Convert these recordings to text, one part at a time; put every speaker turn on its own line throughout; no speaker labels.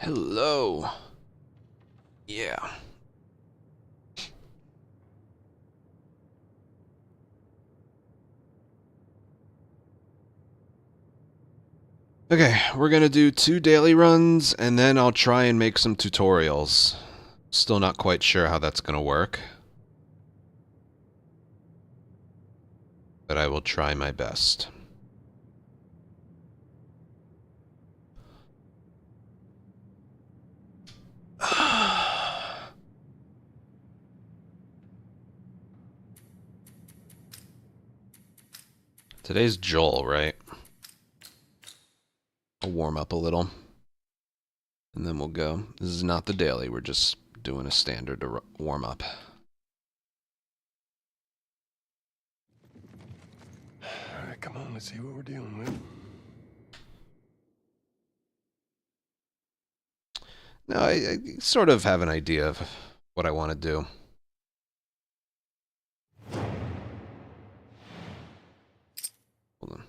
Hello. Yeah. Okay, we're gonna do 2 daily runs, and then I'll try and make some tutorials. Still not quite sure how that's gonna work. But I will try my best. Today's Joel, right? I'll warm up a little. And then we'll go. This is not the daily, we're just doing a standard warm up.
Alright, come on, let's see what we're dealing with.
No, I sort of have an idea of what I want to do. Hold on.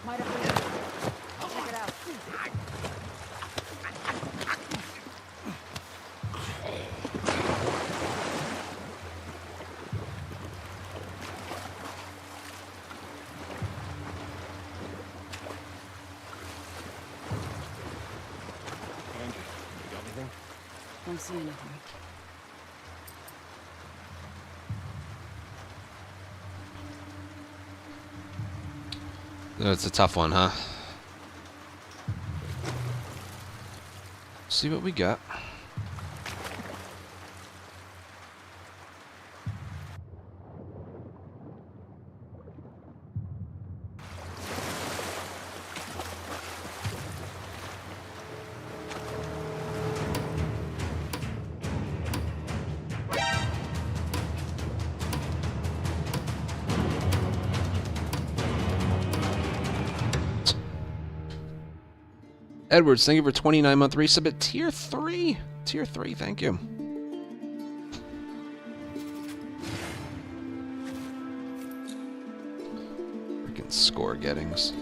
Might have been. I'll check it out.
Angie, you got anything?
Don't see anything.
It's a tough one, huh? See what we got. Edwards, thank you for 29-month resub at Tier 3. Tier 3, thank you. Freaking score gettings.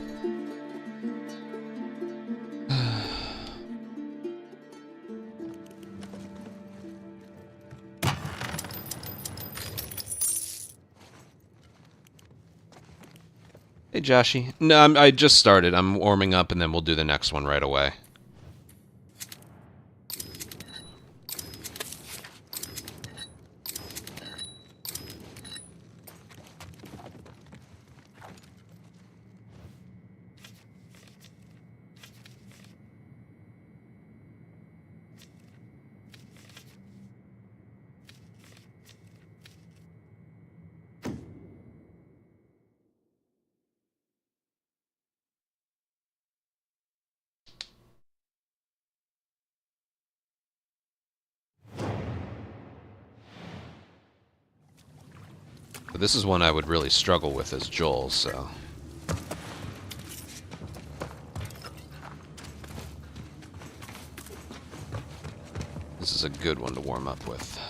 Hey, Joshy. No, I just started. I'm warming up, and then we'll do the next one right away. But this is one I would really struggle with as Joel, so... This is a good one to warm up with.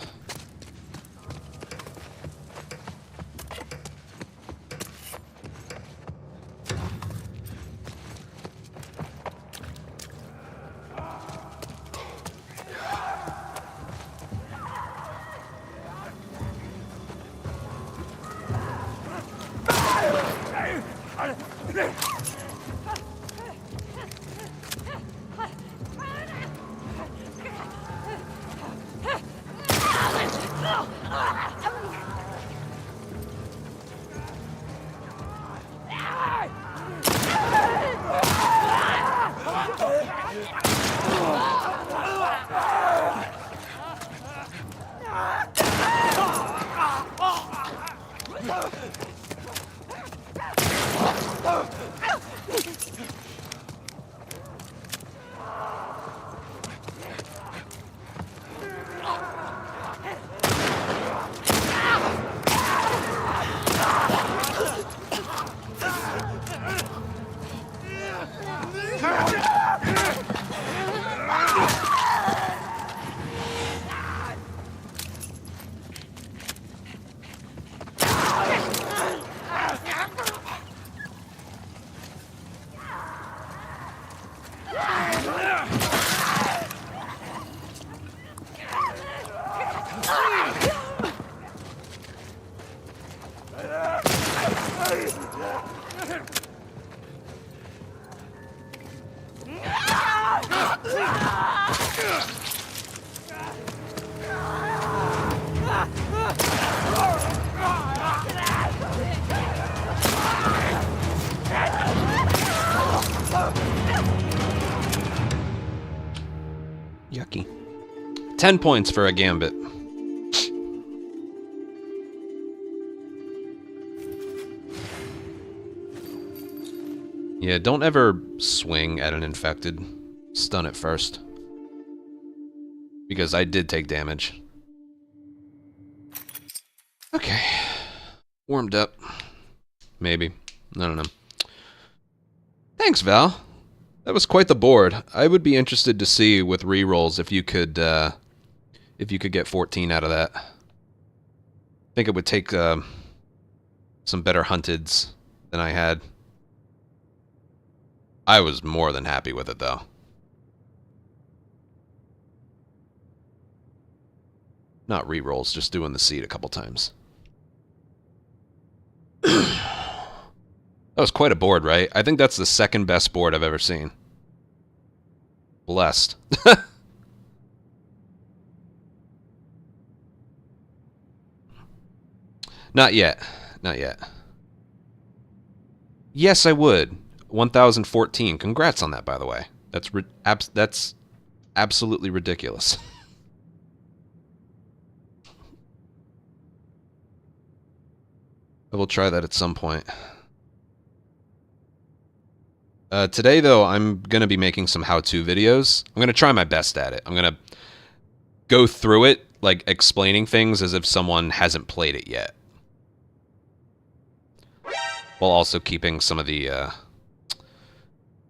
Yucky. 10 points for a gambit. Yeah, don't ever swing at an infected. Stun it first. Because I did take damage. Okay. Warmed up. Maybe. I don't know. Thanks, Val. That was quite the board. I would be interested to see with rerolls if you could get 14 out of that. I think it would take some better hunteds than I had. I was more than happy with it, though. Not rerolls, just doing the seed a couple times. That was quite a board, right? I think that's the second best board I've ever seen. Blessed. Not yet. Not yet. Yes, I would. 1014. Congrats on that, by the way. That's absolutely ridiculous. I will try that at some point. Today, though, I'm going to be making some how-to videos. I'm going to try my best at it. I'm going to go through it, like, explaining things as if someone hasn't played it yet. While also keeping some of the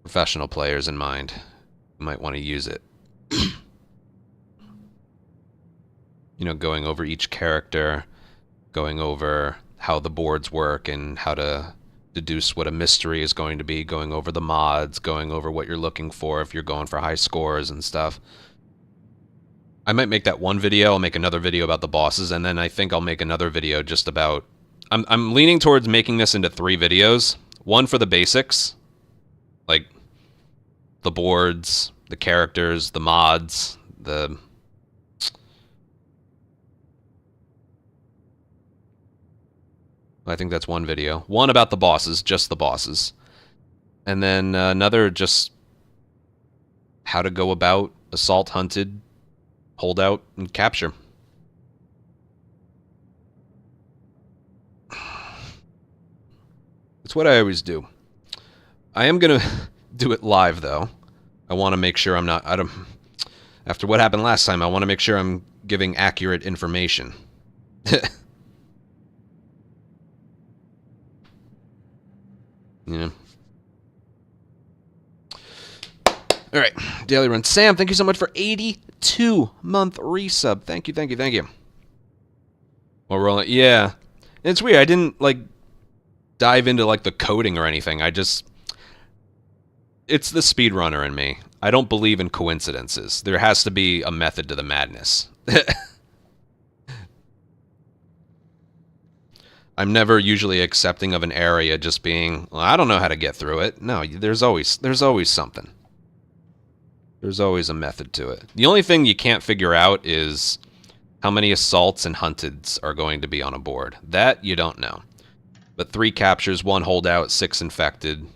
professional players in mind who might want to use it. You know, going over each character, going over how the boards work and how to deduce what a mystery is going to be, going over the mods, going over what you're looking for if you're going for high scores and stuff. I might make that one video, I'll make another video about the bosses, and then I think I'll make another video just about... I'm leaning towards making this into 3 videos. One for the basics, like the boards, the characters, the mods, the... I think that's one video. One about the bosses, just the bosses. And then another just how to go about assault, hunted, holdout, and capture. It's what I always do. I am going to do it live, though. I want to make sure I'm not... after what happened last time, I want to make sure I'm giving accurate information. Yeah. Alright, daily run. Sam, thank you so much for 82-month resub. Thank you, thank you, thank you. Well, rolling. Yeah. And it's weird. I didn't, like, dive into, like, the coding or anything. I just... It's the speedrunner in me. I don't believe in coincidences. There has to be a method to the madness. I'm never usually accepting of an area just being, well, I don't know how to get through it. No, there's always something. There's always a method to it. The only thing you can't figure out is how many assaults and hunteds are going to be on a board. That you don't know. But 3 captures, 1 holdout, 6 infected.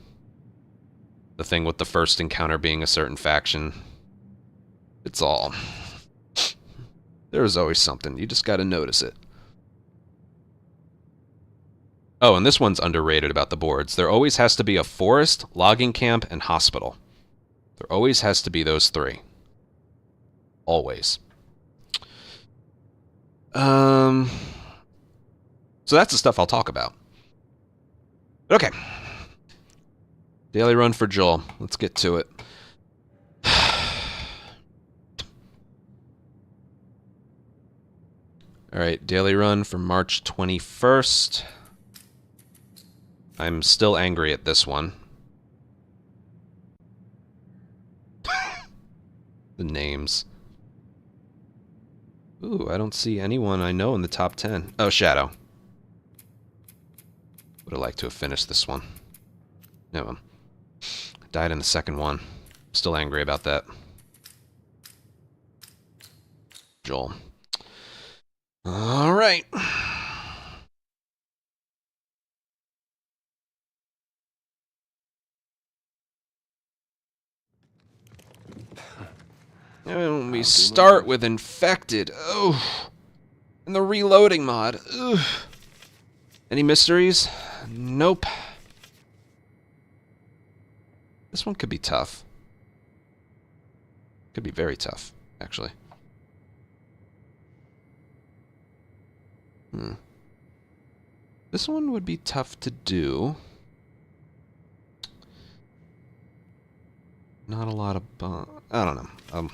The thing with the first encounter being a certain faction. It's all. There's always something. You just gotta notice it. Oh, and this one's underrated about the boards. There always has to be a forest, logging camp, and hospital. There always has to be those 3. Always. So that's the stuff I'll talk about. Okay. Daily run for Joel. Let's get to it. Alright, daily run for March 21st. I'm still angry at this one. The names. Ooh, I don't see anyone I know in the top 10. Oh, Shadow. Would have liked to have finished this one. No, died in the second one. Still angry about that. Joel. All right. And we start with infected. Oh, and the reloading mod. Ugh. Any mysteries? Nope. This one could be tough. Could be very tough, actually. This one would be tough to do. Not a lot of... I don't know.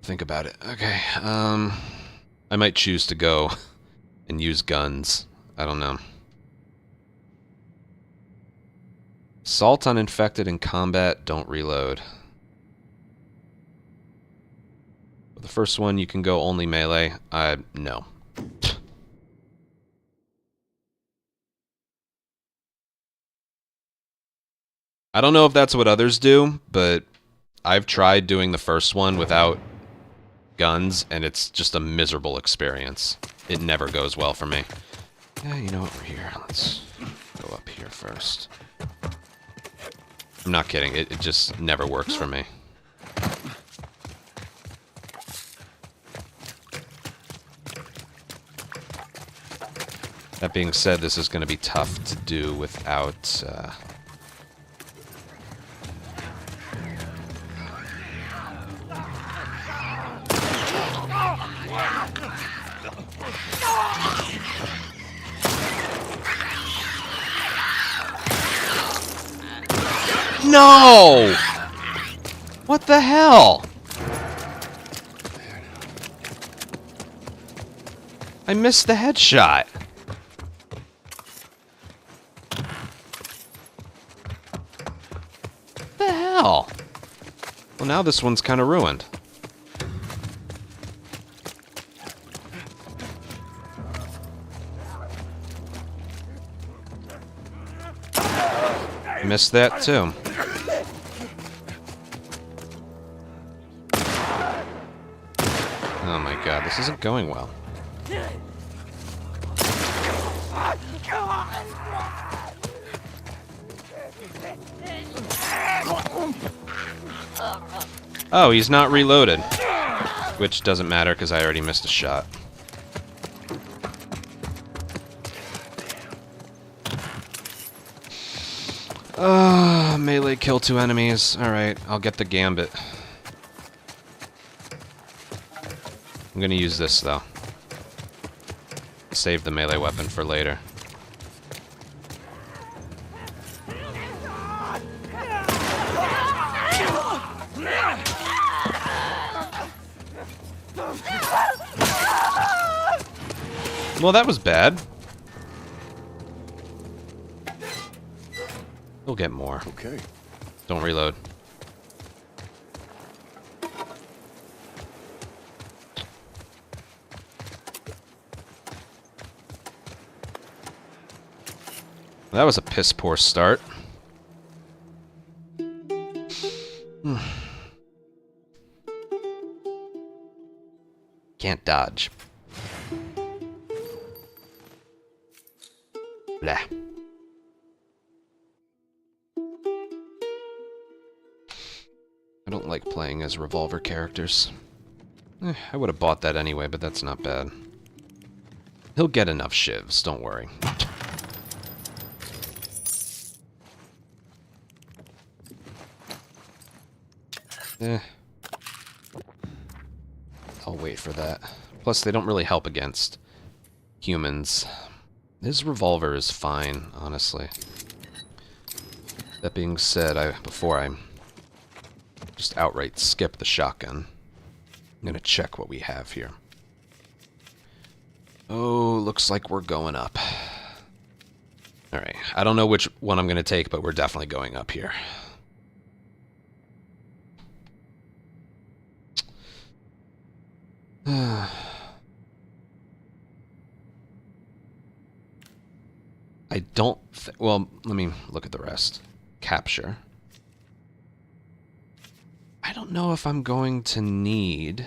Think about it. Okay. I might choose to go and use guns. I don't know. Assault on infected in combat, don't reload. The first one, you can go only melee. No. I don't know if that's what others do, but I've tried doing the first one without guns, and it's just a miserable experience. It never goes well for me. Yeah, you know what, we're here. Let's go up here first. I'm not kidding, it just never works for me. That being said, this is going to be tough to do without... No! What the hell? I missed the headshot. What the hell? Well, now this one's kind of ruined. Missed that too. Oh my god, this isn't going well. Oh, he's not reloaded. Which doesn't matter because I already missed a shot. Melee kill 2 enemies. Alright, I'll get the gambit. I'm gonna use this, though. Save the melee weapon for later. Well, that was bad. We'll get more.
Okay.
Don't reload. That was a piss poor start. Can't dodge. Blah. I don't like playing as revolver characters. I would have bought that anyway, but that's not bad. He'll get enough shivs, don't worry. I'll wait for that. Plus, they don't really help against humans. His revolver is fine, honestly. That being said, before I just outright skip the shotgun, I'm gonna check what we have here. Oh, looks like we're going up. Alright, I don't know which one I'm gonna take, but we're definitely going up here. I don't well, let me look at the rest. Capture. I don't know if I'm going to need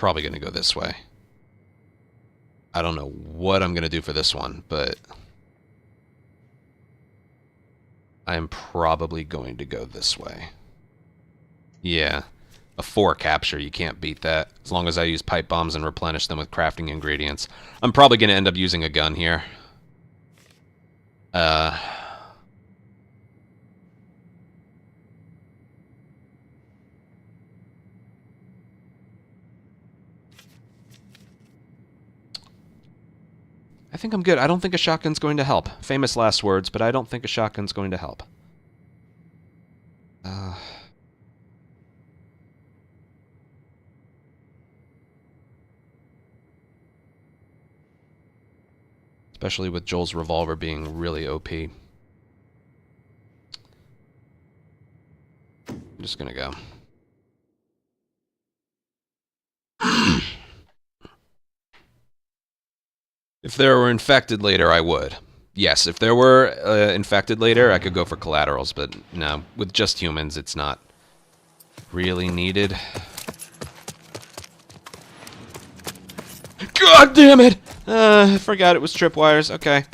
Probably going to go this way. I don't know what I'm going to do for this one, but I'm probably going to go this way. Yeah. A 4 capture, you can't beat that. As long as I use pipe bombs and replenish them with crafting ingredients. I'm probably going to end up using a gun here. I think I'm good. I don't think a shotgun's going to help. Famous last words, but I don't think a shotgun's going to help. Especially with Joel's revolver being really OP. I'm just gonna go. If there were infected later, I would. Yes, if there were infected later, I could go for collaterals, but no, with just humans, it's not really needed. God damn it! I forgot it was tripwires. Okay.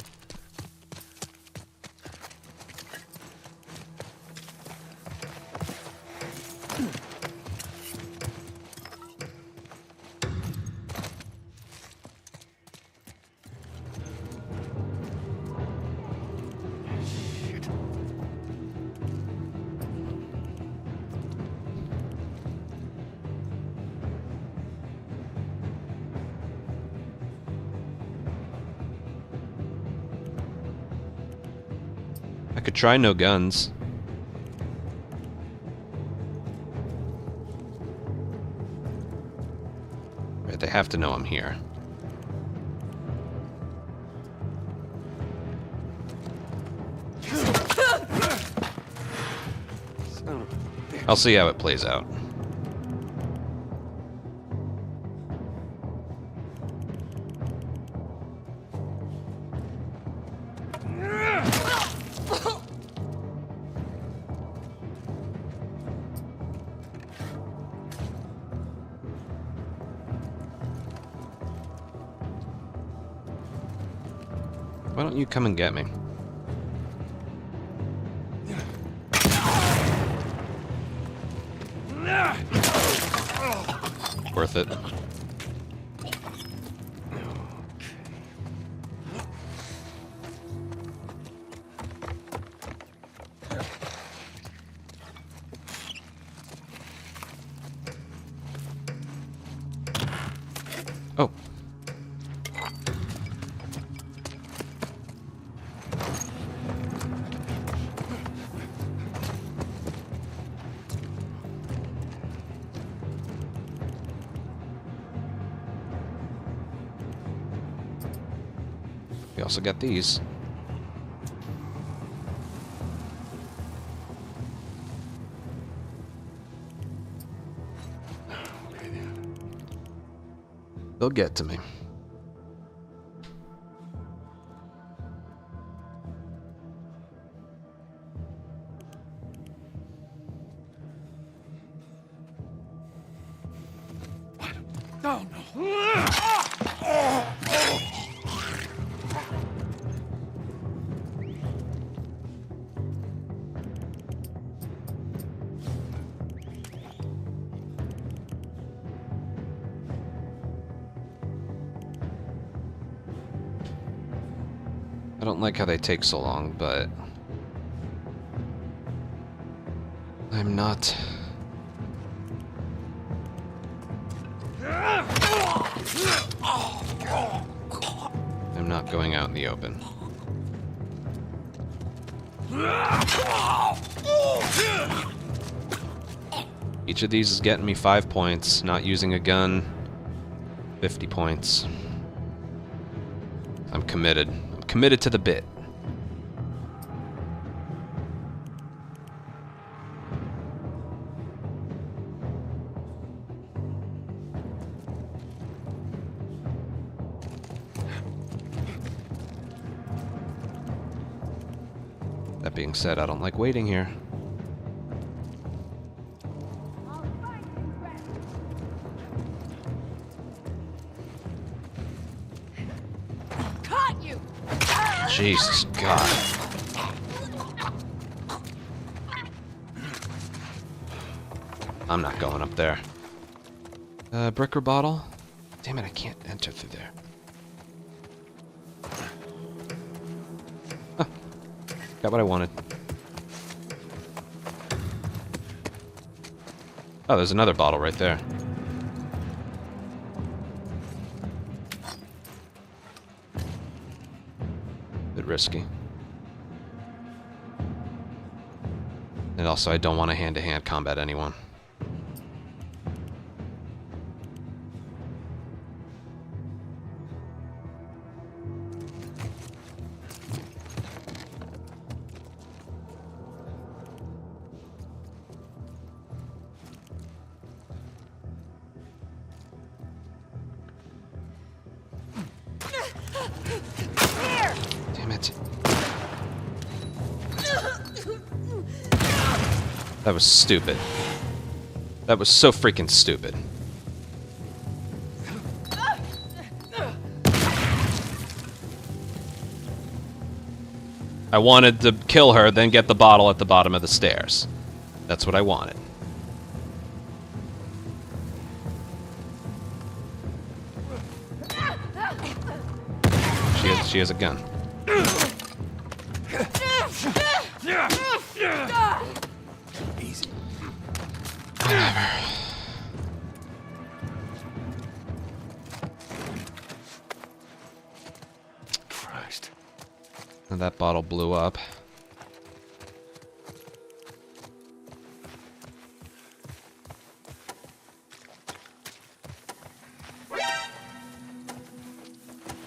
I could try no guns. Right, they have to know I'm here. I'll see how it plays out. Why don't you come and get me? Worth it. Oh. We also got these. They'll get to me.
No, no.
I don't like how they take so long, but I'm not. I'm not going out in the open. Each of these is getting me 5 points. Not using a gun, 50 points. I'm committed. I'm committed to the bit. That being said, I don't like waiting here. Jesus God. I'm not going up there. Brick or bottle? Damn it, I can't enter through there. Huh. Got what I wanted. Oh, there's another bottle right there. Bit risky. And also, I don't want to hand-to-hand combat anyone. Damn it. That was stupid. That was so freaking stupid. I wanted to kill her, then get the bottle at the bottom of the stairs. That's what I wanted. She has a gun.
Easy.
Whatever.
Christ.
And that bottle blew up.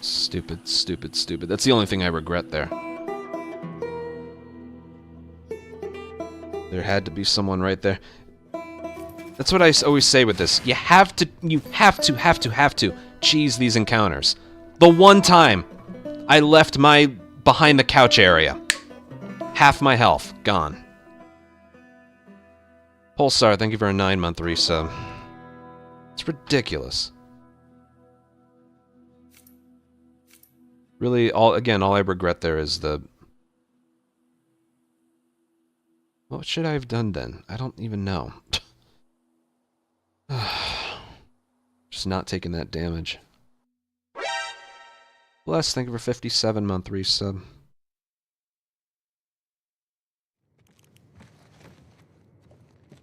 Stupid, stupid, stupid. That's the only thing I regret there. There had to be someone right there. That's what I always say with this. You have to cheese these encounters. The one time I left my behind the couch area. Half my health gone. Pulsar, thank you for a 9-month resub. It's ridiculous. Really, all I regret there is the... What should I have done then? I don't even know. Just not taking that damage. Bless, thank you for 57-month resub.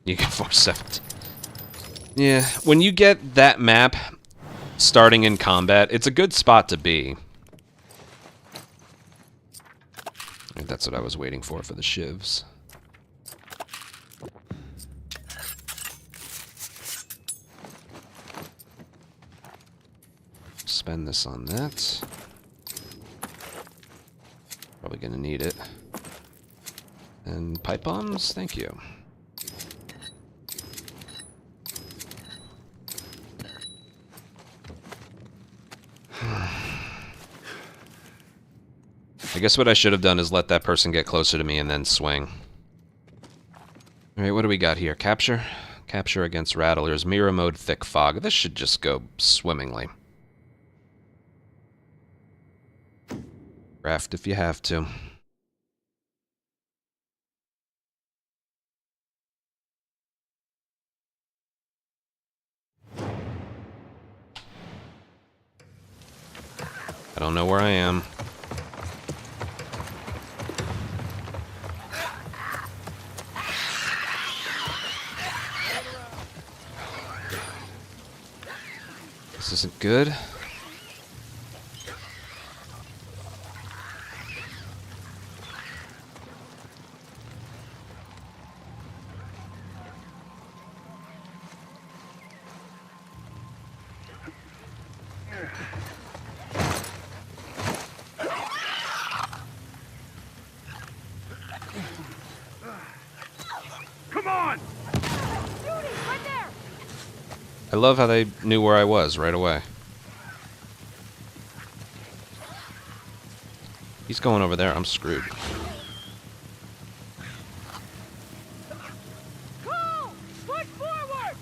You get 470. Yeah, when you get that map starting in combat, it's a good spot to be. I think that's what I was waiting for the shivs. Spend this on that. Probably gonna need it. And pipe bombs, thank you. I guess what I should have done is let that person get closer to me and then swing. Alright, what do we got here? Capture? Capture against Rattlers. Mirror mode, thick fog. This should just go swimmingly. Craft if you have to. I don't know where I am. This isn't good.
Come on!
Right there!
I love how they knew where I was right away. He's going over there. I'm screwed.
Cole! Push forward!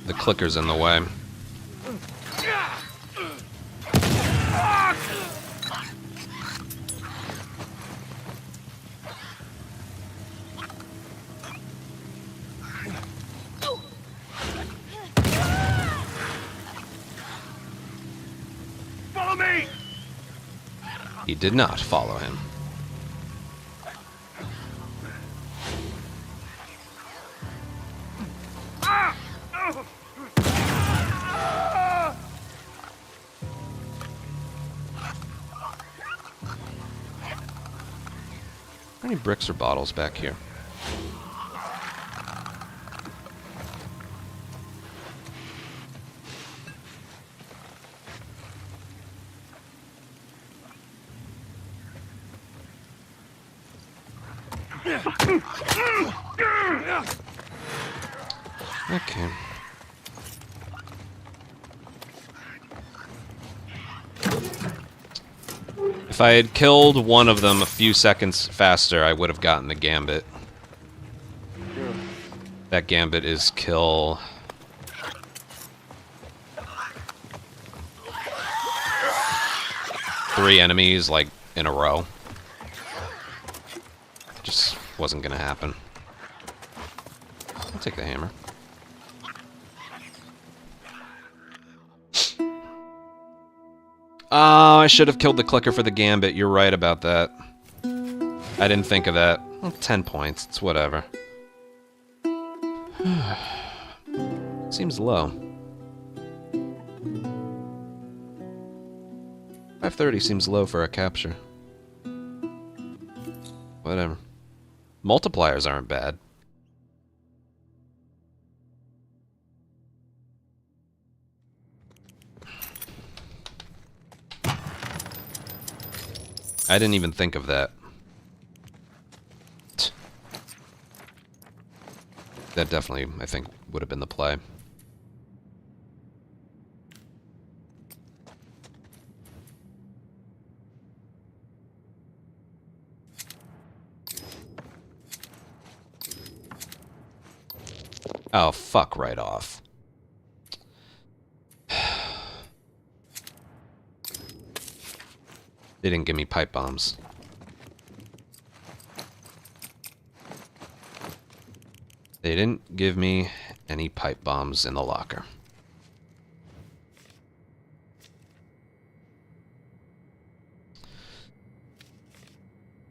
The clicker's in the way.
Follow me!
He did not follow him. How many bricks or bottles back here? Okay. If I had killed one of them a few seconds faster, I would have gotten the gambit. That gambit is kill... 3 enemies, like, in a row. Just wasn't gonna happen. I'll take the hammer. Oh, I should have killed the clicker for the gambit. You're right about that. I didn't think of that. Well, 10 points. It's whatever. Seems low. 530 seems low for a capture. Whatever. Multipliers aren't bad. I didn't even think of that. That definitely, I think, would have been the play. Oh, fuck right off. They didn't give me pipe bombs. They didn't give me any pipe bombs in the locker.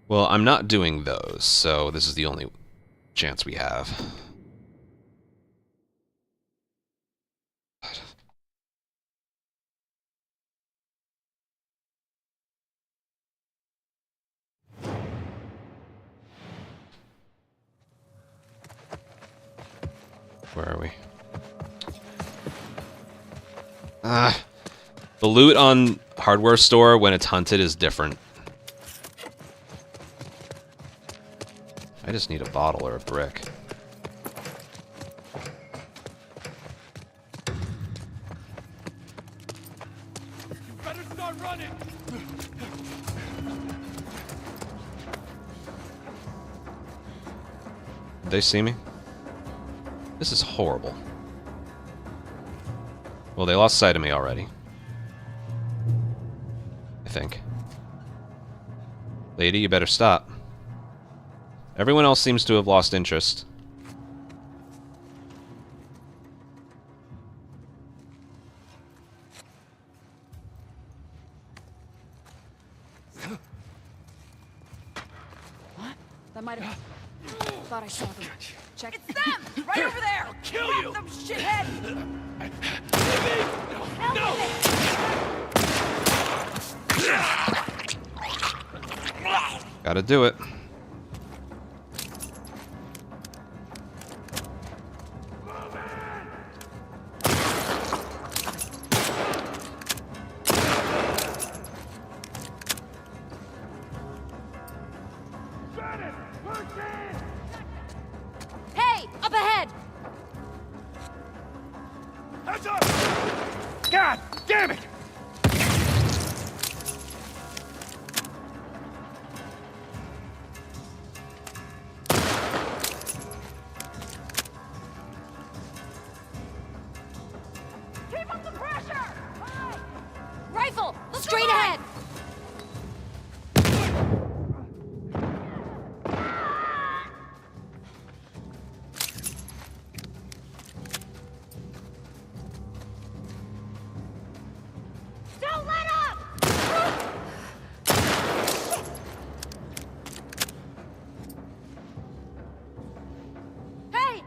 Well, I'm not doing those, so this is the only chance we have. Where are we? The loot on hardware store when it's hunted is different. I just need a bottle or a brick.
Better start running!
Did they see me? This is horrible. Well, they lost sight of me already. I think. Lady, you better stop. Everyone else seems to have lost interest.
What? That might have... Thought I saw them. Check. It's them! Right over there! I'll
kill you!
Them shithead!
No!
Gotta do it.
Hey! Up ahead!
Heads up! God damn it!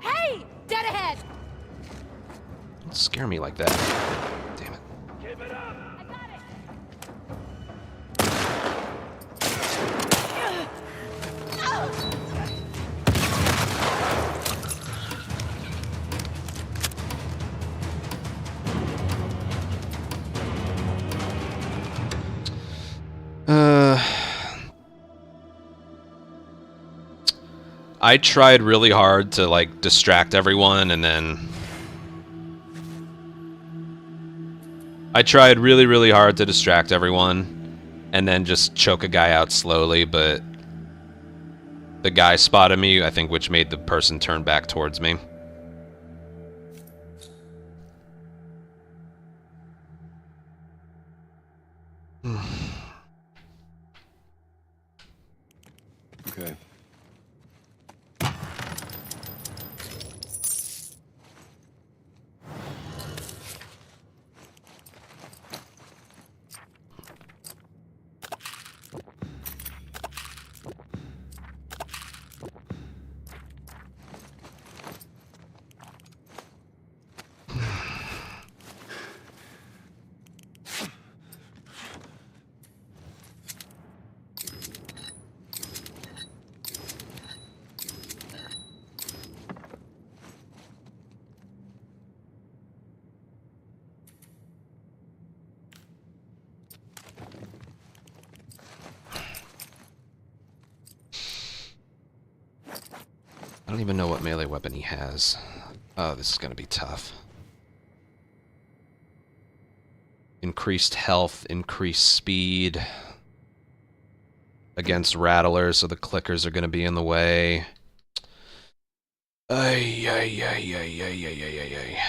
Hey! Dead ahead!
Don't scare me like that. Damn it.
Keep it up!
I got it!
I tried really hard to, like, distract everyone, and then... I tried really, really hard to distract everyone, and then just choke a guy out slowly, but... the guy spotted me, I think, which made the person turn back towards me.
Okay.
I don't even know what melee weapon he has. Oh, this is gonna be tough. Increased health, increased speed. Against rattlers, so the clickers are gonna be in the way. Ay, ay, ay, ay, ay, ay, ay, ay, ay.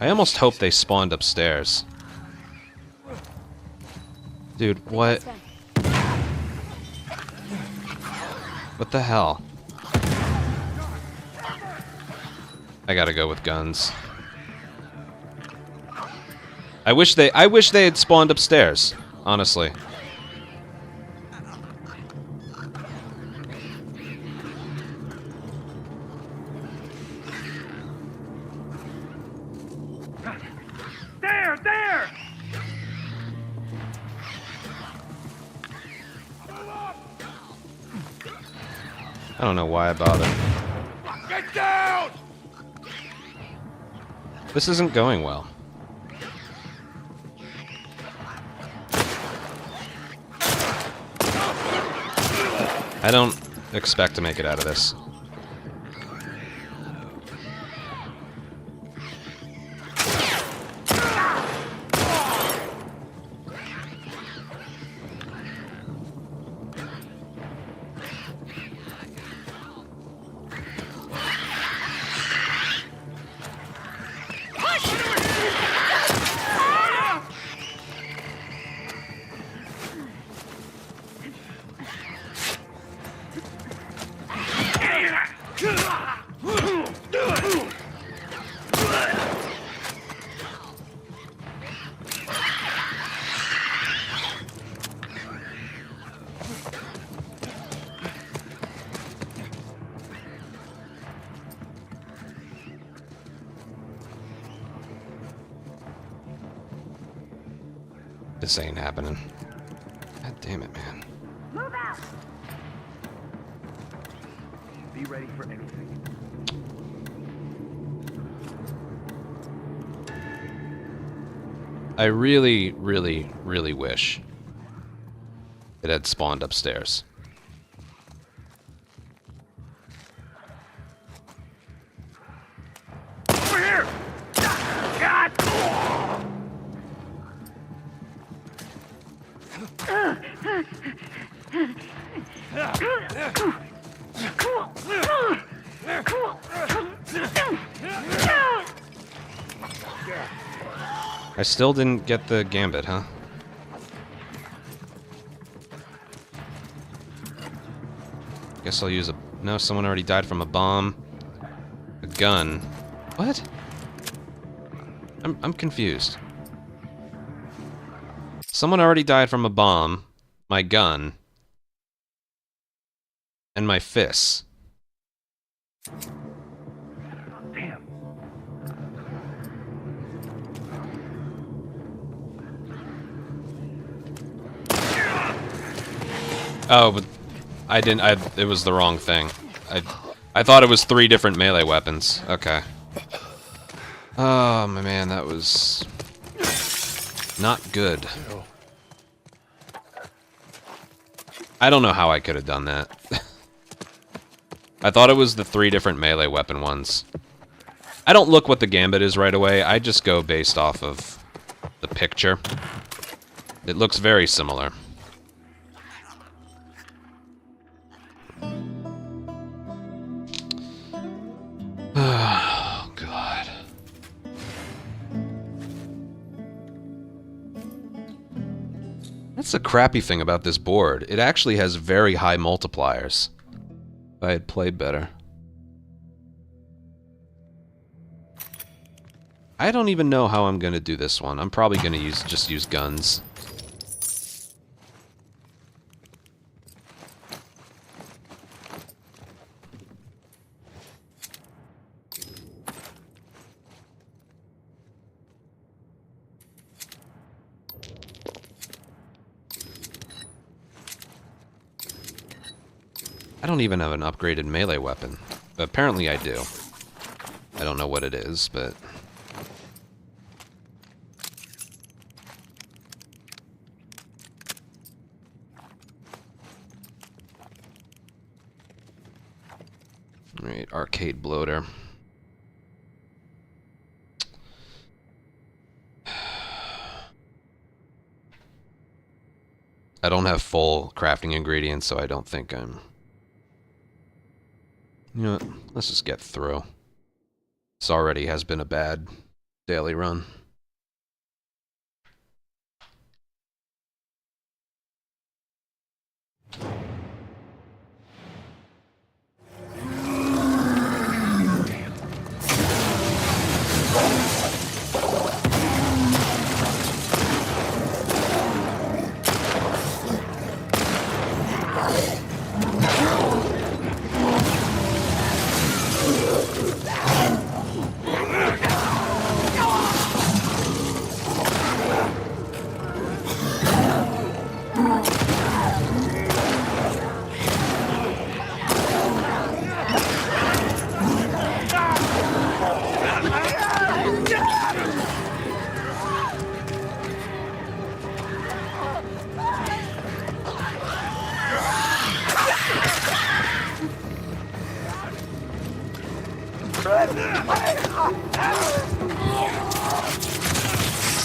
I almost hope they spawned upstairs. Dude, what? What the hell? I gotta go with guns. I wish they had spawned upstairs, honestly.
There!
I don't know why I bothered.
Get down!
This isn't going well. I don't expect to make it out of this. This ain't happening. God damn it, man.
Move out!
Be ready for anything.
I really, really, really wish it had spawned upstairs.
Over here! God!
I still didn't get the gambit, huh? Guess I'll use a... No, someone already died from a bomb. A gun. What? I'm confused. Someone already died from a bomb, my gun, and my fists.
Damn.
Oh, but I didn't. It was the wrong thing. I thought it was 3 different melee weapons. Okay. Oh my man, that was not good. I don't know how I could have done that. I thought it was the 3 different melee weapon ones. I don't look what the gambit is right away. I just go based off of the picture. It looks very similar. Oh, God. That's the crappy thing about this board. It actually has very high multipliers. If I had played better. I don't even know how I'm going to do this one. I'm probably going to just use guns. I don't even have an upgraded melee weapon. But apparently I do. I don't know what it is, but... Alright, arcade bloater. I don't have full crafting ingredients, so I don't think I'm... You know what? Let's just get through. This already has been a bad daily run.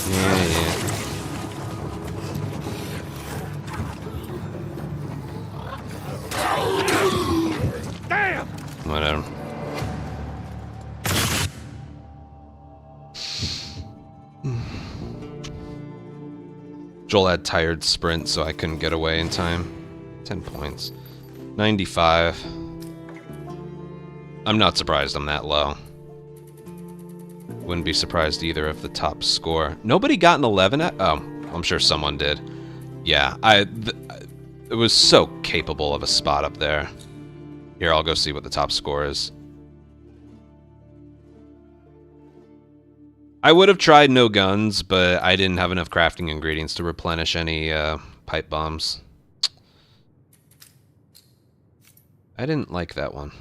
Yeah.
Damn!
Whatever. Joel had tired sprint, so I couldn't get away in time. 10 points. 95. I'm not surprised I'm that low. Wouldn't be surprised either if the top score. Nobody got an 11 at... Oh, I'm sure someone did. Yeah, it was so capable of a spot up there. Here, I'll go see what the top score is. I would have tried no guns, but I didn't have enough crafting ingredients to replenish any pipe bombs. I didn't like that one.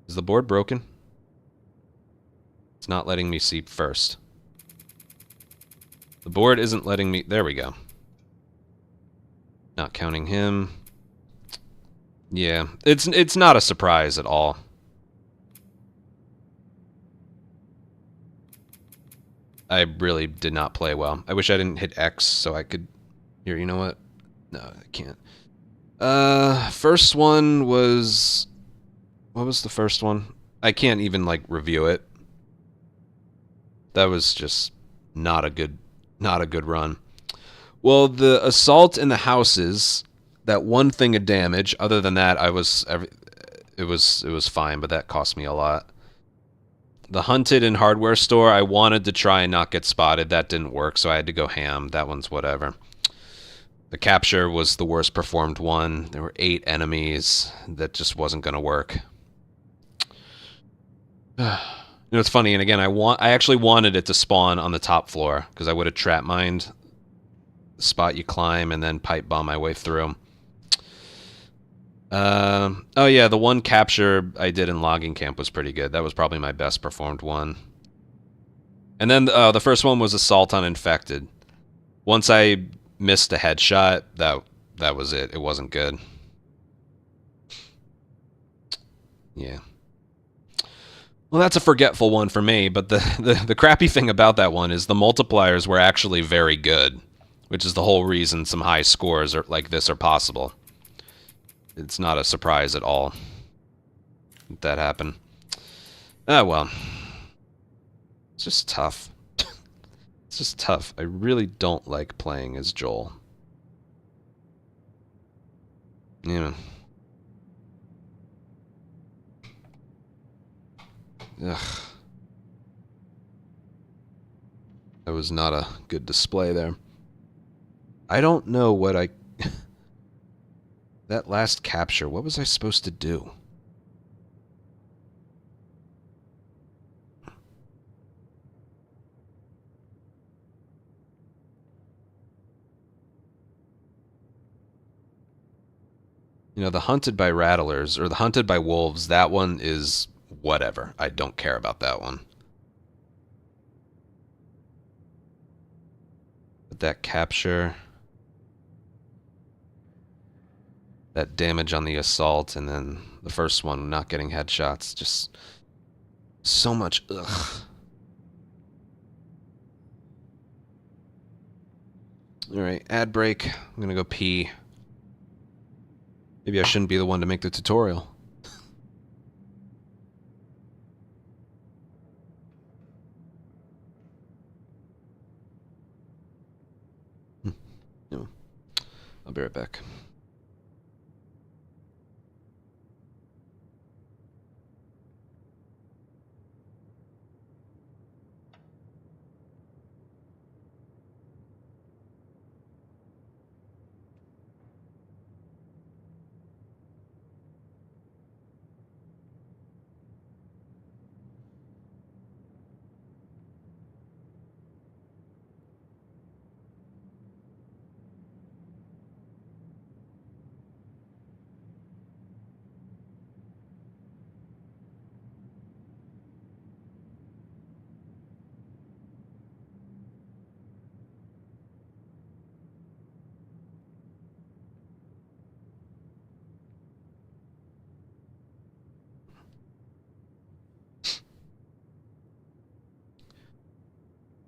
Is the board broken? It's not letting me see first. The board isn't letting me... There we go. Not counting him. Yeah, it's not a surprise at all. I really did not play well. I wish I didn't hit X so I could... Here, you know what? No, I can't. First one was... What was the first one? I can't even, like, review it. That was just not a good run. Well, the assault in the houses, that one thing of damage. Other than that, it was fine, but that cost me a lot. The hunted and hardware store, I wanted to try and not get spotted. That didn't work, so I had to go ham. That one's whatever. The capture was the worst performed one. There were 8 enemies. That just wasn't going to work. You know, it's funny, and again, I actually wanted it to spawn on the top floor, because I would have trap mined the spot you climb and then pipe bomb my way through. Oh yeah, the one capture I did in logging camp was pretty good. That was probably my best performed one. And then the first one was assault on infected. Once I missed a headshot, that was it. It wasn't good. Yeah. Well, that's a forgetful one for me, but the crappy thing about that one is the multipliers were actually very good, which is the whole reason some high scores like this are possible. It's not a surprise at all that happened. Ah, well. It's just tough. It's just tough. I really don't like playing as Joel. Yeah. Ugh. That was not a good display there. I don't know what I... That last capture, what was I supposed to do? You know, the hunted by rattlers, or the hunted by wolves, that one is whatever. I don't care about that one. But that capture... That damage on the assault, and then the first one not getting headshots, just so much ugh. Alright, ad break. I'm gonna go pee. Maybe I shouldn't be the one to make the tutorial. No. I'll be right back.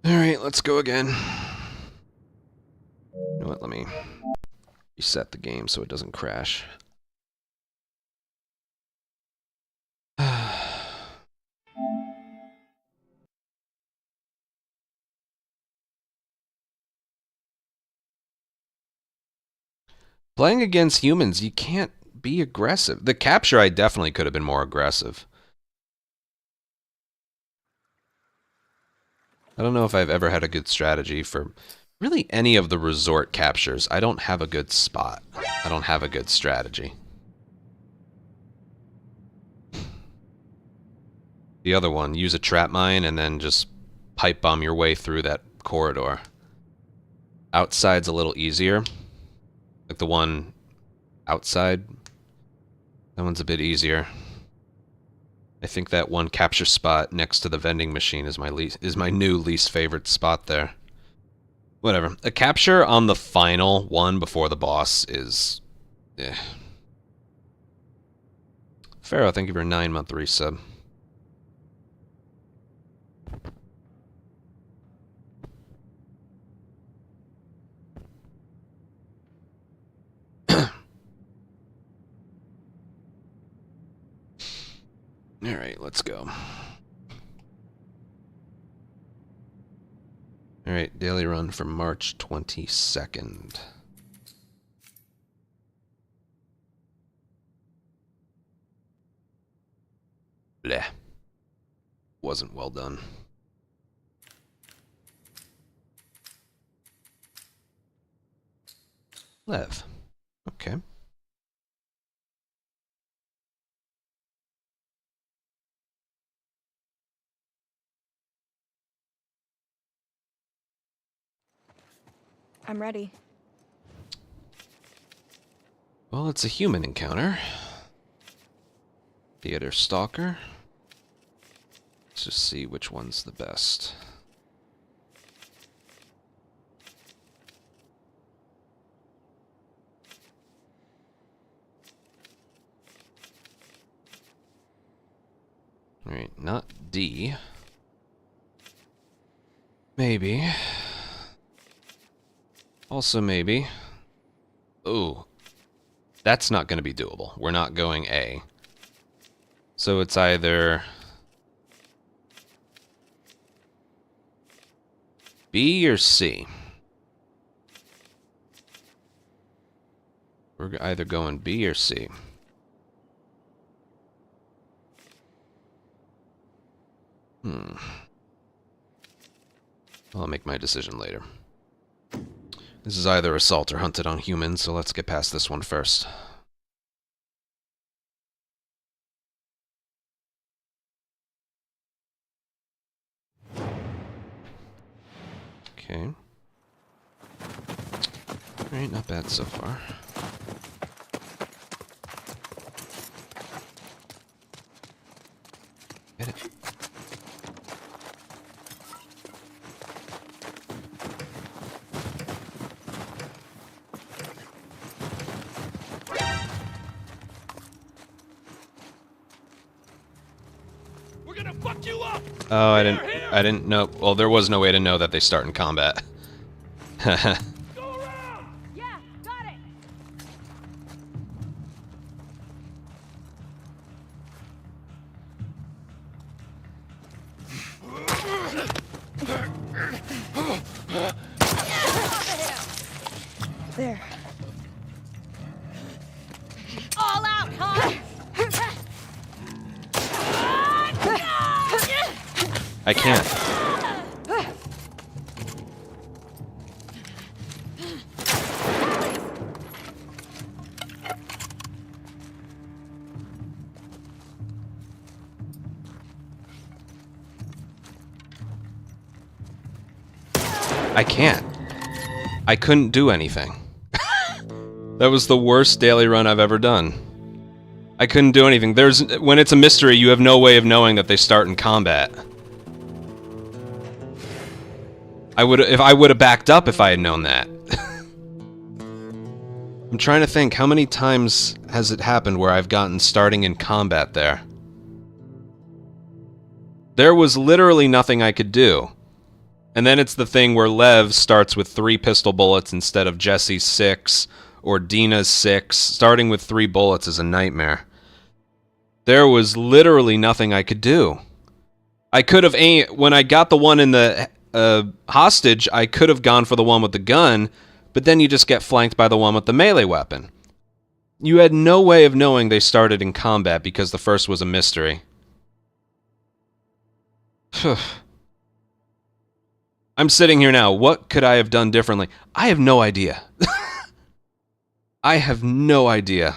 Alright, let's go again. You know what, let me reset the game so it doesn't crash. Playing against humans, you can't be aggressive. The capture, I definitely could have been more aggressive. I don't know if I've ever had a good strategy for really any of the resort captures. I don't have a good spot. I don't have a good strategy. The other one, use a trap mine and then just pipe bomb your way through that corridor. Outside's a little easier. Like the one outside. That one's a bit easier. I think that one capture spot next to the vending machine is my new least favorite spot there. Whatever. A capture on the final one before the boss is... eh. Pharaoh, thank you for a 9-month resub. Alright, let's go. Alright, daily run for March 22nd. Bleh. Wasn't well done. Lev. Okay.
I'm ready.
Well, it's a human encounter. Theater Stalker. Let's just see which one's the best. Alright, not D. Maybe. Also maybe. Ooh. That's not going to be doable. We're not going A. So it's either B or C. We're either going B or C. I'll make my decision later. This is either assault or hunted on humans, so let's get past this one first. Okay. Alright, not bad so far. Get it.
We're gonna fuck you up!
Oh, I didn't know. Well, there was no way to know that they start in combat.
Go around!
Yeah, got it! There. All out, huh?
I can't. I can't. I couldn't do anything. That was the worst daily run I've ever done. I couldn't do anything. When it's a mystery, you have no way of knowing that they start in combat. I would have backed up if I had known that. I'm trying to think, how many times has it happened where I've gotten starting in combat there? There was literally nothing I could do. And then it's the thing where Lev starts with 3 pistol bullets instead of Jesse's 6, or Dina's 6. Starting with 3 bullets is a nightmare. There was literally nothing I could do. I could have aimed, when I got the one in the hostage, I could have gone for the one with the gun, but then you just get flanked by the one with the melee weapon. You had no way of knowing they started in combat because the first was a mystery. I'm sitting here now. What could I have done differently? I have no idea. I have no idea.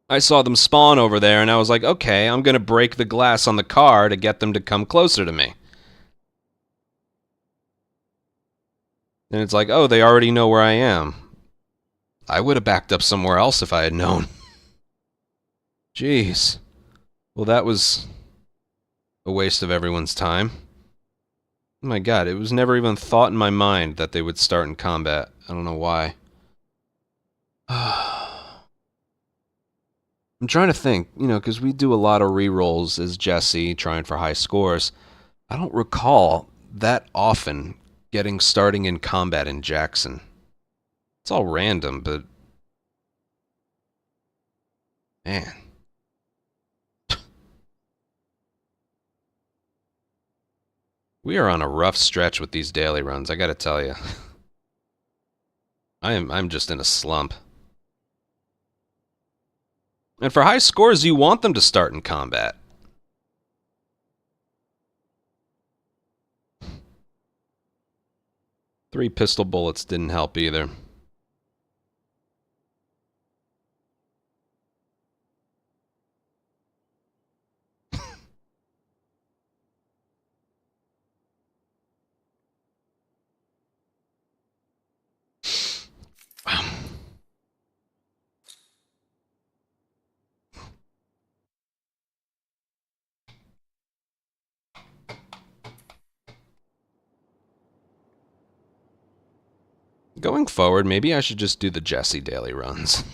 I saw them spawn over there, and I was like, okay, I'm going to break the glass on the car to get them to come closer to me. And it's like, oh, they already know where I am. I would have backed up somewhere else if I had known. Jeez. Well, that was a waste of everyone's time. Oh my god, it was never even thought in my mind that they would start in combat. I don't know why. I'm trying to think, you know, because we do a lot of rerolls as Jesse, trying for high scores. I don't recall that often getting starting in combat in Jackson. It's all random, but man. We are on a rough stretch with these daily runs, I gotta tell you. I'm just in a slump. And for high scores, you want them to start in combat. Three pistol bullets didn't help either. Going forward, maybe I should just do the Jesse daily runs.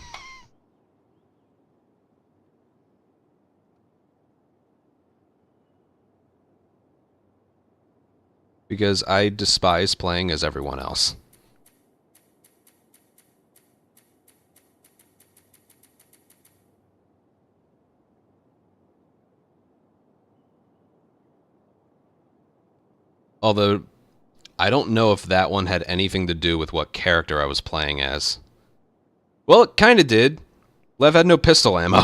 Because I despise playing as everyone else. Although, I don't know if that one had anything to do with what character I was playing as. Well, it kinda did. Lev had no pistol ammo.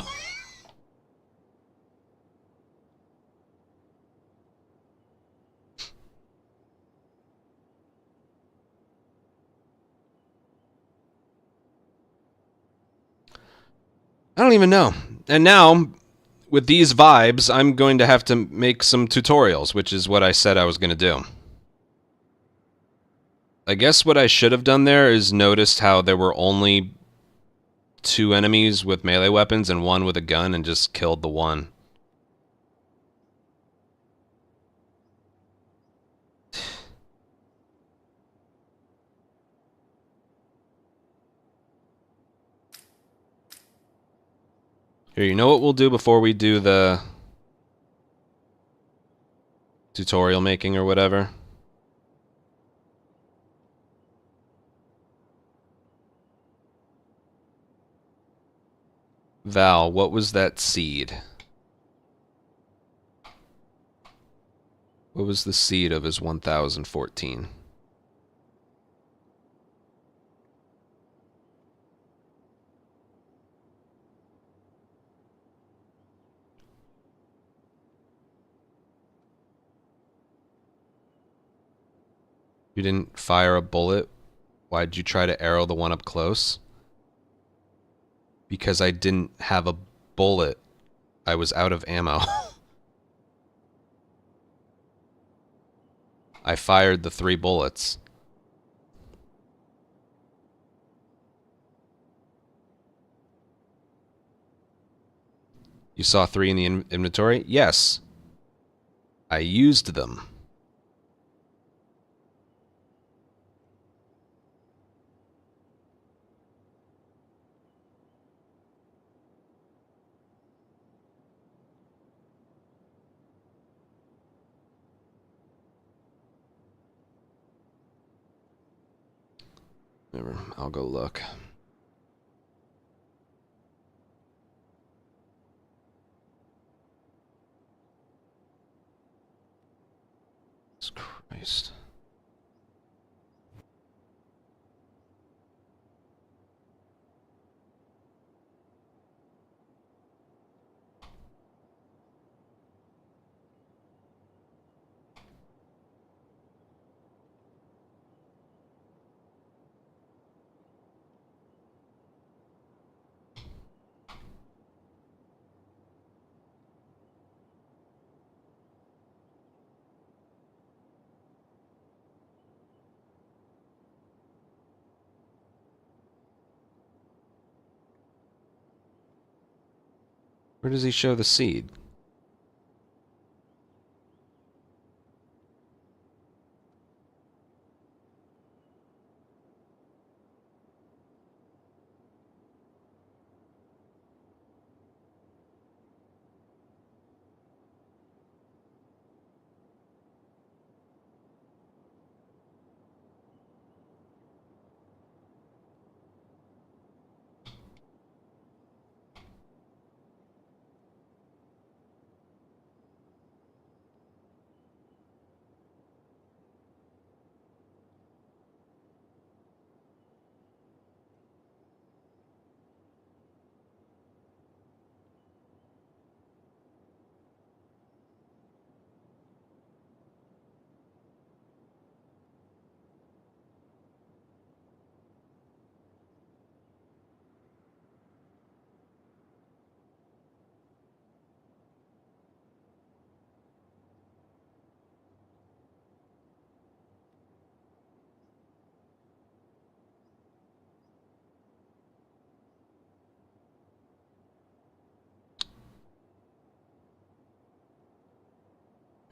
I don't even know. And now, with these vibes, I'm going to have to make some tutorials, which is what I said I was going to do. I guess what I should have done there is noticed how there were only 2 enemies with melee weapons and 1 with a gun, and just killed the one. Here, you know what we'll do before we do the tutorial making or whatever? Val, what was that seed? What was the seed of his 1014? You didn't fire a bullet? Why'd you try to arrow the one up close? Because I didn't have a bullet. I was out of ammo. I fired the 3 bullets. You saw 3 in the inventory? Yes. I used them. Never. I'll go look. Jesus Christ. Where does he show the seed?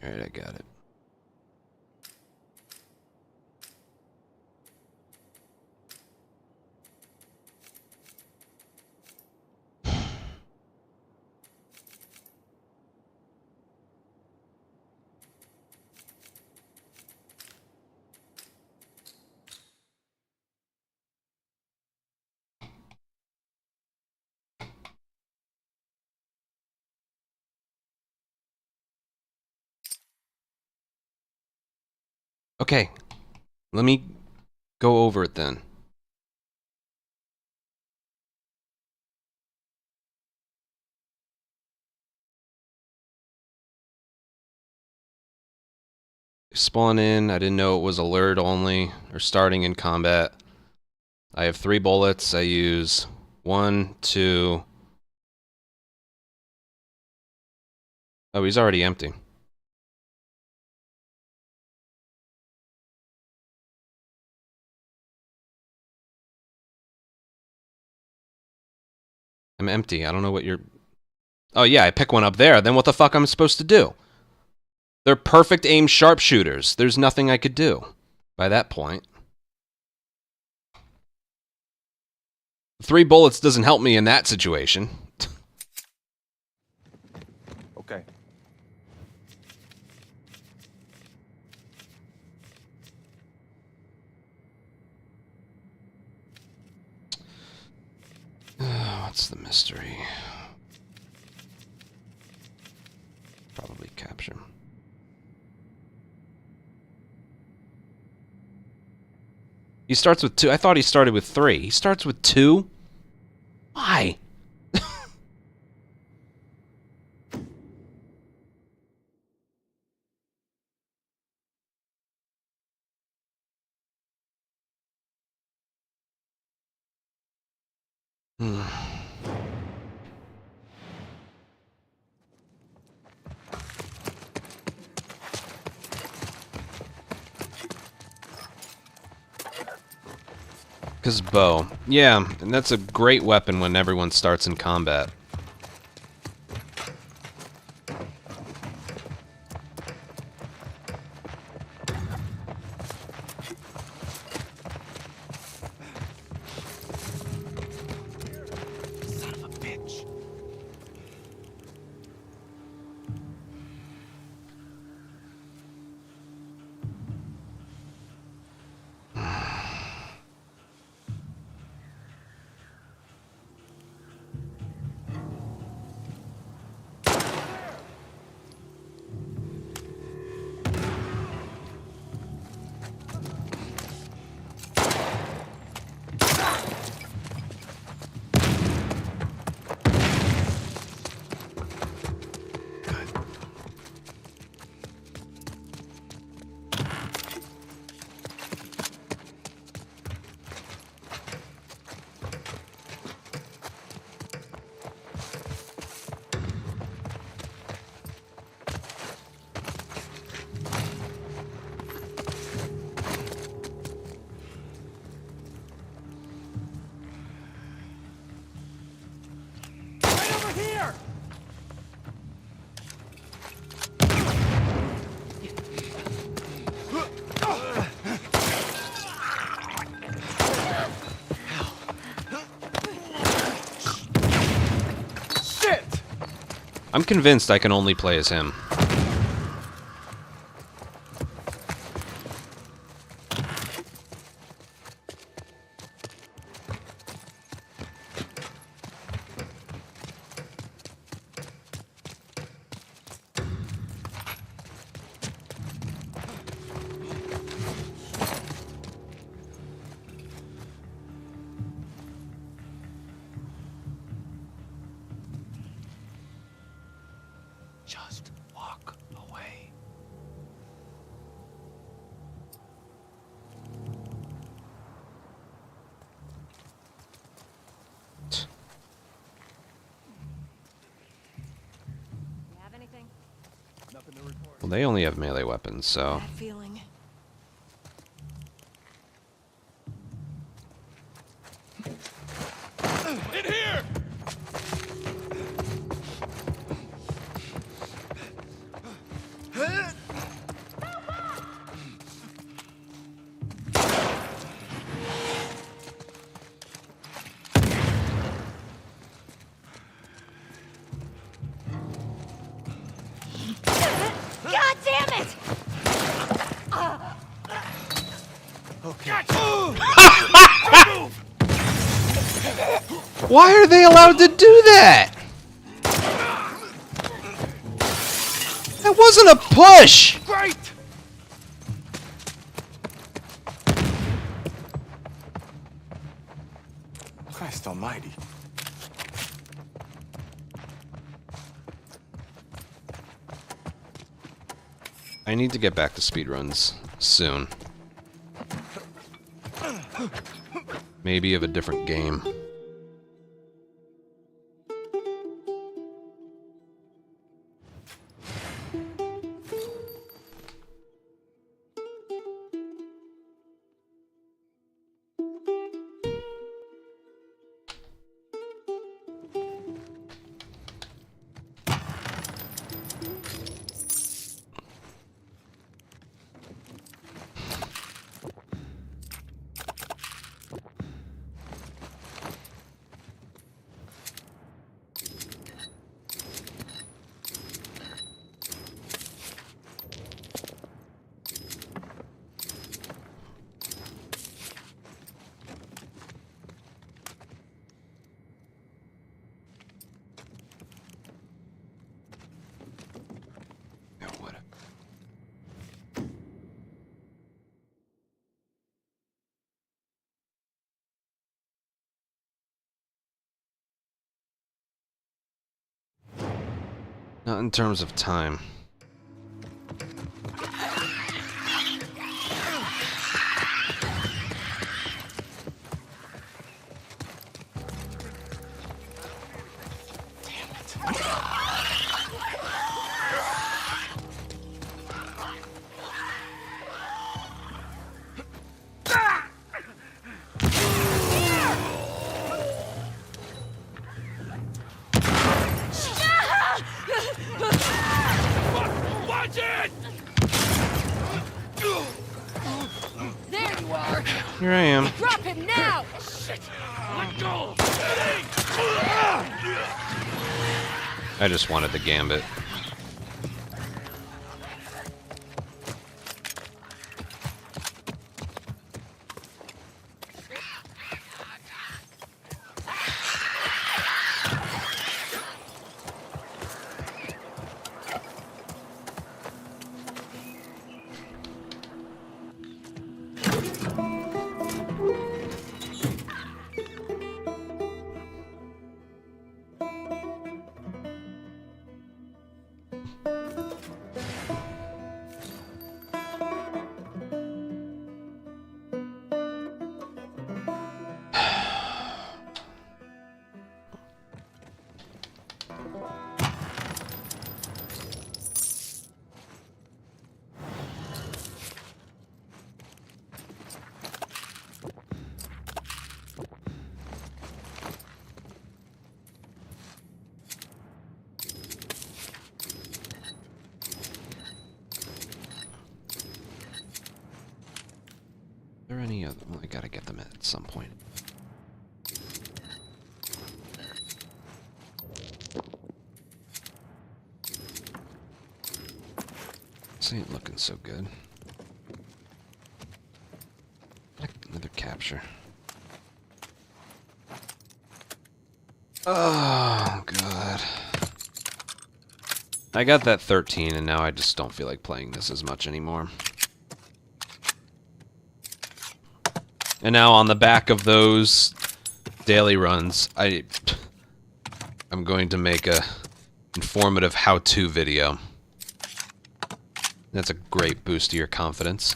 Alright, I got it. Okay, let me go over it then. Spawn in, I didn't know it was alert only, or starting in combat. I have 3 bullets, I use 1, 2... Oh, he's already empty. I'm empty, I don't know what you're... Oh yeah, I pick one up there, then what the fuck I'm supposed to do? They're perfect aim sharpshooters. There's nothing I could do by that point. 3 bullets doesn't help me in that situation.
Okay.
What's the mystery? Probably capture. He starts with 2. I thought he started with 3. He starts with 2? Why? Because bow. Yeah, and that's a great weapon when everyone starts in combat.
Son of a bitch.
I'm convinced I can only play as him.
Just walk away.
You have anything?
Nothing to report.
Well, they only have melee weapons, so...
Bad feeling.
In here!
Why are they allowed to do that? That wasn't a push!
Great! Christ almighty.
I need to get back to speedruns soon. Maybe of a different game. Not in terms of time.
Watch it!
There you are!
Here I am.
Drop him now!
Let go!
I just wanted the gambit. Are there any other? Well, I gotta get them at some point. This ain't looking so good. Another capture. Oh, God. I got that 13, and now I just don't feel like playing this as much anymore. And now on the back of those daily runs, I'm going to make a informative how-to video. That's a great boost to your confidence.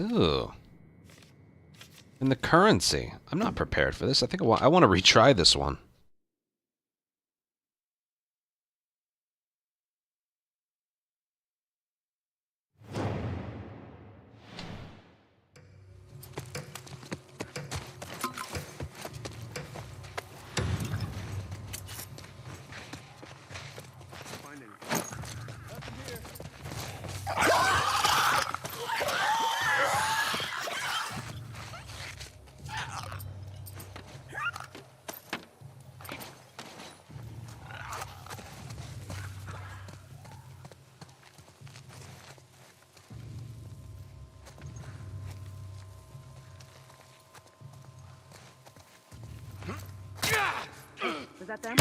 Ooh. And the currency. I'm not prepared for this. I think I want to retry this one.
Was that them?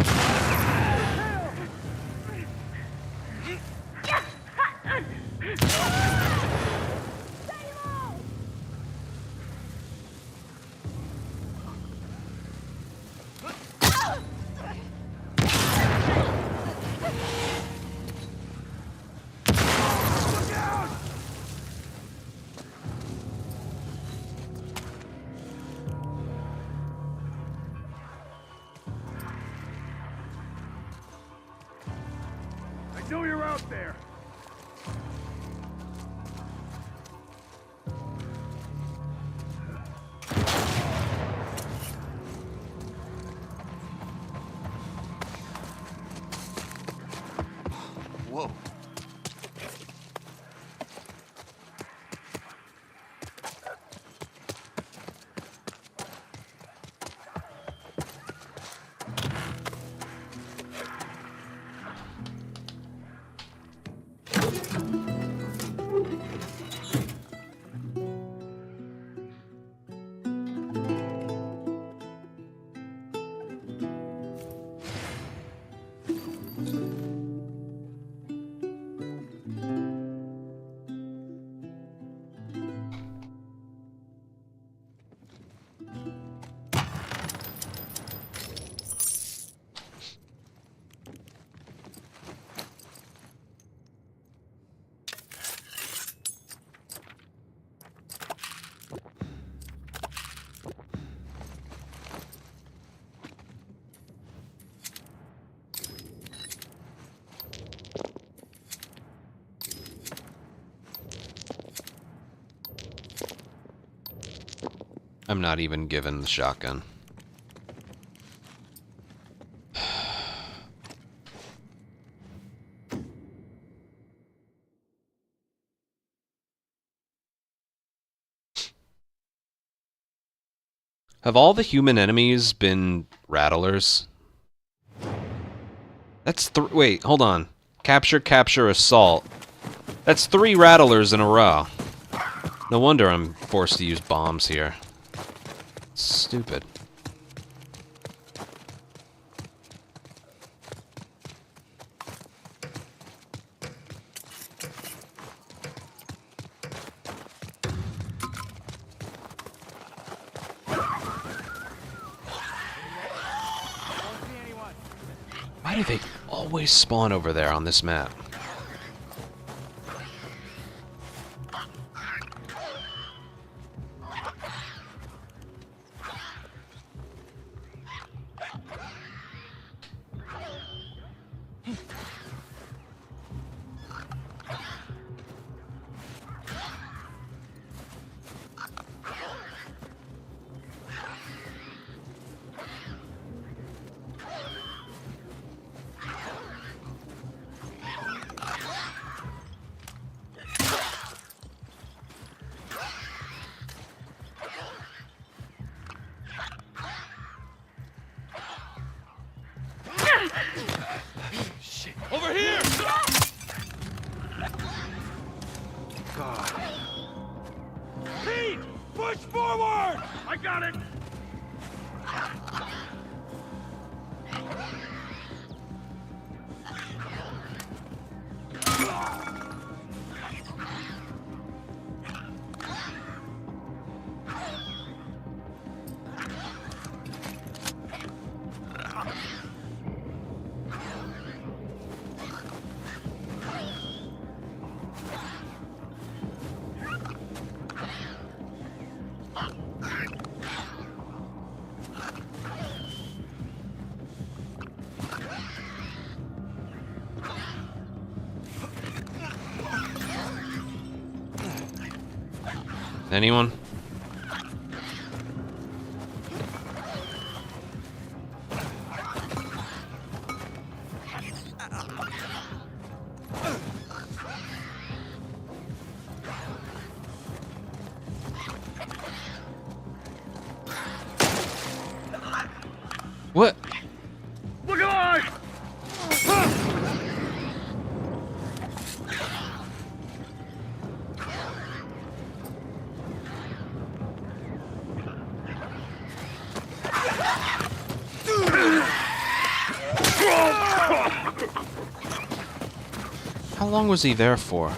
I know you're out there.
Whoa.
I'm not even given the shotgun. Have all the human enemies been rattlers? That's wait, hold on. Capture, capture, assault. That's 3 rattlers in a row. No wonder I'm forced to use bombs here. Stupid. Why do they always spawn over there on this map?
Over here! God. Pete! Push forward! I got it!
Anyone? What?
Look alive!
How long was he there for?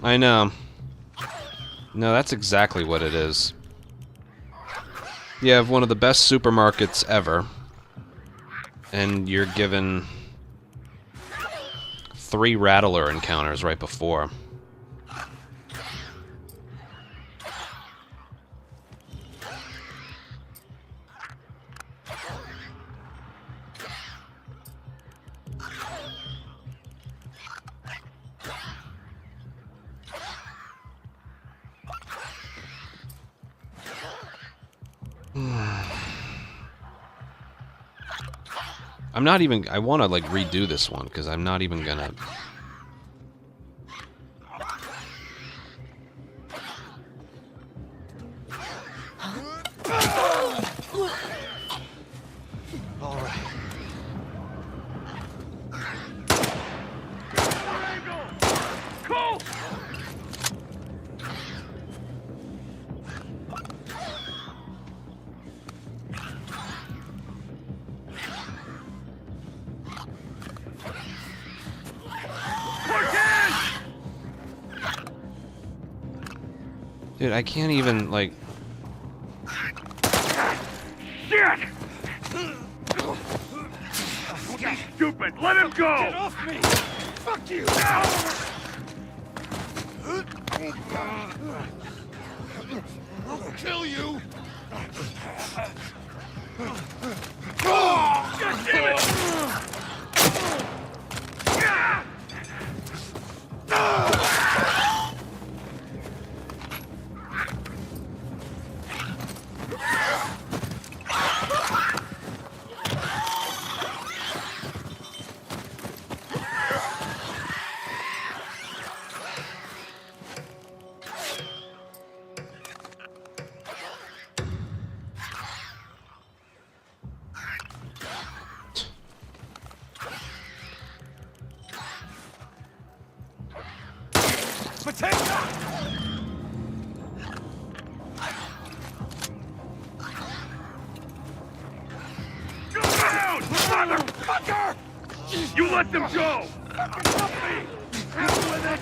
I know. No, that's exactly what it is. You have one of the best supermarkets ever, and you're given 3 Rattler encounters right before. I'm not even... I want to, like, redo this one, because I'm not even gonna...
All right. Cool.
Dude, I can't even, like...
Shit! Stupid! Let him go! Get off me! Fuck you! I'll kill you! God damn it! Potato! Go down, motherfucker! You let them go! Fucking help me! Hell with it!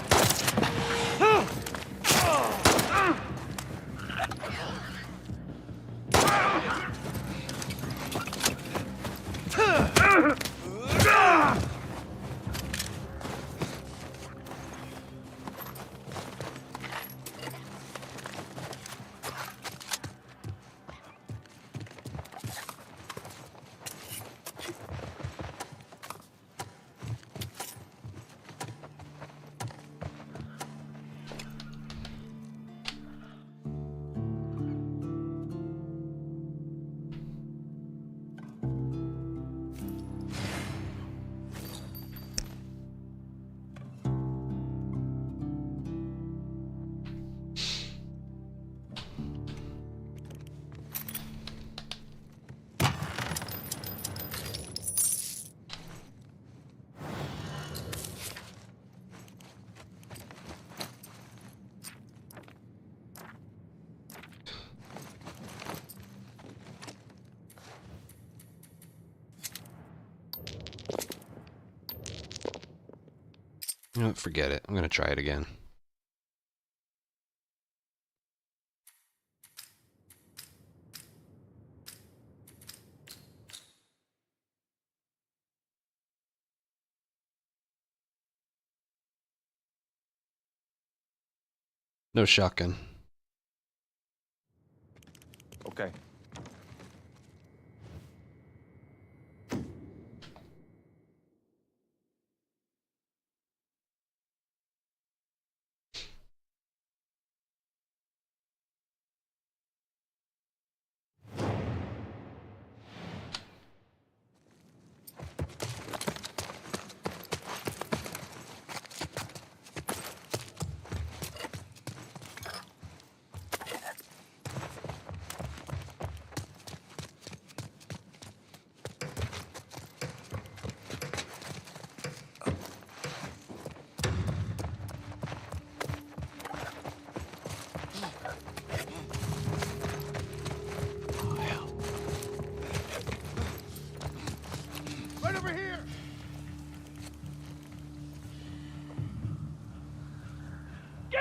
You know what, forget it. I'm gonna try it again. No shotgun.
Okay.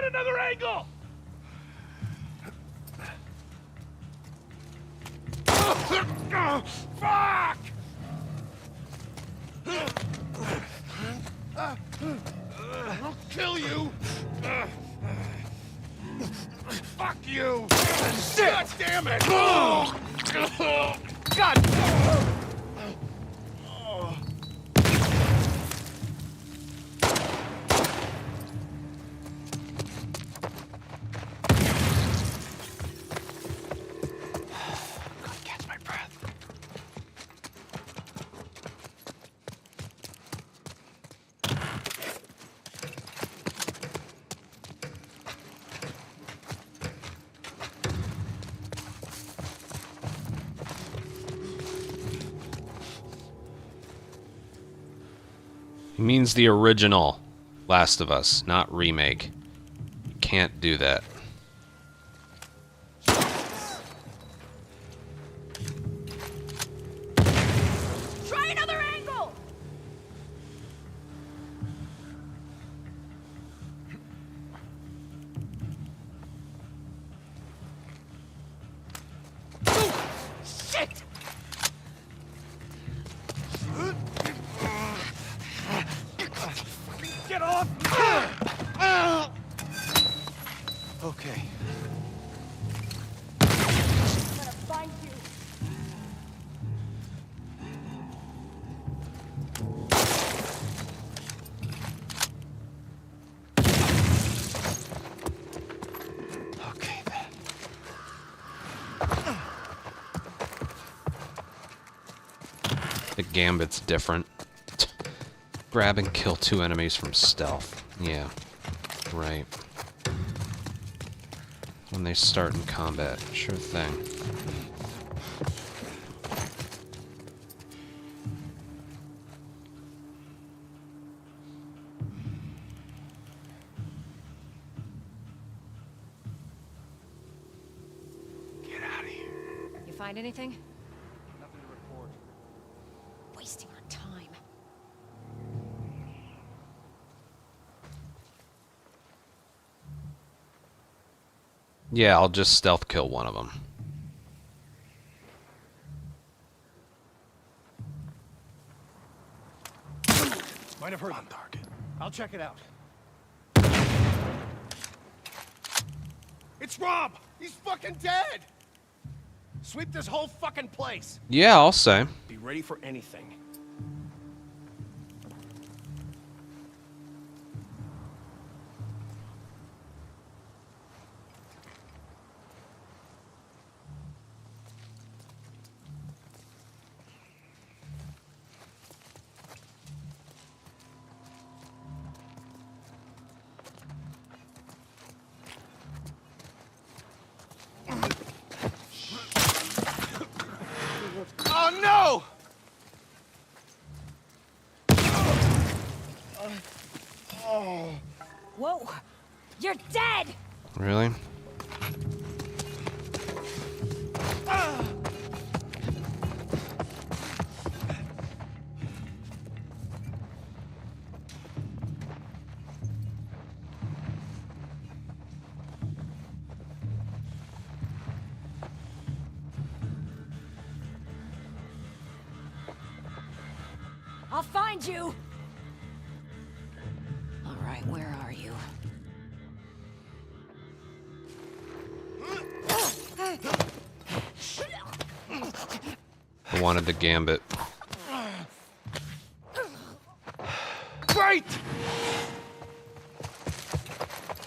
Get another angle! Fuck! I'll kill you! Fuck you! Shit! God damn it! God! Catch my breath.
He means the original Last of Us, not remake. You can't do that.
Try another angle! Shit!
Get off! Okay.
I'm gonna find you.
Okay then.
The Gambit's different. Grab and kill 2 enemies from stealth. Yeah, right. When they start in combat, sure thing.
Get out of here.
You find anything?
Nothing to report.
Wasting our time.
Yeah, I'll just stealth kill one of them.
Might have heard on target. I'll check it out. It's Rob! He's fucking dead! Sweep this whole fucking place!
Yeah, I'll say.
Be ready for anything. Oh no!
Whoa! You're dead!
Really?
I'll find you! Alright, where are you?
I wanted the Gambit.
Great!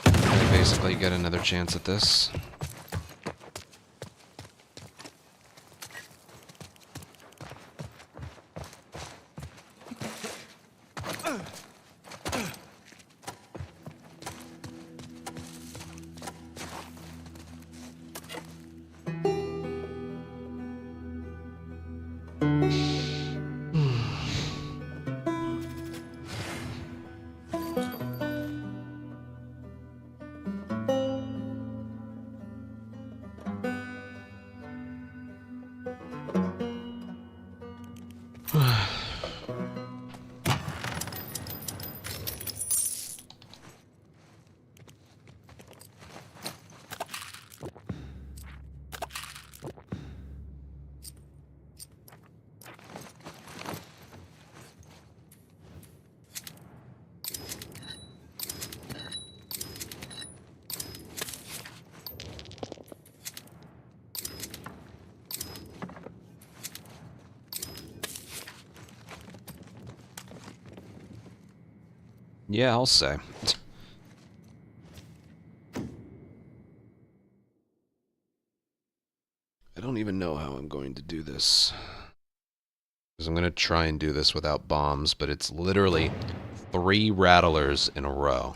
I basically get another chance at this. Yeah, I'll say. I don't even know how I'm going to do this. Because I'm going to try and do this without bombs, but it's literally 3 rattlers in a row.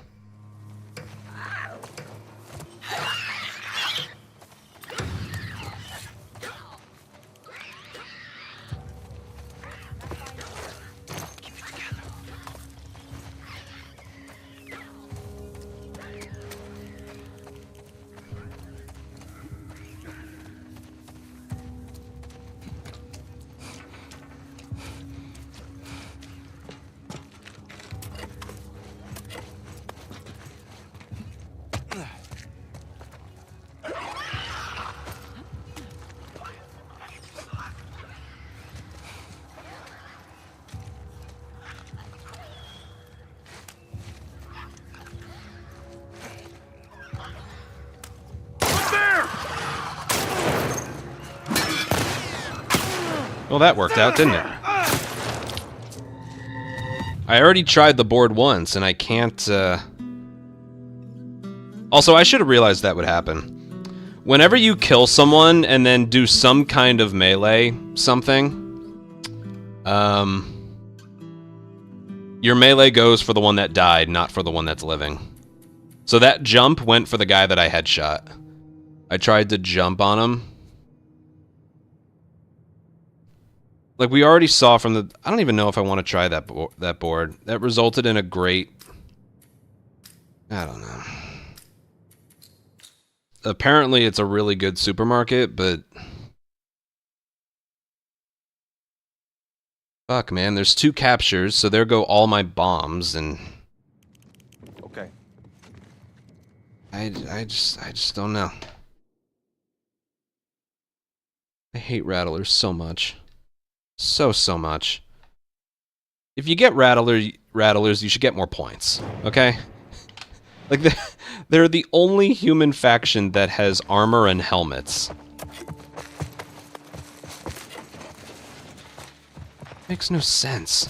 Well, that worked out, didn't it? I already tried the board once, and I can't, Also, I should have realized that would happen. Whenever you kill someone and then do some kind of melee something, your melee goes for the one that died, not for the one that's living. So that jump went for the guy that I headshot. I tried to jump on him. Like, we already saw from the... I don't even know if I want to try that board. That resulted in a great... I don't know. Apparently, it's a really good supermarket, but... Fuck, man. There's 2 captures, so there go all my bombs, and...
Okay.
I just don't know. I hate rattlers so much. So much. If you get rattlers, you should get more points, okay? Like, they're the only human faction that has armor and helmets. Makes no sense.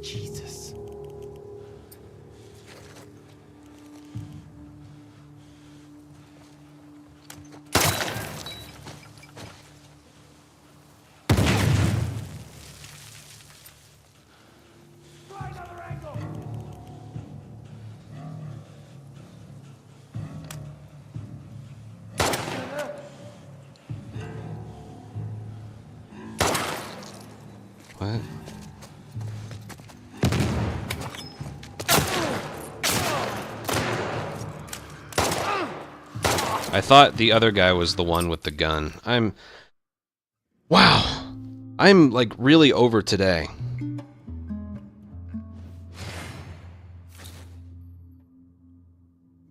Jesus.
What? I thought the other guy was the one with the gun. Wow! I'm, like, really over today.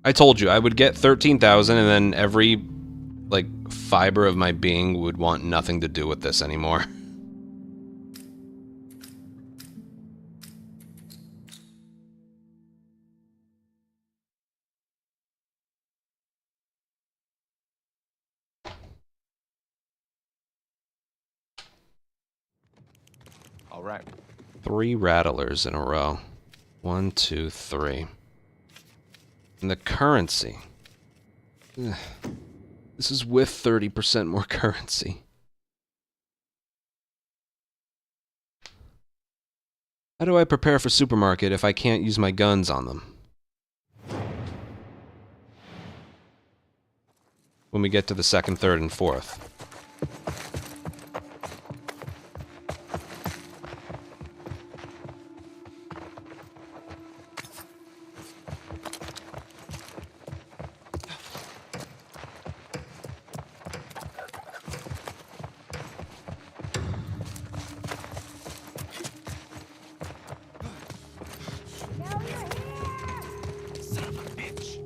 I told you, I would get 13,000 and then every, like, fiber of my being would want nothing to do with this anymore.
All right.
3 rattlers in a row. 1, 2, 3. And the currency. Ugh. This is with 30% more currency. How do I prepare for supermarket if I can't use my guns on them? When we get to the 2nd, 3rd, and 4th.
Son of a bitch.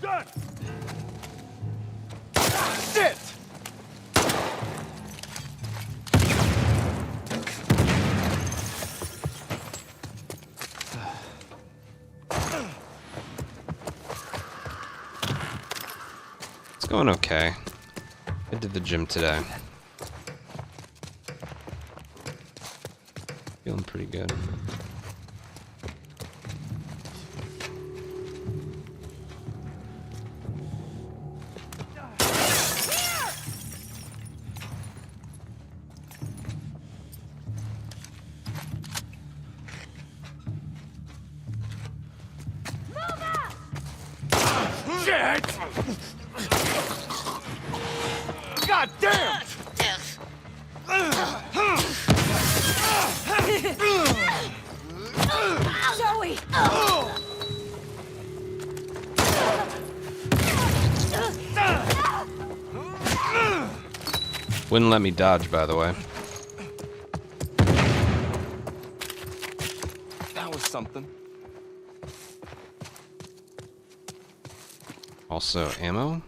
done!
Shit!
It's going okay. I did the gym today. Feeling pretty good.
Shit! God damn!
Zoe!
Wouldn't let me dodge, by the way.
That was something.
Also, ammo.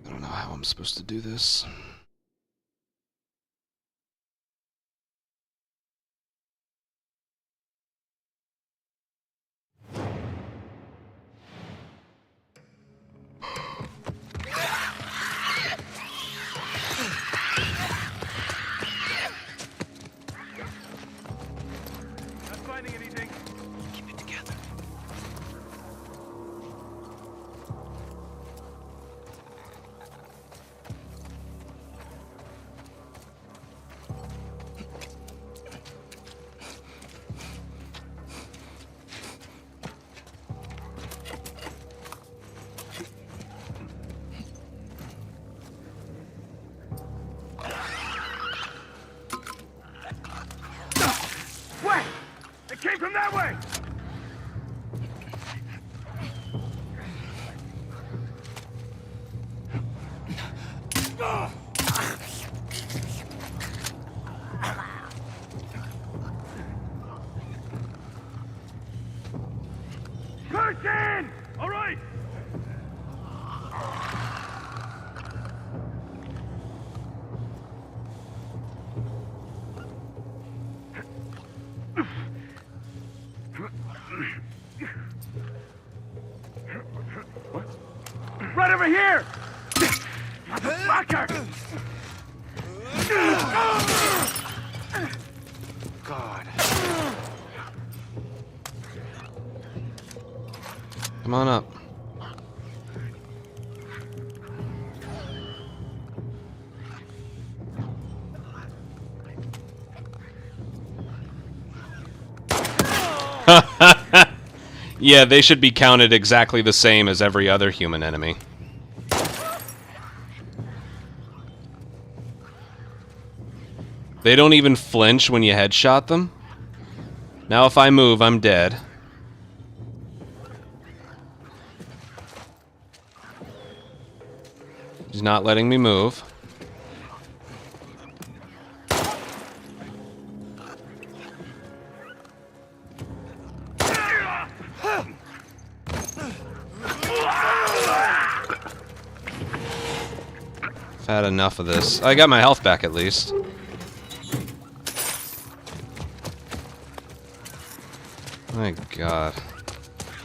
I don't know how I'm supposed to do this.
Not finding anything.
Keep it together.
Wait! It came from that way! Person! All right! Right over here! Motherfucker!
God.
Come on up. Yeah, they should be counted exactly the same as every other human enemy. They don't even flinch when you headshot them. Now if I move, I'm dead. He's not letting me move. I've had enough of this. I got my health back at least. My God.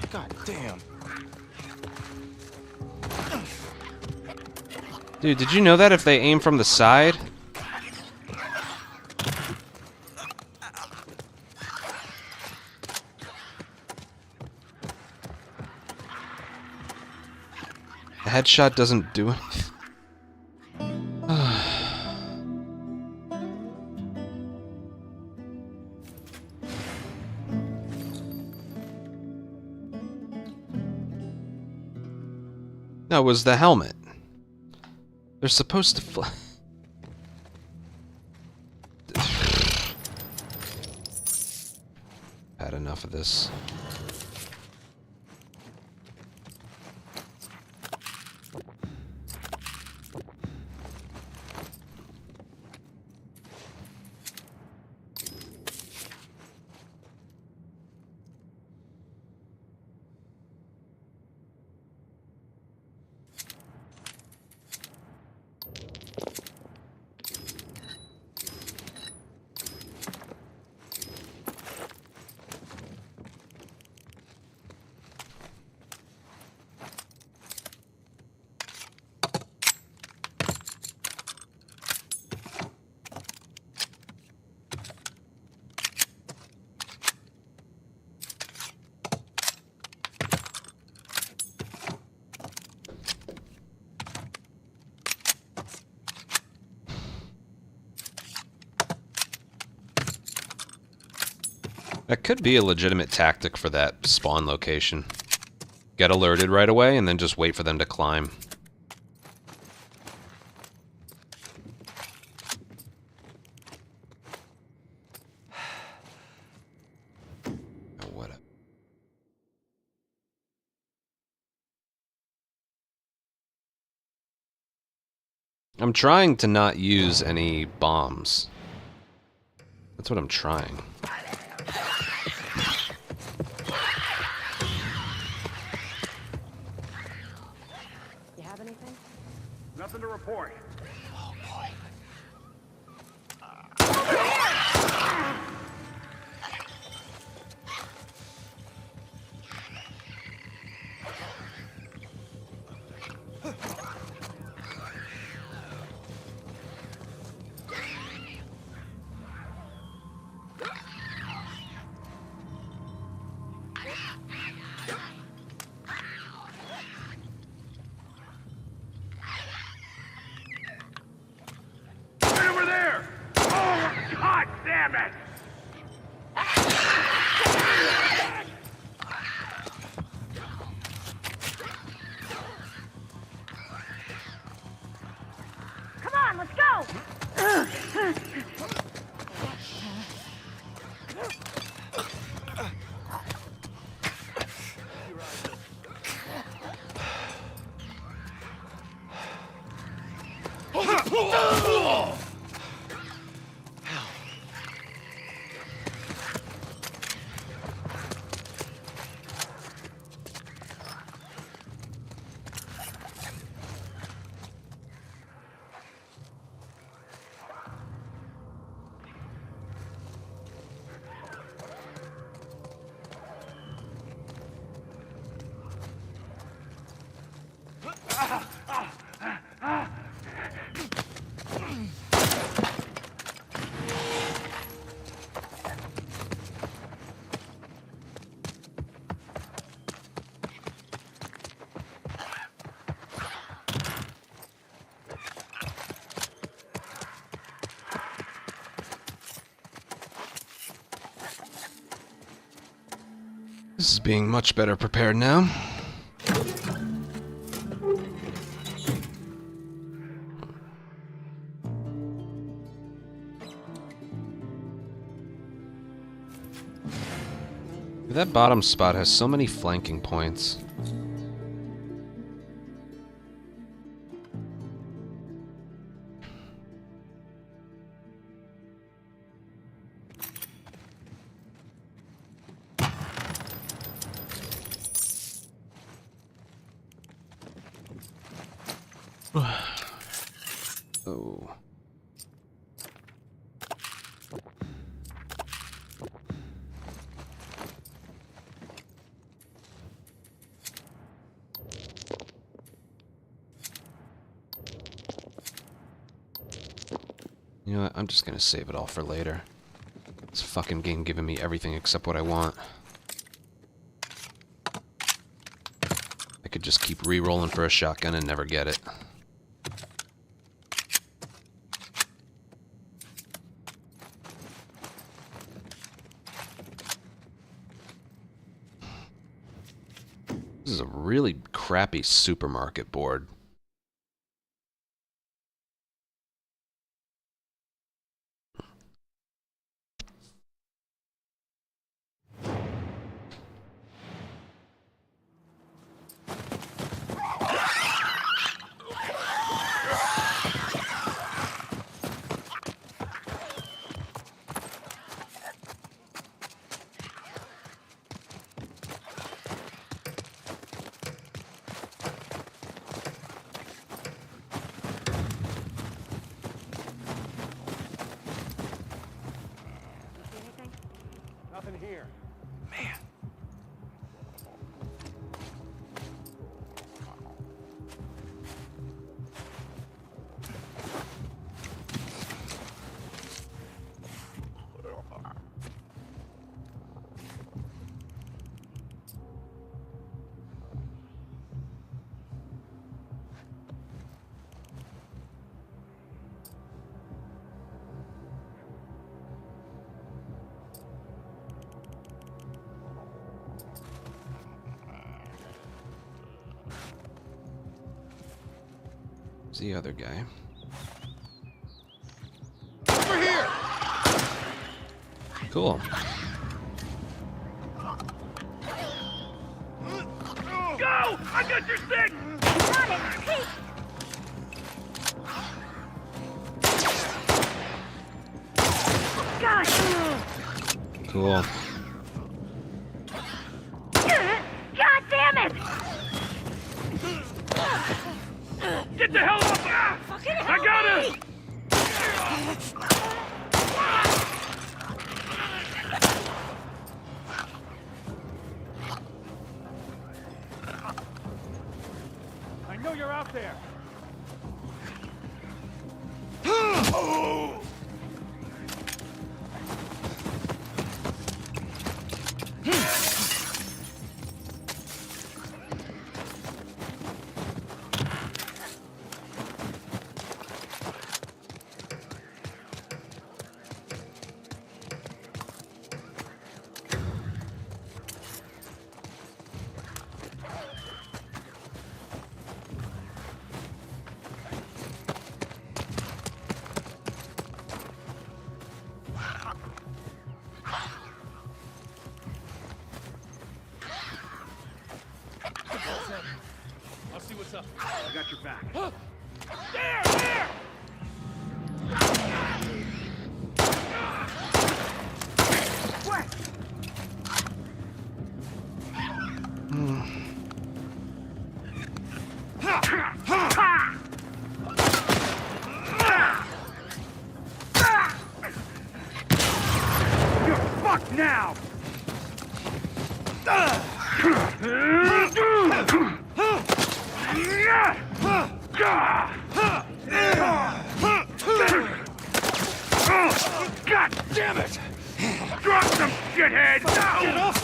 God damn.
Dude, did you know that if they aim from the side? The headshot doesn't do anything. No, it was the helmet. They're supposed to fly. Had enough of this. That could be a legitimate tactic for that spawn location. Get alerted right away and then just wait for them to climb. Oh, whatever. I'm trying to not use any bombs. That's what I'm trying.
You have anything?
Nothing to report.
Oh boy.
Right over there! Oh, God damn it!
Come on, let's go!
This is being much better prepared now. That bottom spot has so many flanking points. Oh. You know what? I'm just gonna save it all for later. This fucking game giving me everything except what I want. I could just keep re-rolling for a shotgun and never get it. This is a really crappy supermarket board.
Nothing here. Man.
Where's the other guy?
Over here!
Cool.
Go! I got your stick!
Got it! Hey!
Cool.
God damn it!
Get the hell off! Ah!
Fucking
I got it!
I know you're out there. I'll see what's up.
I got your back.
There! There!
You're fucked now! God damn it! Drop some shithead! Get off!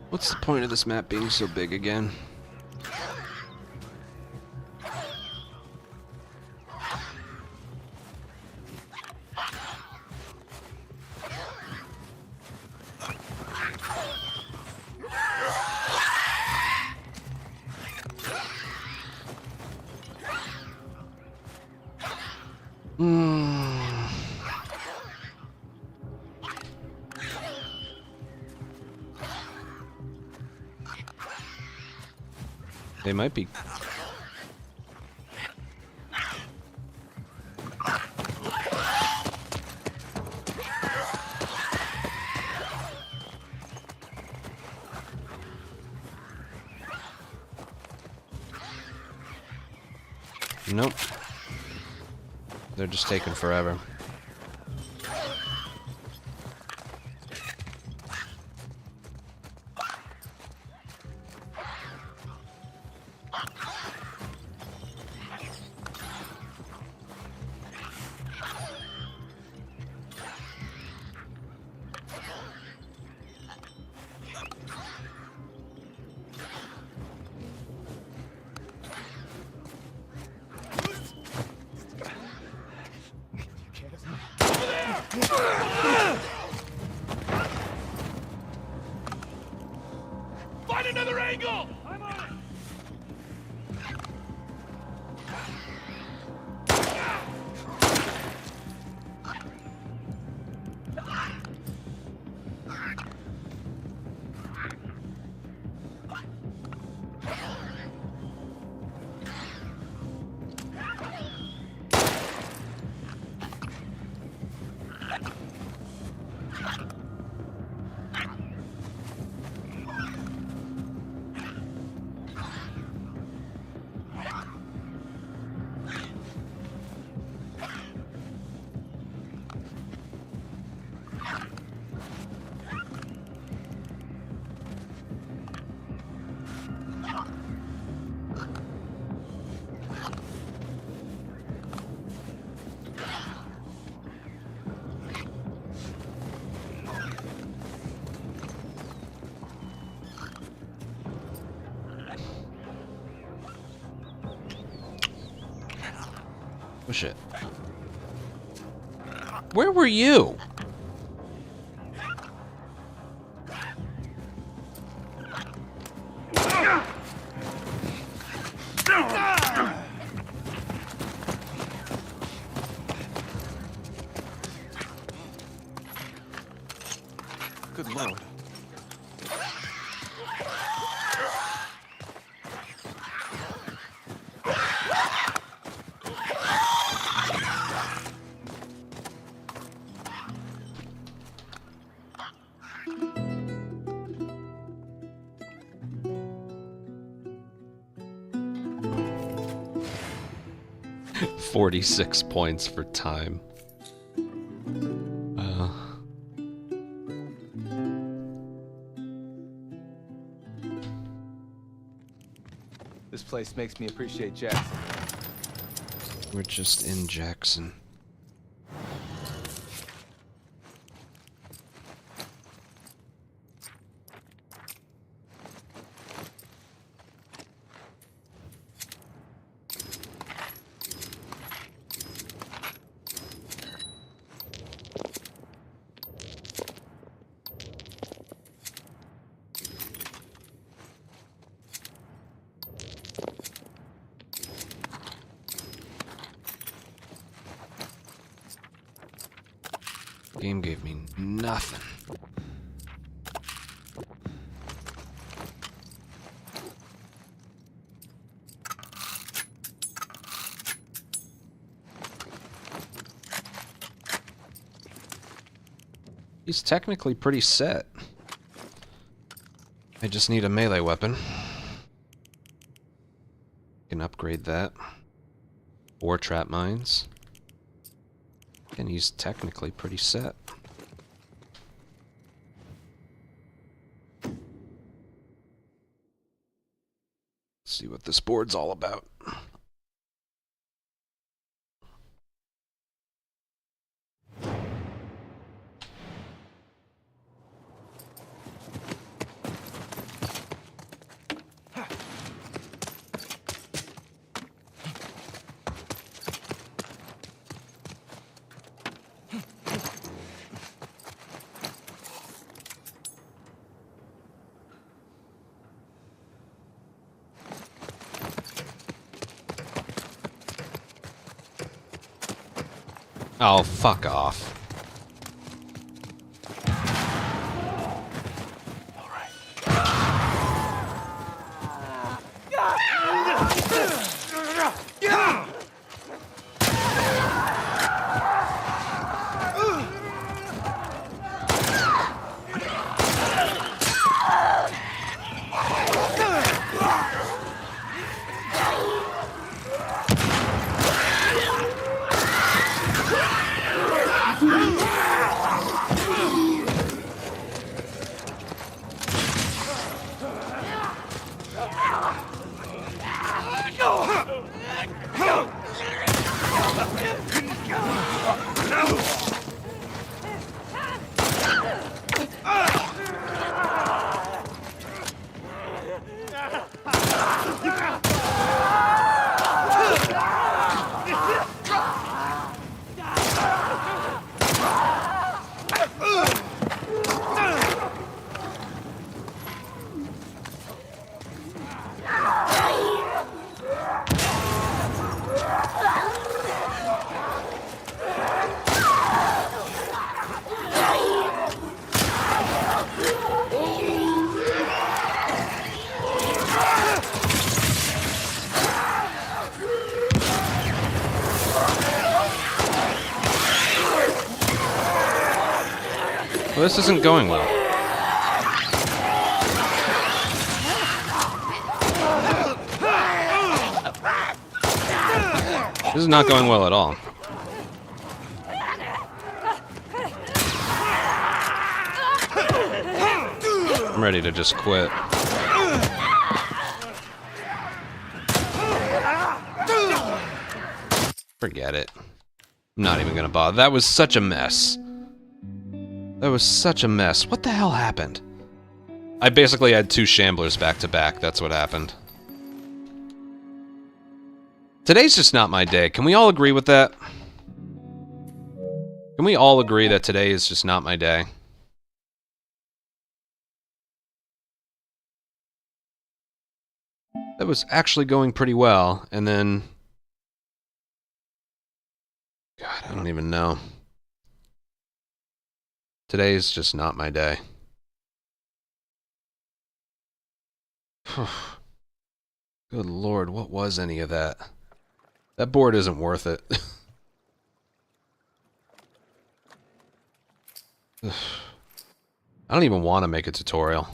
What's the point of this map being so big again? They might be. Nope. They're just taking forever.
Find another angle! I'm on it!
Oh shit. Where were you?
Good lord.
$46 points for time.
This place makes me appreciate Jackson.
We're just in Jackson. Game gave me nothing. He's technically pretty set. I just need a melee weapon. Can upgrade that. Or trap mines. And he's technically pretty set. Let's see what this board's all about. Oh, fuck off. Well, this isn't going well. This is not going well at all. I'm ready to just quit. Forget it. I'm not even gonna bother. That was such a mess. That was such a mess. What the hell happened? I basically had 2 shamblers back to back. That's what happened. Today's just not my day. Can we all agree with that? Can we all agree that today is just not my day? That was actually going pretty well, and then... God, I don't even know. Today's just not my day. Good lord, what was any of that? That board isn't worth it. I don't even want to make a tutorial.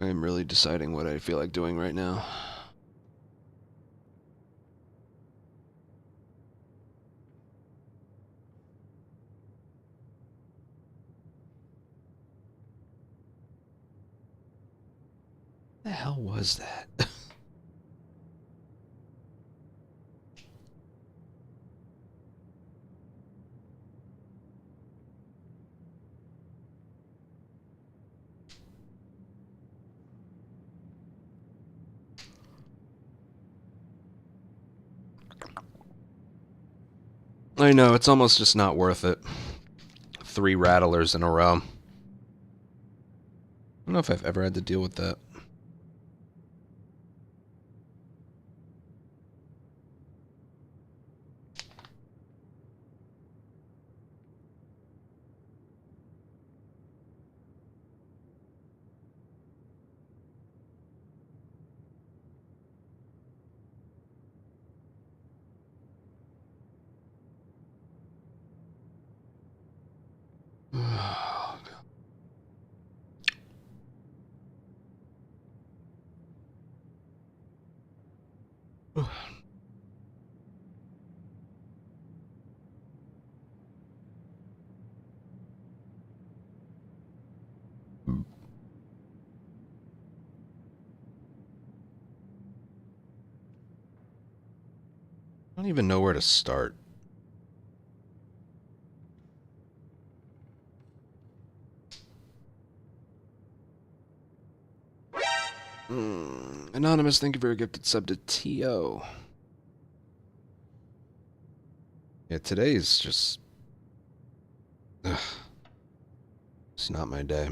I'm really deciding what I feel like doing right now. What the hell was that? I know, it's almost just not worth it. 3 rattlers in a row. I don't know if I've ever had to deal with that. I don't even know where to start. Anonymous, thank you for your gifted sub to TO. Yeah, today's just Ugh. It's not my day.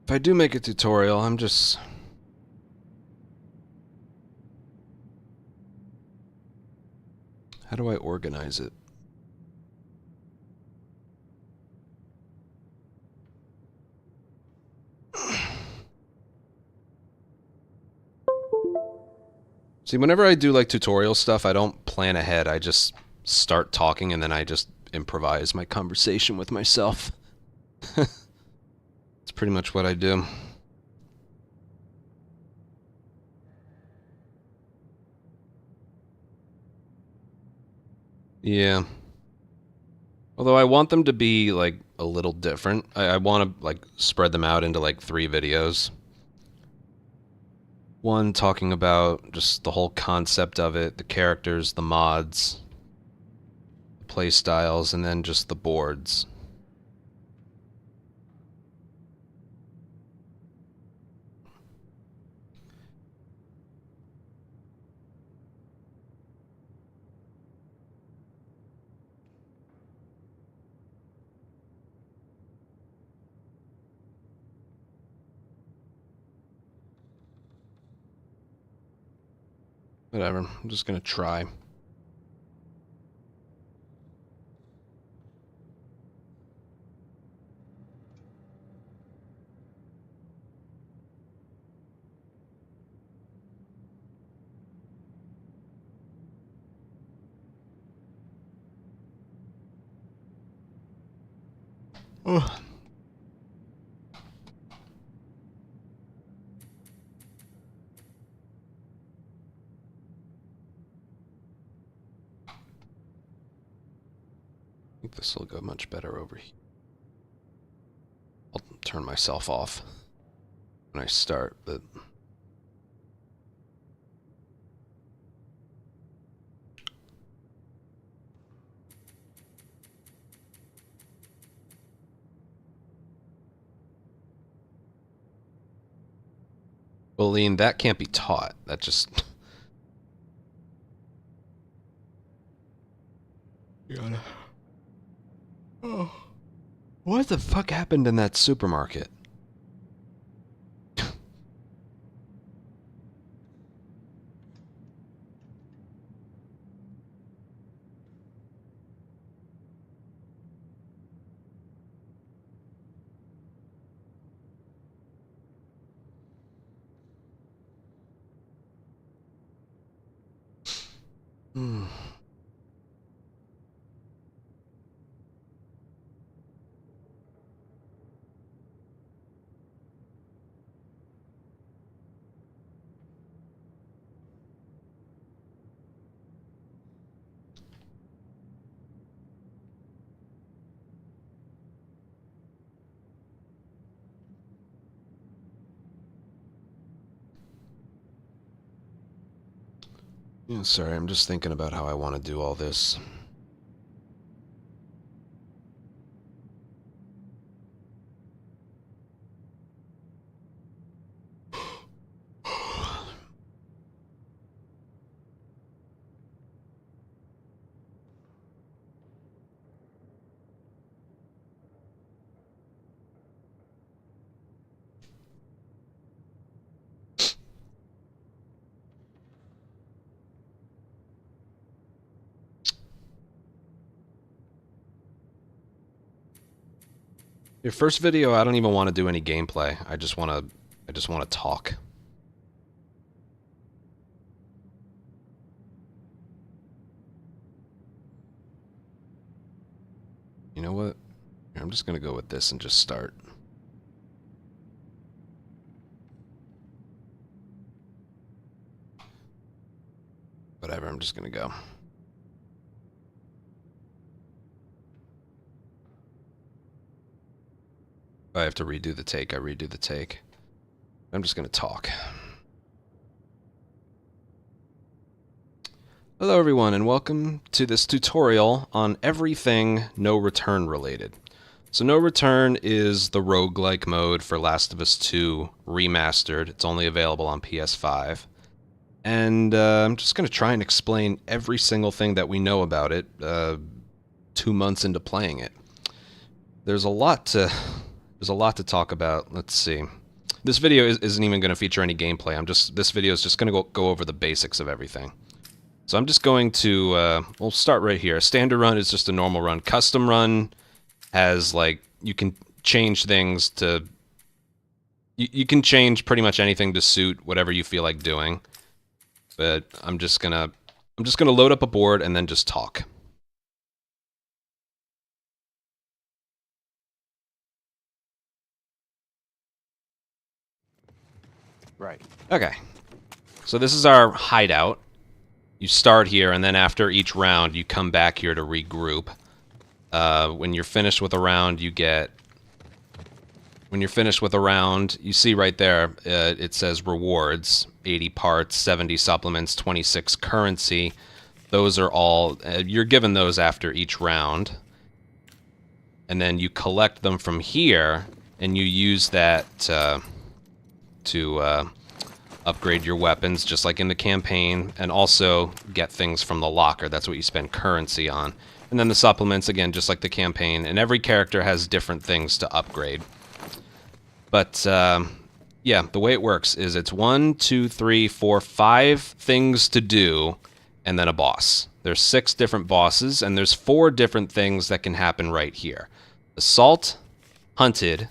If I do make a tutorial, I'm just... How do I organize it? See, whenever I do like tutorial stuff, I don't plan ahead. I just start talking and then I just improvise my conversation with myself. It's pretty much what I do. Yeah. Although I want them to be, like, a little different. I want to, like, spread them out into, like, 3 videos. One talking about just the whole concept of it, the characters, the mods, the play styles, and then just the boards. Whatever, I'm just gonna try. Ugh. I think this will go much better over here. I'll turn myself off when I start, but... Well, Lean, that can't be taught. That just... You gotta... Oh. What the fuck happened in that supermarket? Hmm. Yeah, sorry, I'm just thinking about how I want to do all this. Your first video, I don't even want to do any gameplay. I just want to talk. You know what? I'm just gonna go with this and just start. Whatever, I'm just gonna go. If I have to redo the take, I redo the take. I'm just gonna talk. Hello everyone and welcome to this tutorial on everything No Return related. So No Return is the roguelike mode for Last of Us 2 Remastered. It's only available on PS5. And I'm just going to try and explain every single thing that we know about it 2 months into playing it. There's a lot to talk about. Let's see. This video isn't even going to feature any gameplay. This video is just going to go over the basics of everything. So I'm just going to, we'll start right here. Standard run is just a normal run. Custom run has, like, you can change things to, you can change pretty much anything to suit whatever you feel like doing. But I'm just gonna load up a board and then just talk.
Right.
Okay. So this is our hideout. You start here, and then after each round, you come back here to regroup. When you're finished with a round, you get... When you're finished with a round, you see right there, it says rewards. 80 parts, 70 supplements, 26 currency. Those are all... you're given those after each round. And then you collect them from here, and you use that to upgrade your weapons, just like in the campaign, and also get things from the locker. That's what you spend currency on. And then the supplements, again, just like the campaign, and every character has different things to upgrade. But, yeah, the way it works is it's 1, 2, 3, 4, 5 things to do, and then a boss. There's 6 different bosses, and there's 4 different things that can happen right here. Assault, hunted...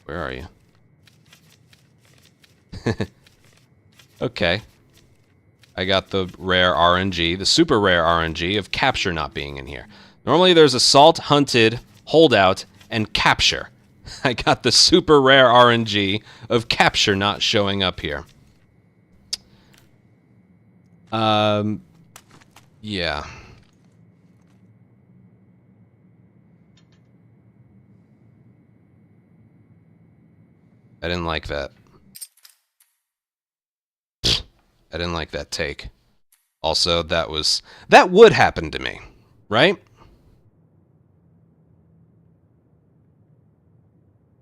Where are you? Okay. I got the rare RNG, the super rare RNG of capture not being in here. Normally there's assault, hunted, holdout, and capture. I got the super rare RNG of capture not showing up here. Yeah. I didn't like that. I didn't like that take. Also, that would happen to me, right?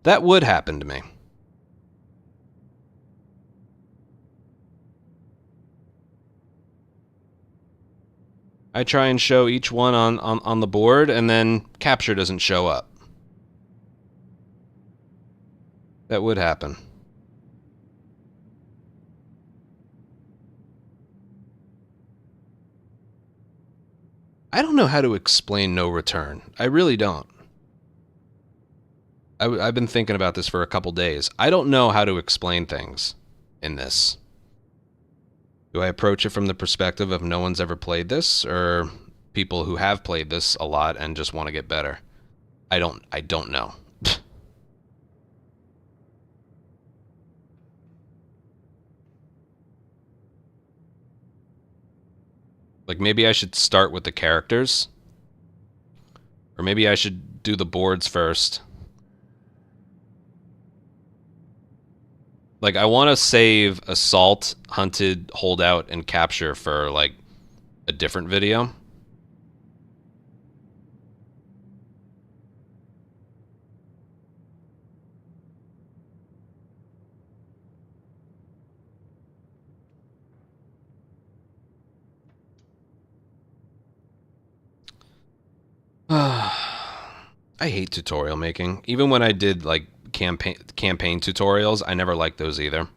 That would happen to me. I try and show each one on the board, and then capture doesn't show up. That would happen. I don't know how to explain No Return. I really don't. I've been thinking about this for a couple days. I don't know how to explain things in this. Do I approach it from the perspective of no one's ever played this, or people who have played this a lot and just want to get better? I don't know. Like, maybe I should start with the characters. Or maybe I should do the boards first. Like, I want to save assault, hunted, holdout, and capture for, like, a different video. I hate tutorial making. Even when I did, like, campaign tutorials, I never liked those either.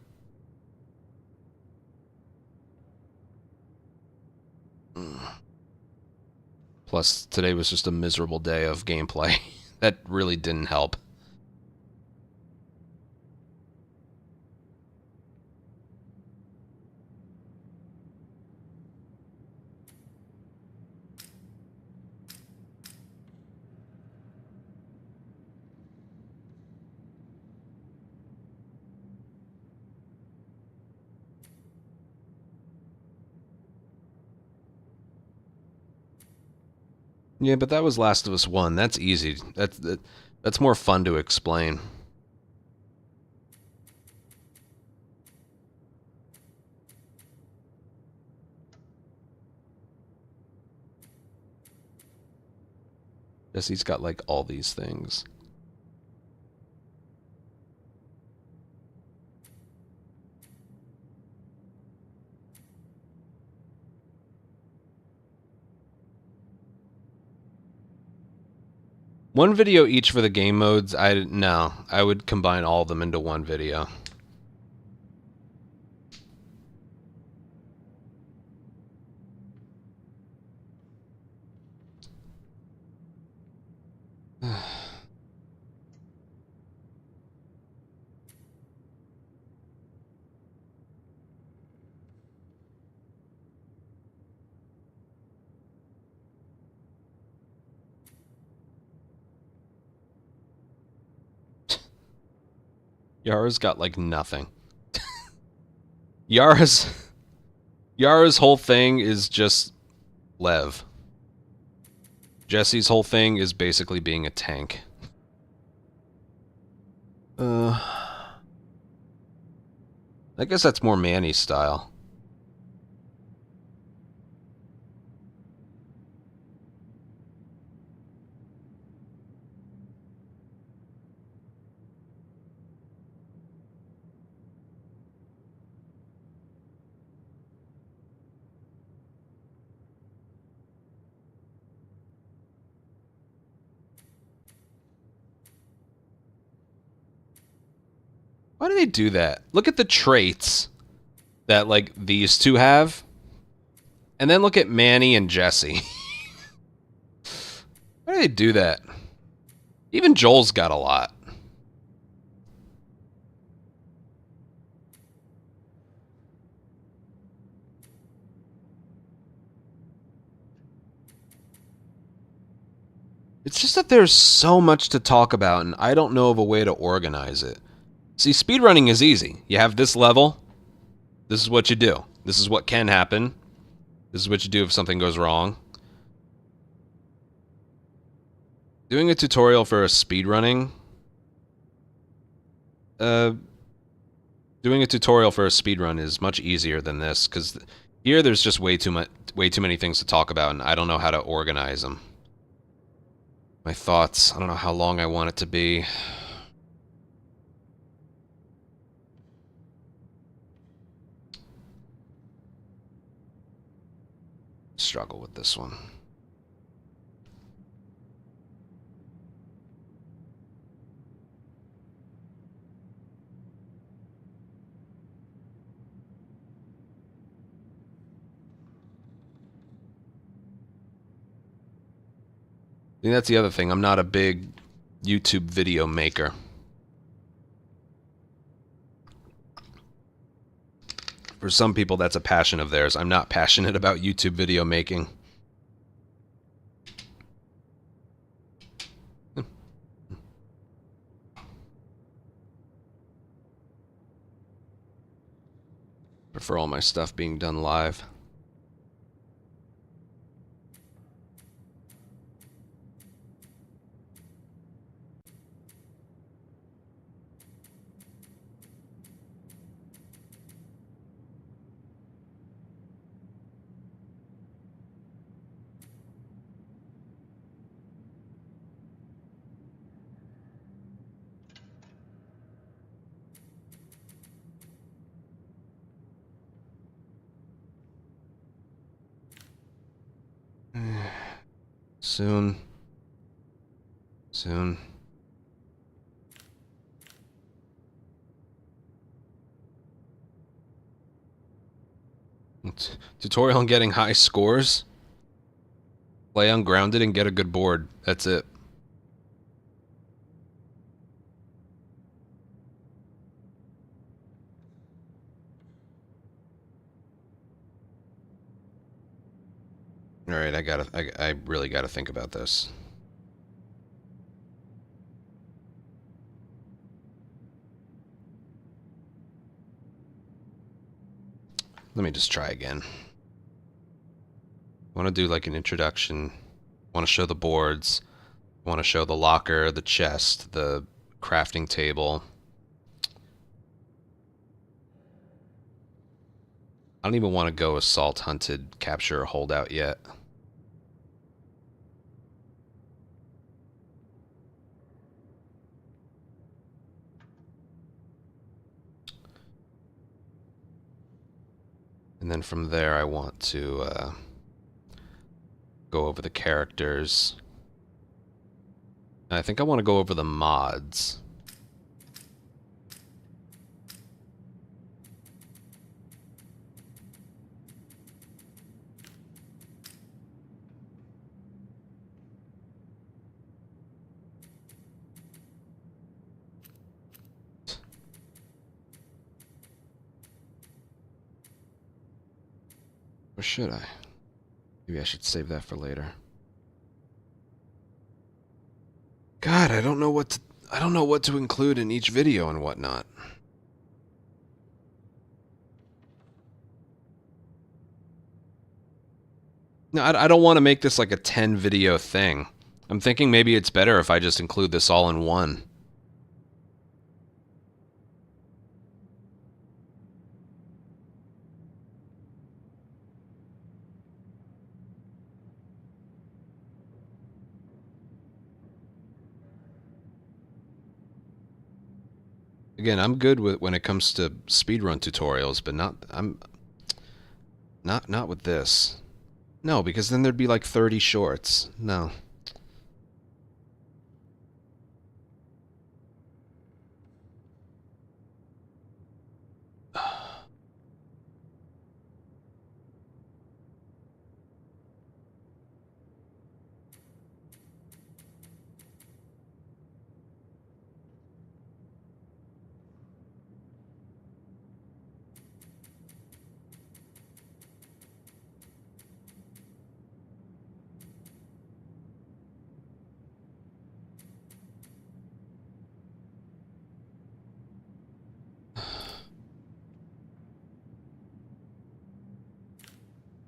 Plus, today was just a miserable day of gameplay. That really didn't help. Yeah, but that was Last of Us 1. That's easy. That's more fun to explain. Jesse's got like all these things. One video each for the game modes. No, I would combine all of them into one video. Yara's got like nothing. Yara's whole thing is just Lev. Jesse's whole thing is basically being a tank. I guess that's more Manny's style. Why do they do that? Look at the traits that, like, these two have. And then look at Manny and Jesse. Why do they do that? Even Joel's got a lot. It's just that there's so much to talk about, and I don't know of a way to organize it. See, speedrunning is easy. You have this level. This is what you do. This is what can happen. This is what you do if something goes wrong. Doing a tutorial for a speedrunning... doing a tutorial for a speedrun is much easier than this, because here there's just way too many things to talk about, and I don't know how to organize them. My thoughts, I don't know how long I want it to be. Struggle with this one. I think that's the other thing. I'm not a big YouTube video maker. For some people, that's a passion of theirs. I'm not passionate about YouTube video making. Prefer all my stuff being done live. Soon. Soon. Tutorial on getting high scores. Play ungrounded and get a good board. That's it. All right, I really gotta think about this. Let me just try again. I want to do like an introduction. I want to show the boards. I want to show the locker, the chest, the crafting table. I don't even want to go assault, hunted, capture, or holdout yet. And then from there, I want to go over the characters. I think I want to go over the mods. Or should I? Maybe I should save that for later. God, I don't know what to include in each video and whatnot. No, I don't want to make this like a 10 video thing. I'm thinking maybe it's better if I just include this all in one. Again, I'm good with when it comes to speedrun tutorials, but not with this. No, because then there'd be like 30 shorts. No.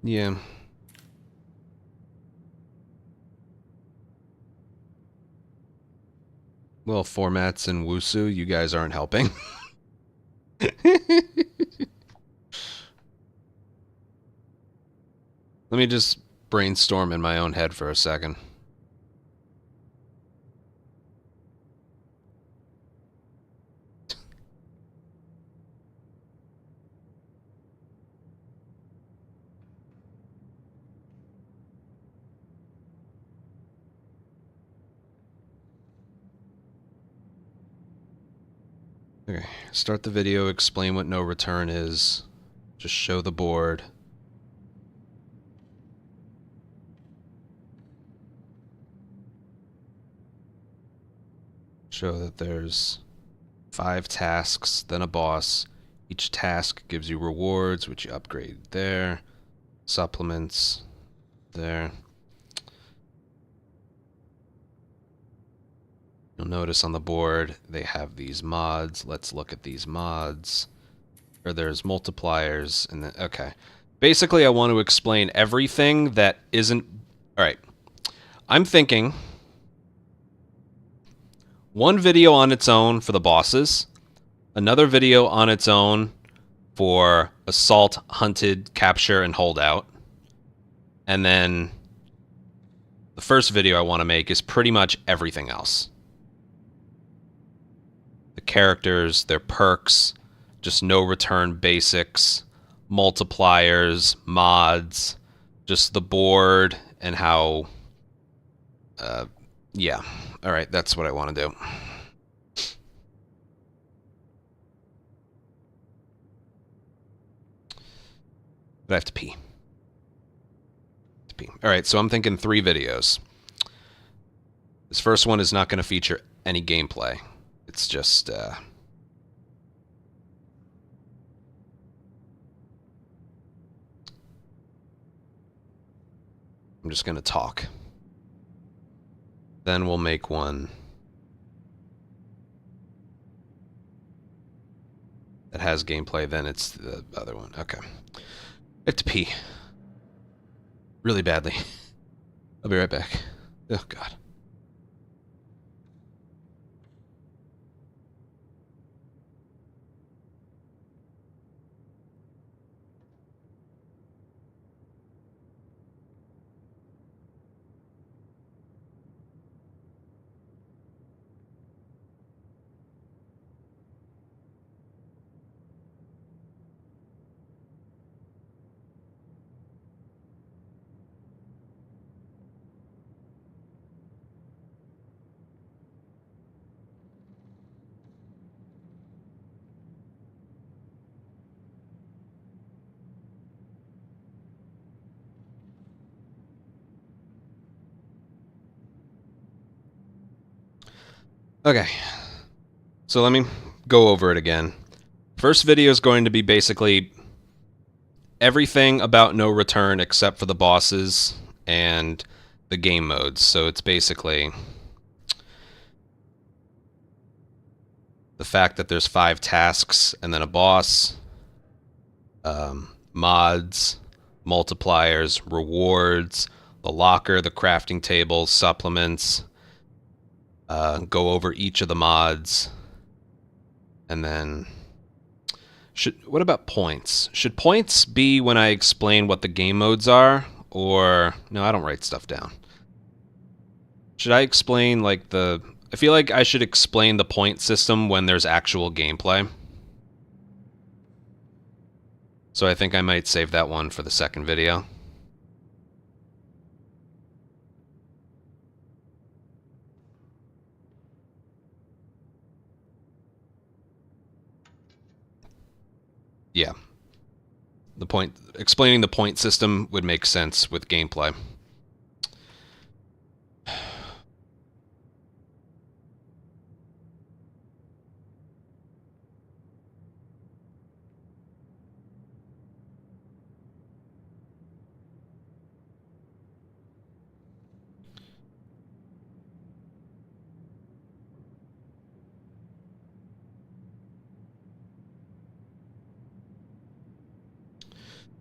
Yeah. Well, formats and Wusu, you guys aren't helping. Let me just brainstorm in my own head for a second. Okay, start the video, explain what no return is. Just show the board. Show that there's 5 tasks, then a boss. Each task gives you rewards, which you upgrade there. Supplements there. You'll notice on the board they have these mods. Let's look at these mods. Or there's multipliers and then okay. Basically, I want to explain everything that isn't. All right. I'm thinking one video on its own for the bosses, another video on its own for assault, hunted, capture, and holdout, and then the first video I want to make is pretty much everything else. The characters, their perks, just no return basics, multipliers, mods, just the board, and how... yeah. Alright, that's what I want to do. But I have to pee. Alright, so I'm thinking 3 videos. This first one is not going to feature any gameplay. It's just, I'm just going to talk. Then we'll make one that has gameplay, then it's the other one. Okay. I have to pee. Really badly. I'll be right back. Oh, God. Okay. So let me go over it again. First video is going to be basically everything about No Return except for the bosses and the game modes. So it's basically the fact that there's 5 tasks and then a boss, mods, multipliers, rewards, the locker, the crafting table, supplements, go over each of the mods, and then what about points? Should points be when I explain what the game modes are, or no, I don't write stuff down. Should I explain like I feel like I should explain the point system when there's actual gameplay. So I think I might save that one for the second video. Yeah. Explaining the point system would make sense with gameplay.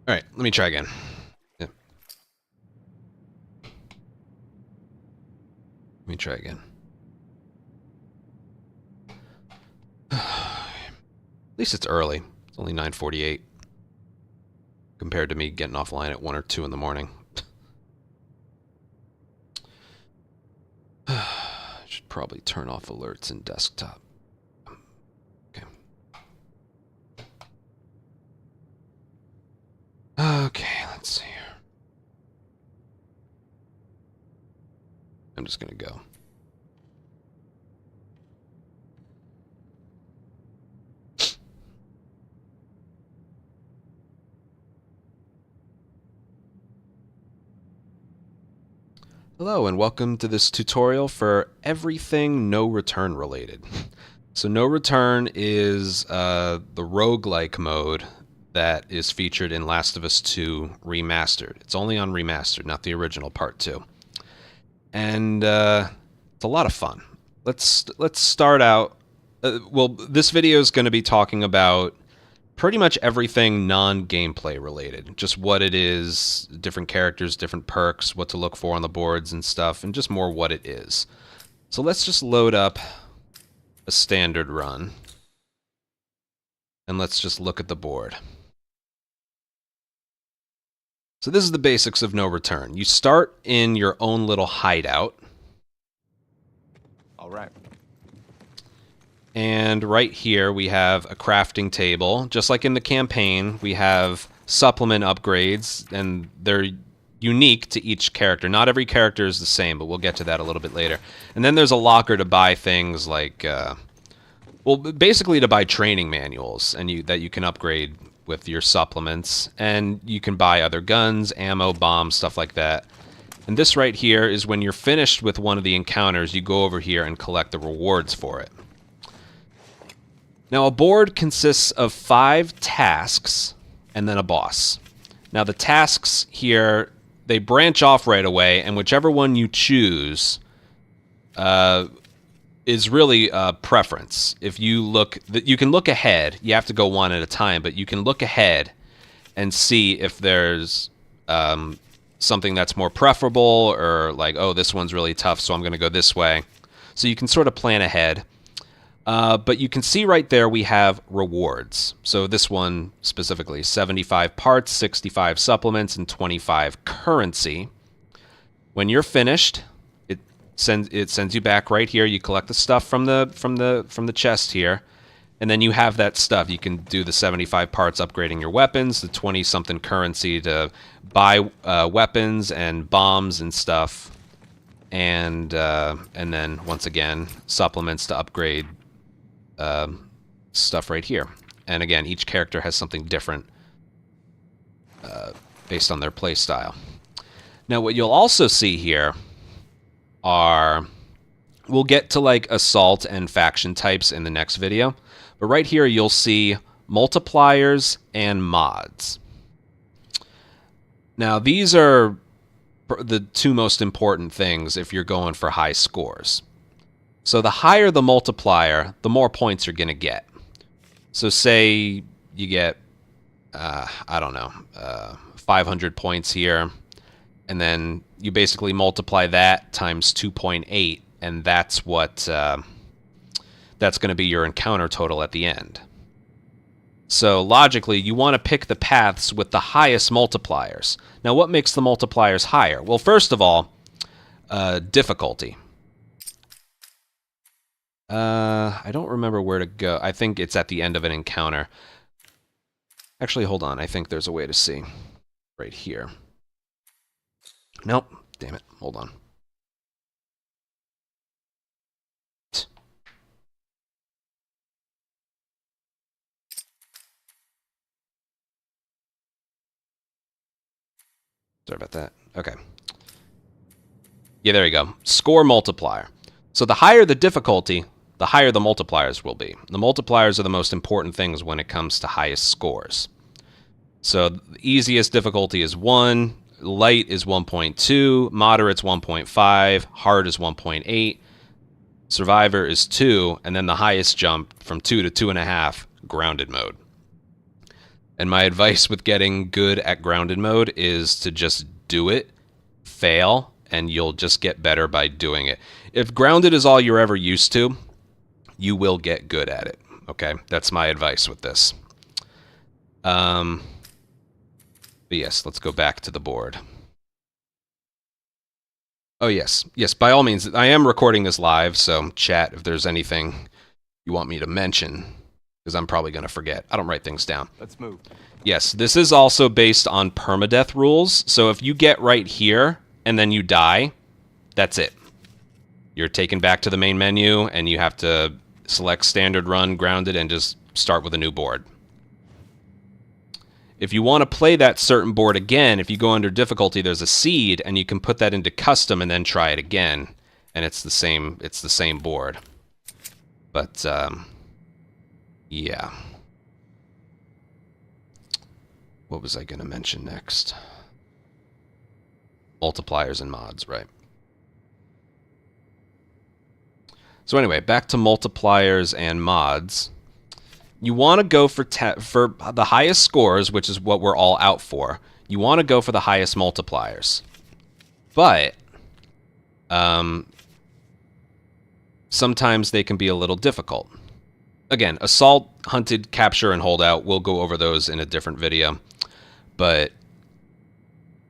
All right, let me try again. Yeah. Let me try again. At least it's early. It's only 9:48 compared to me getting offline at 1 or 2 in the morning. I should probably turn off alerts in desktop. Okay. Okay, let's see here. I'm just gonna go. Hello and welcome to this tutorial for everything No Return related. So No Return is the roguelike mode that is featured in Last of Us 2 Remastered. It's only on Remastered, not the original Part 2. And it's a lot of fun. Let's start out. Well, this video is going to be talking about pretty much everything non-gameplay related. Just what it is, different characters, different perks, what to look for on the boards and stuff, and just more what it is. So let's just load up a standard run. And let's just look at the board. So this is the basics of No Return. You start in your own little hideout.
All right.
And right here we have a crafting table. Just like in the campaign, we have supplement upgrades, and they're unique to each character. Not every character is the same, but we'll get to that a little bit later. And then there's a locker to buy things like, well, basically to buy training manuals and that you can upgrade with your supplements. And you can buy other guns, ammo, bombs, stuff like that. And this right here is when you're finished with one of the encounters, you go over here and collect the rewards for it. Now, a board consists of 5 tasks and then a boss. Now, the tasks here, they branch off right away, and whichever one you choose is really a preference. If you look, you can look ahead. You have to go one at a time, but you can look ahead and see if there's something that's more preferable, or like, oh, this one's really tough, so I'm going to go this way. So you can sort of plan ahead. But you can see right there we have rewards. So this one specifically, 75 parts, 65 supplements, and 25 currency. When you're finished, it sends you back right here. You collect the stuff from the chest here, and then you have that stuff. You can do the 75 parts upgrading your weapons, the 20-something currency to buy weapons and bombs and stuff, and then once again supplements to upgrade stuff right here. And again, each character has something different based on their play style. Now, what you'll also see here are We'll get to like assault and faction types in the next video. But right here you'll see multipliers and mods. Now these are the two most important things if you're going for high scores. So the higher the multiplier, the more points you're going to get. So say you get, I don't know, 500 points here, and then you basically multiply that times 2.8, and that's what that's going to be your encounter total at the end. So logically, you want to pick the paths with the highest multipliers. Now, what makes the multipliers higher? Well, first of all, difficulty. I don't remember where to go. I think it's at the end of an encounter. Actually, hold on. I think there's a way to see. Right here. Nope. Damn it. Hold on. Sorry about that. Okay. Yeah, there you go. Score multiplier. So the higher the difficulty, the higher the multipliers will be. The multipliers are the most important things when it comes to highest scores. So the easiest difficulty is 1, light is 1.2, moderate's 1.5, hard is 1.8, survivor is 2, and then the highest jump from 2 to 2.5, grounded mode. And my advice with getting good at grounded mode is to just do it, fail, and you'll just get better by doing it. If grounded is all you're ever used to, you will get good at it. Okay, that's my advice with this. But yes, let's go back to the board. Oh yes, yes, by all means, I am recording this live, so chat if there's anything you want me to mention, because I'm probably going to forget. I don't write things down.
Let's move.
Yes, this is also based on permadeath rules, so if you get right here and then you die, that's it. You're taken back to the main menu, and you have to select standard run, grounded, and just start with a new board. If you want to play that certain board again, if you go under difficulty, there's a seed, and you can put that into custom and then try it again, and it's the same board. But yeah. What was I going to mention next? Multipliers and mods, right? So anyway, back to multipliers and mods. You want to go for the highest scores, which is what we're all out for. You want to go for the highest multipliers. But sometimes they can be a little difficult. Again, assault, hunted, capture, and holdout, we'll go over those in a different video. But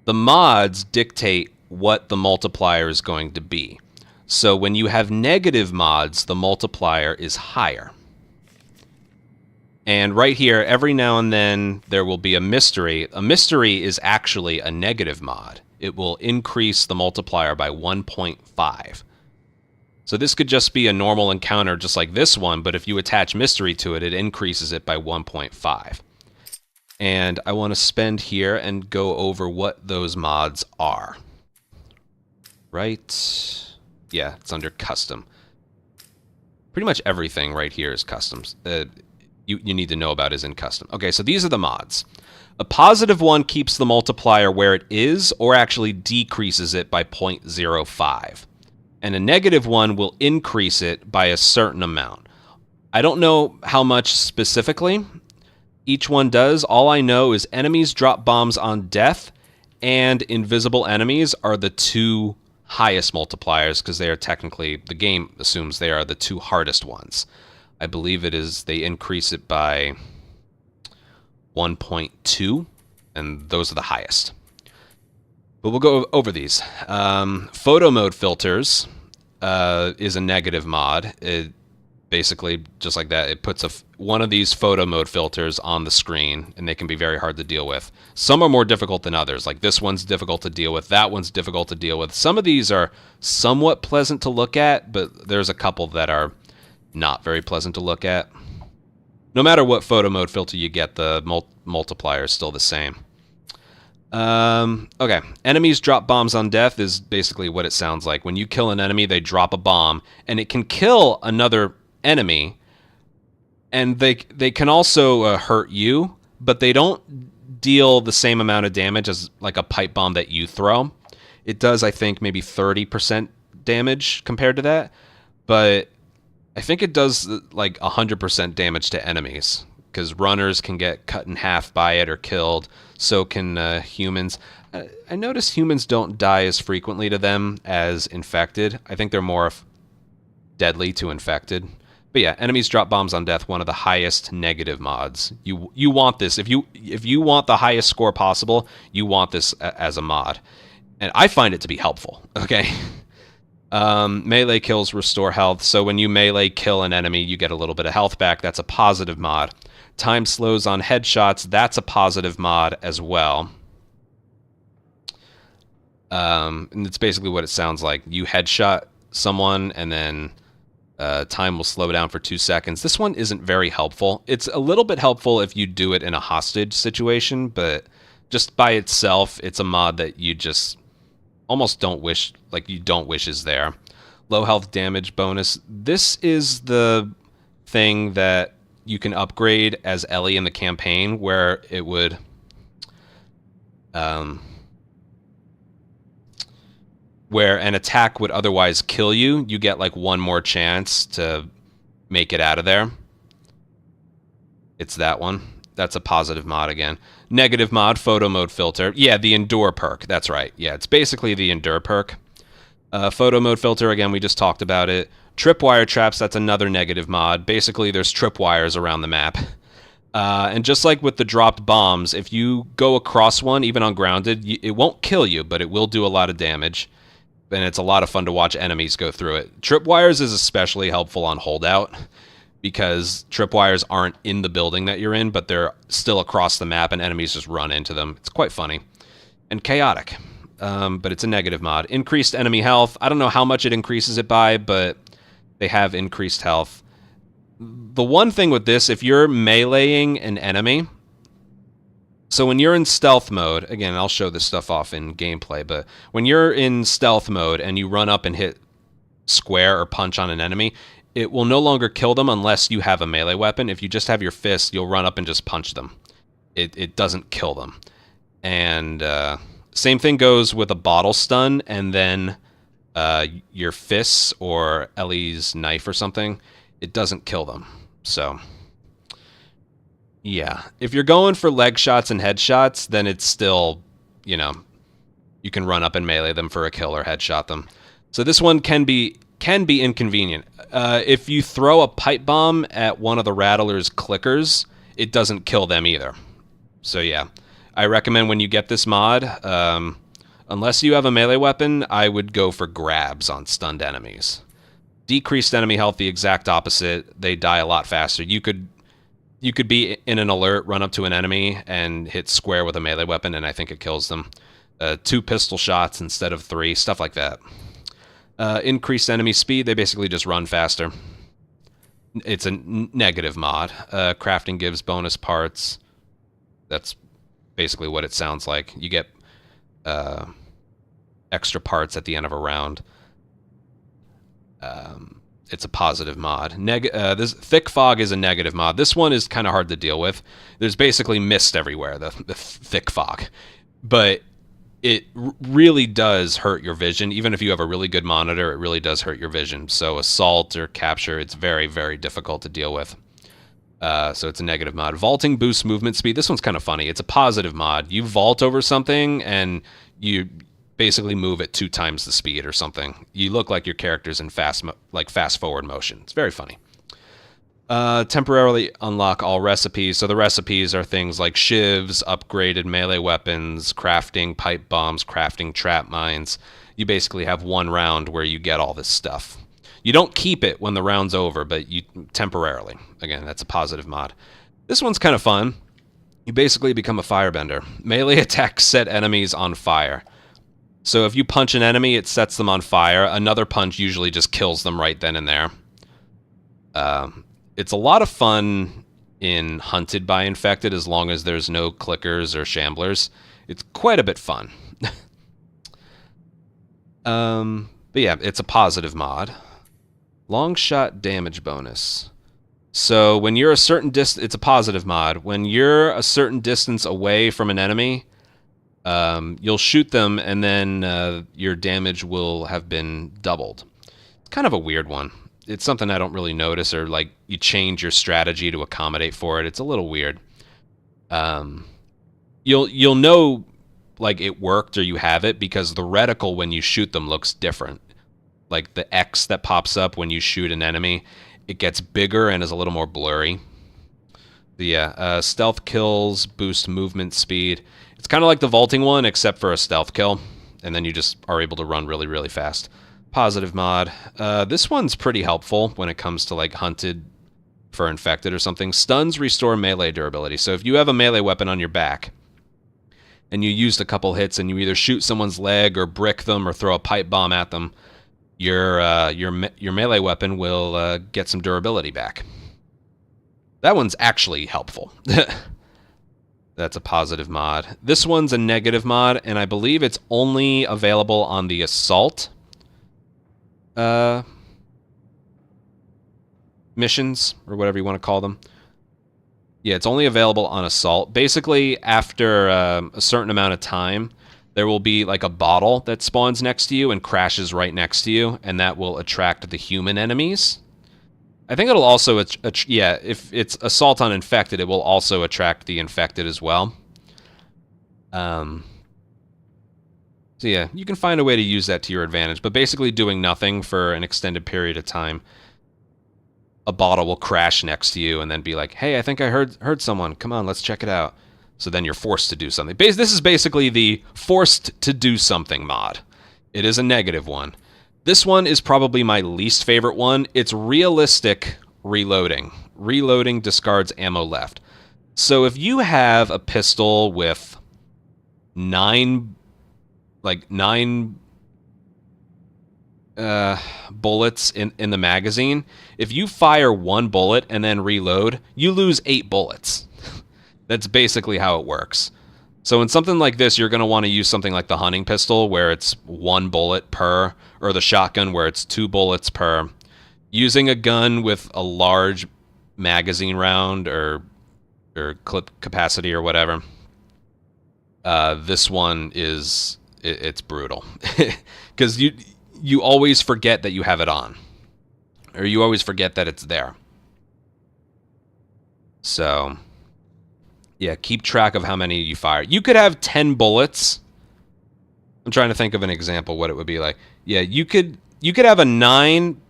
the mods dictate what the multiplier is going to be. So when you have negative mods, the multiplier is higher. And right here, every now and then, there will be a mystery. A mystery is actually a negative mod. It will increase the multiplier by 1.5. So this could just be a normal encounter just like this one, but if you attach mystery to it, it increases it by 1.5. And I want to spend here and go over what those mods are. Right? Yeah, it's under custom. Pretty much everything right here is customs. You need to know about is in custom. Okay, so these are the mods. A positive one keeps the multiplier where it is, or actually decreases it by 0.05. And a negative one will increase it by a certain amount. I don't know how much specifically each one does. All I know is enemies drop bombs on death, and invisible enemies are the two highest multipliers, because they are technically, the game assumes they are the two hardest ones. I believe it is, they increase it by 1.2, and those are the highest. But we'll go over these. Photo mode filters is a negative mod. It basically, just like that, it puts one of these photo mode filters on the screen, and they can be very hard to deal with. Some are more difficult than others. Like this one's difficult to deal with. That one's difficult to deal with. Some of these are somewhat pleasant to look at, but there's a couple that are not very pleasant to look at. No matter what photo mode filter you get, the multiplier is still the same. Okay. Enemies drop bombs on death is basically what it sounds like. When you kill an enemy, they drop a bomb, and it can kill another enemy, and they can also hurt you, but they don't deal the same amount of damage as like a pipe bomb that you throw. It does, I think, maybe 30% damage compared to that, but I think it does like 100% damage to enemies, because runners can get cut in half by it or killed. So can humans. I notice humans don't die as frequently to them as infected. I think they're more deadly to infected. But yeah, enemies drop bombs on death, one of the highest negative mods. You want this. If you want the highest score possible, you want this as a mod. And I find it to be helpful, okay? Melee kills restore health, so when you melee kill an enemy, you get a little bit of health back. That's a positive mod. Time slows on headshots, that's a positive mod as well. And it's basically what it sounds like. You headshot someone, and then time will slow down for 2 seconds. This one isn't very helpful. It's a little bit helpful if you do it in a hostage situation, but just by itself, it's a mod that you just almost don't wish, like you don't wish is there. Low health damage bonus. This is the thing that you can upgrade as Ellie in the campaign, where it would where an attack would otherwise kill you, you get like one more chance to make it out of there. It's that one. That's a positive mod again. Negative mod, photo mode filter. Yeah, the endure perk. That's right. Yeah, it's basically the endure perk. Photo mode filter, again, we just talked about it. Tripwire traps, that's another negative mod. Basically, there's tripwires around the map. And just like with the dropped bombs, if you go across one, even on grounded, it won't kill you, but it will do a lot of damage. And it's a lot of fun to watch enemies go through it. Tripwires is especially helpful on holdout, because tripwires aren't in the building that you're in, but they're still across the map, and enemies just run into them. It's quite funny. And chaotic. But it's a negative mod. Increased enemy health. I don't know how much it increases it by, but they have increased health. The one thing with this, if you're meleeing an enemy, so when you're in stealth mode, again, I'll show this stuff off in gameplay, but when you're in stealth mode and you run up and hit square or punch on an enemy, it will no longer kill them unless you have a melee weapon. If you just have your fist, you'll run up and just punch them. It doesn't kill them. And same thing goes with a bottle stun, and then your fists or Ellie's knife or something, it doesn't kill them. So, yeah. If you're going for leg shots and headshots, then it's still, you know, you can run up and melee them for a kill or headshot them. So this one can be inconvenient. If you throw a pipe bomb at one of the Rattler's clickers, it doesn't kill them either. So yeah, I recommend when you get this mod, unless you have a melee weapon, I would go for grabs on stunned enemies. Decreased enemy health, the exact opposite. They die a lot faster. You could be in an alert, run up to an enemy, and hit square with a melee weapon, and I think it kills them. 2 pistol shots instead of 3, stuff like that. Increased enemy speed, they basically just run faster. It's a negative mod. Crafting gives bonus parts. That's basically what it sounds like. You get extra parts at the end of a round. It's a positive mod. This thick fog is a negative mod. This one is kind of hard to deal with. There's basically mist everywhere, the thick fog. But it really does hurt your vision. Even if you have a really good monitor, it really does hurt your vision. So assault or capture, it's very, very difficult to deal with. So it's a negative mod. Vaulting boosts movement speed. This one's kind of funny. It's a positive mod. You vault over something, and you basically move at 2 times the speed or something. You look like your character's in fast forward motion. It's very funny. Temporarily unlock all recipes. So the recipes are things like shivs, upgraded melee weapons, crafting pipe bombs, crafting trap mines. You basically have one round where you get all this stuff. You don't keep it when the round's over, but you temporarily. Again, that's a positive mod. This one's kind of fun. You basically become a firebender. Melee attacks set enemies on fire. So if you punch an enemy, it sets them on fire. Another punch usually just kills them right then and there. It's a lot of fun in Hunted by Infected as long as there's no clickers or shamblers. It's quite a bit fun. But yeah, it's a positive mod. Long shot damage bonus. So when you're a certain distance, it's a positive mod. When you're a certain distance away from an enemy, you'll shoot them, and then your damage will have been doubled. It's kind of a weird one. It's something I don't really notice, or like you change your strategy to accommodate for it. It's a little weird. You'll know like it worked or you have it because the reticle when you shoot them looks different. Like the X that pops up when you shoot an enemy, it gets bigger and is a little more blurry. But yeah, stealth kills boost movement speed. It's kind of like the vaulting one, except for a stealth kill, and then you just are able to run really, really fast. Positive mod. This one's pretty helpful when it comes to like hunted for infected or something. Stuns restore melee durability. So if you have a melee weapon on your back, and you used a couple hits, and you either shoot someone's leg or brick them or throw a pipe bomb at them, your melee weapon will get some durability back. That one's actually helpful. That's a positive mod. This one's a negative mod, and I believe it's only available on the assault missions, or whatever you want to call them. Yeah, it's only available on assault. Basically, after a certain amount of time, there will be like a bottle that spawns next to you and crashes right next to you, and that will attract the human enemies. I think it'll also, yeah, if it's assault on infected, it will also attract the infected as well. So yeah, you can find a way to use that to your advantage, but basically doing nothing for an extended period of time, a bottle will crash next to you and then be like, hey, I think I heard someone. Come on, let's check it out. So then you're forced to do something. This is basically the forced to do something mod. It is a negative one. This one is probably my least favorite one. It's realistic reloading. Reloading discards ammo left. So if you have a pistol with nine bullets in the magazine, if you fire one bullet and then reload, you lose 8 bullets. That's basically how it works. So in something like this, you're going to want to use something like the hunting pistol, where it's 1 bullet per, or the shotgun, where it's 2 bullets per. Using a gun with a large magazine round or clip capacity or whatever, this one is it's brutal because you always forget that you have it on, or you always forget that it's there. So yeah, keep track of how many you fire. You could have 10 bullets. I'm trying to think of an example what it would be like. Yeah, you could have a 9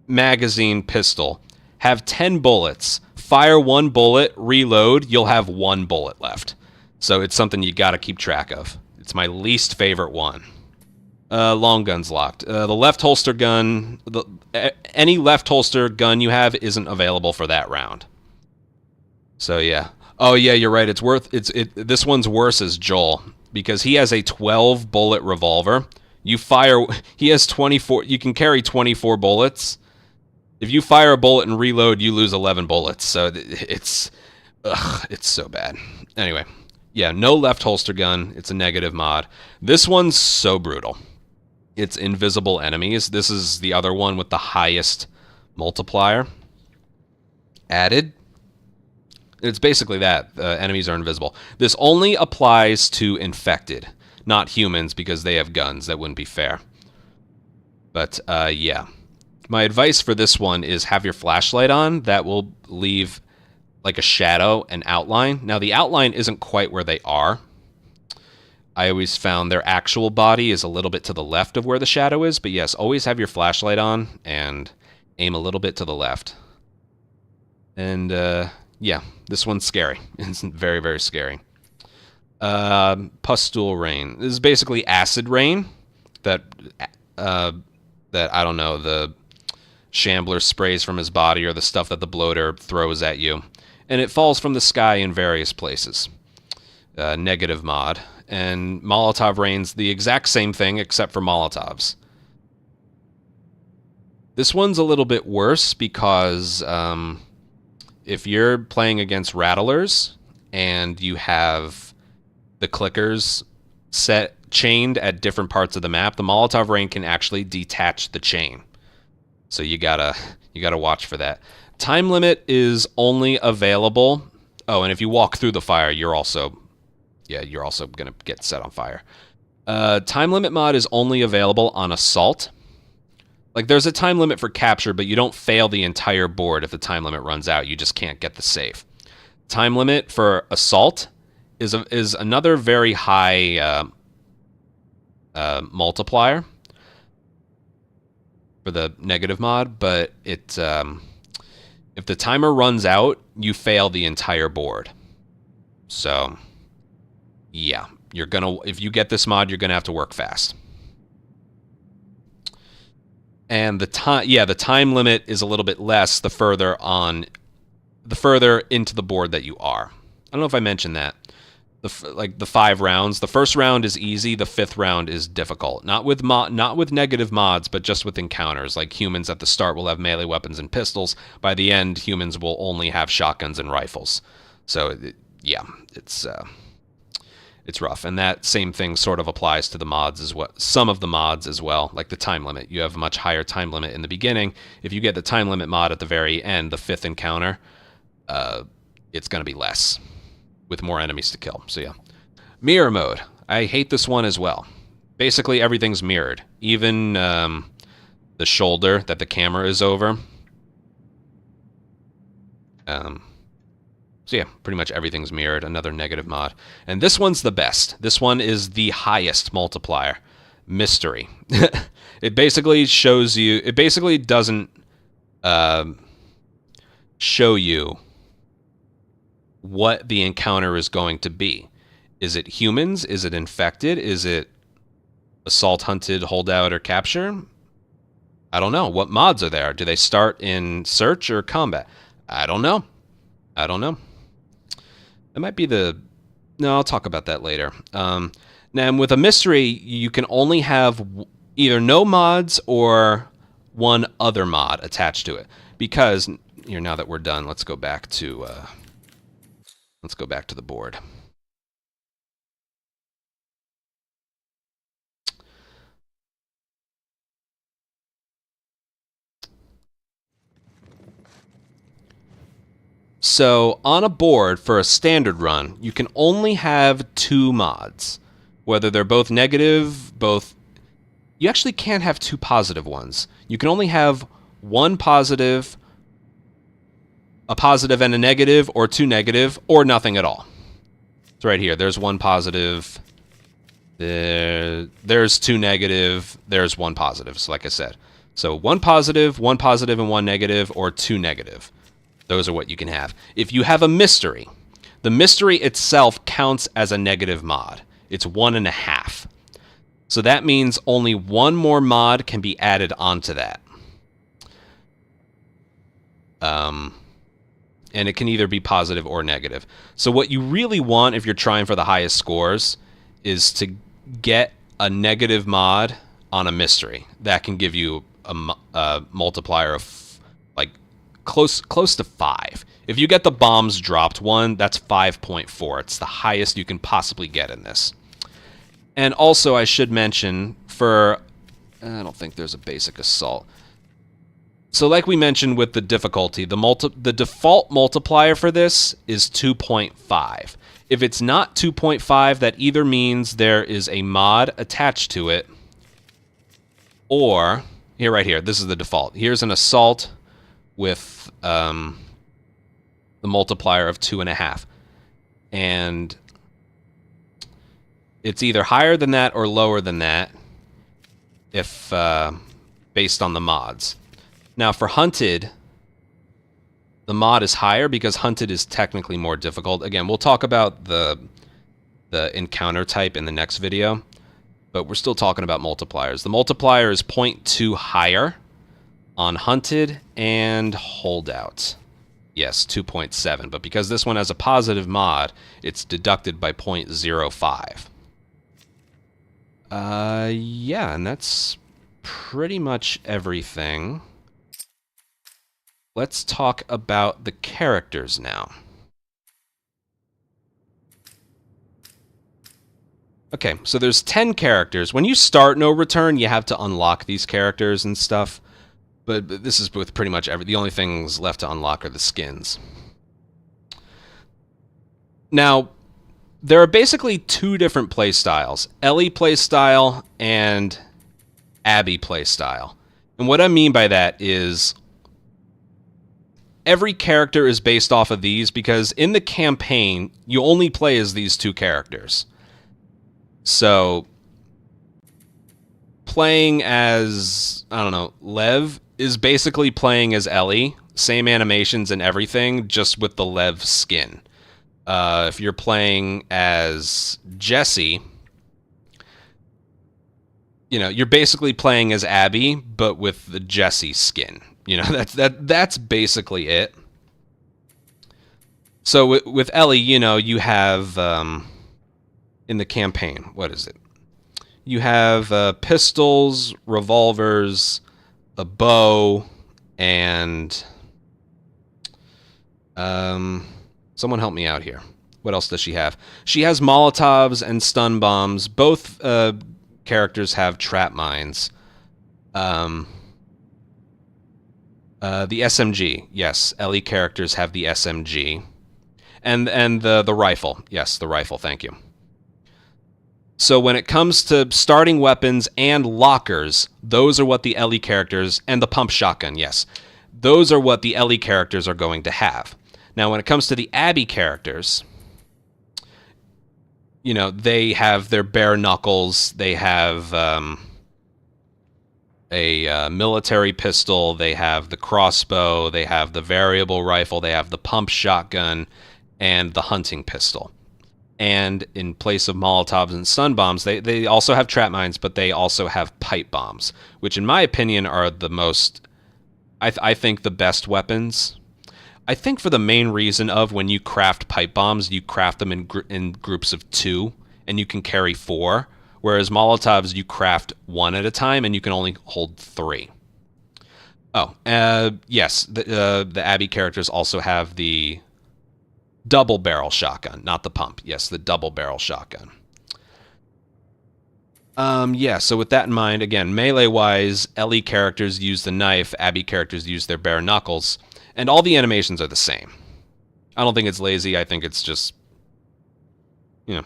magazine pistol, have 10 bullets, fire 1 bullet, reload, you'll have 1 bullet left. So it's something you got to keep track of. It's my least favorite one. Long gun's locked. The left holster gun, any left holster gun you have isn't available for that round. So yeah. Oh yeah, you're right. This one's worse as Joel, because he has a 12 bullet revolver. He has 24. You can carry 24 bullets. If you fire a bullet and reload, you lose 11 bullets. So it's so bad. Anyway, yeah, no left holster gun. It's a negative mod. This one's so brutal. It's invisible enemies. This is the other one with the highest multiplier added. It's basically that. Enemies are invisible. This only applies to infected, not humans, because they have guns. That wouldn't be fair. But yeah. My advice for this one is have your flashlight on. That will leave like a shadow, an outline. Now the outline isn't quite where they are. I always found their actual body is a little bit to the left of where the shadow is, but yes, always have your flashlight on and aim a little bit to the left. And yeah, this one's scary. It's very, very scary. Pustule rain. This is basically acid rain that I don't know, the Shambler sprays from his body, or the stuff that the bloater throws at you. And it falls from the sky in various places. Negative mod. And Molotov rain's the exact same thing, except for Molotovs. This one's a little bit worse because if you're playing against rattlers and you have the clickers chained at different parts of the map, the Molotov rain can actually detach the chain. So you gotta watch for that. Time limit is only available. Oh, and if you walk through the fire, you're also gonna get set on fire. Time limit mod is only available on assault. Like, there's a time limit for capture, but you don't fail the entire board if the time limit runs out. You just can't get the save. Time limit for assault is another very high multiplier for the negative mod, but it if the timer runs out, you fail the entire board. So, yeah, if you get this mod, you're gonna have to work fast. And the time limit is a little bit less the further into the board that you are. I don't know if I mentioned that. Like the 5 rounds, the first round is easy, the 5th round is difficult. Not with negative mods, but just with encounters. Like, humans at the start will have melee weapons and pistols. By the end, humans will only have shotguns and rifles. So yeah, it's rough. And that same thing sort of applies to the mods as well. Some of the mods as well, like the time limit. You have a much higher time limit in the beginning. If you get the time limit mod at the very end, the 5th encounter, it's going to be less, with more enemies to kill. So yeah. Mirror mode. I hate this one as well. Basically, everything's mirrored. Even the shoulder that the camera is over. So yeah, pretty much everything's mirrored. Another negative mod. And this one's the best. This one is the highest multiplier. Mystery. It basically shows you... It basically doesn't show you what the encounter is going to be. Is it humans? Is it infected? Is it assault, hunted, holdout, or capture? I don't know. What mods are there? Do they start in search or combat? I don't know. I don't know. It might be the... No, I'll talk about that later. Now, with a mystery, you can only have either no mods or one other mod attached to it. Because, here, now that we're done, let's go back to the board. So, on a board for a standard run, you can only have 2 mods. Whether they're both negative, both... You actually can't have 2 positive ones. You can only have 1 positive, a positive and a negative, or 2 negative, or nothing at all. It's right here. There's 1 positive. There's 2 negative. There's 1 positive, so like I said. So 1 positive, and 1 negative, or 2 negative. Those are what you can have. If you have a mystery, the mystery itself counts as a negative mod. It's 1.5. So that means only 1 more mod can be added onto that. And it can either be positive or negative. So what you really want if you're trying for the highest scores is to get a negative mod on a mystery. That can give you a multiplier of close to 5. If you get the bombs dropped one, that's 5.4. It's the highest you can possibly get in this. And also, I should mention, I don't think there's a basic assault. So like we mentioned with the difficulty, the default multiplier for this is 2.5. If it's not 2.5, that either means there is a mod attached to it, or, right here, this is the default. Here's an assault with the multiplier of 2.5. And it's either higher than that or lower than that if based on the mods. Now for Hunted, the mod is higher because Hunted is technically more difficult. Again, we'll talk about the encounter type in the next video, but we're still talking about multipliers. The multiplier is 0.2 higher on Hunted and Holdout. Yes, 2.7, but because this one has a positive mod, it's deducted by 0.05. Yeah, and that's pretty much everything. Let's talk about the characters now. Okay, so there's 10 characters. When you start No Return, you have to unlock these characters and stuff. But this is with pretty much the only things left to unlock are the skins. Now, there are basically two different playstyles. Ellie playstyle and Abby playstyle. And what I mean by that is every character is based off of these because in the campaign, you only play as these two characters. So, playing as, I don't know, Lev is basically playing as Ellie. Same animations and everything, just with the Lev skin. If you're playing as Jesse, you know, you're basically playing as Abby, but with the Jesse skin. You know, that's basically it. So with Ellie, you know, you have in the campaign, what is it? You have pistols, revolvers, a bow, and someone help me out here. What else does she have? She has Molotovs and stun bombs. Both characters have trap mines. The SMG, yes. Ellie characters have the SMG. And the rifle. Yes, the rifle, thank you. So when it comes to starting weapons and lockers, those are what the Ellie characters, and the pump shotgun, yes. Those are what the Ellie characters are going to have. Now, when it comes to the Abby characters, you know, they have their bare knuckles, they have a military pistol, they have the crossbow, they have the variable rifle, they have the pump shotgun, and the hunting pistol. And in place of Molotovs and stun bombs, they also have trap mines, but they also have pipe bombs, which in my opinion are the most, I think, the best weapons. I think for the main reason of when you craft pipe bombs, you craft them in groups of 2, and you can carry 4, whereas Molotovs, you craft 1 at a time, and you can only hold 3. Oh, yes, the Abby characters also have the double barrel shotgun, not the pump. Yes, the double barrel shotgun. Yeah, so with that in mind, again, melee-wise, Ellie characters use the knife, Abby characters use their bare knuckles, and all the animations are the same. I don't think it's lazy, I think it's just, you know,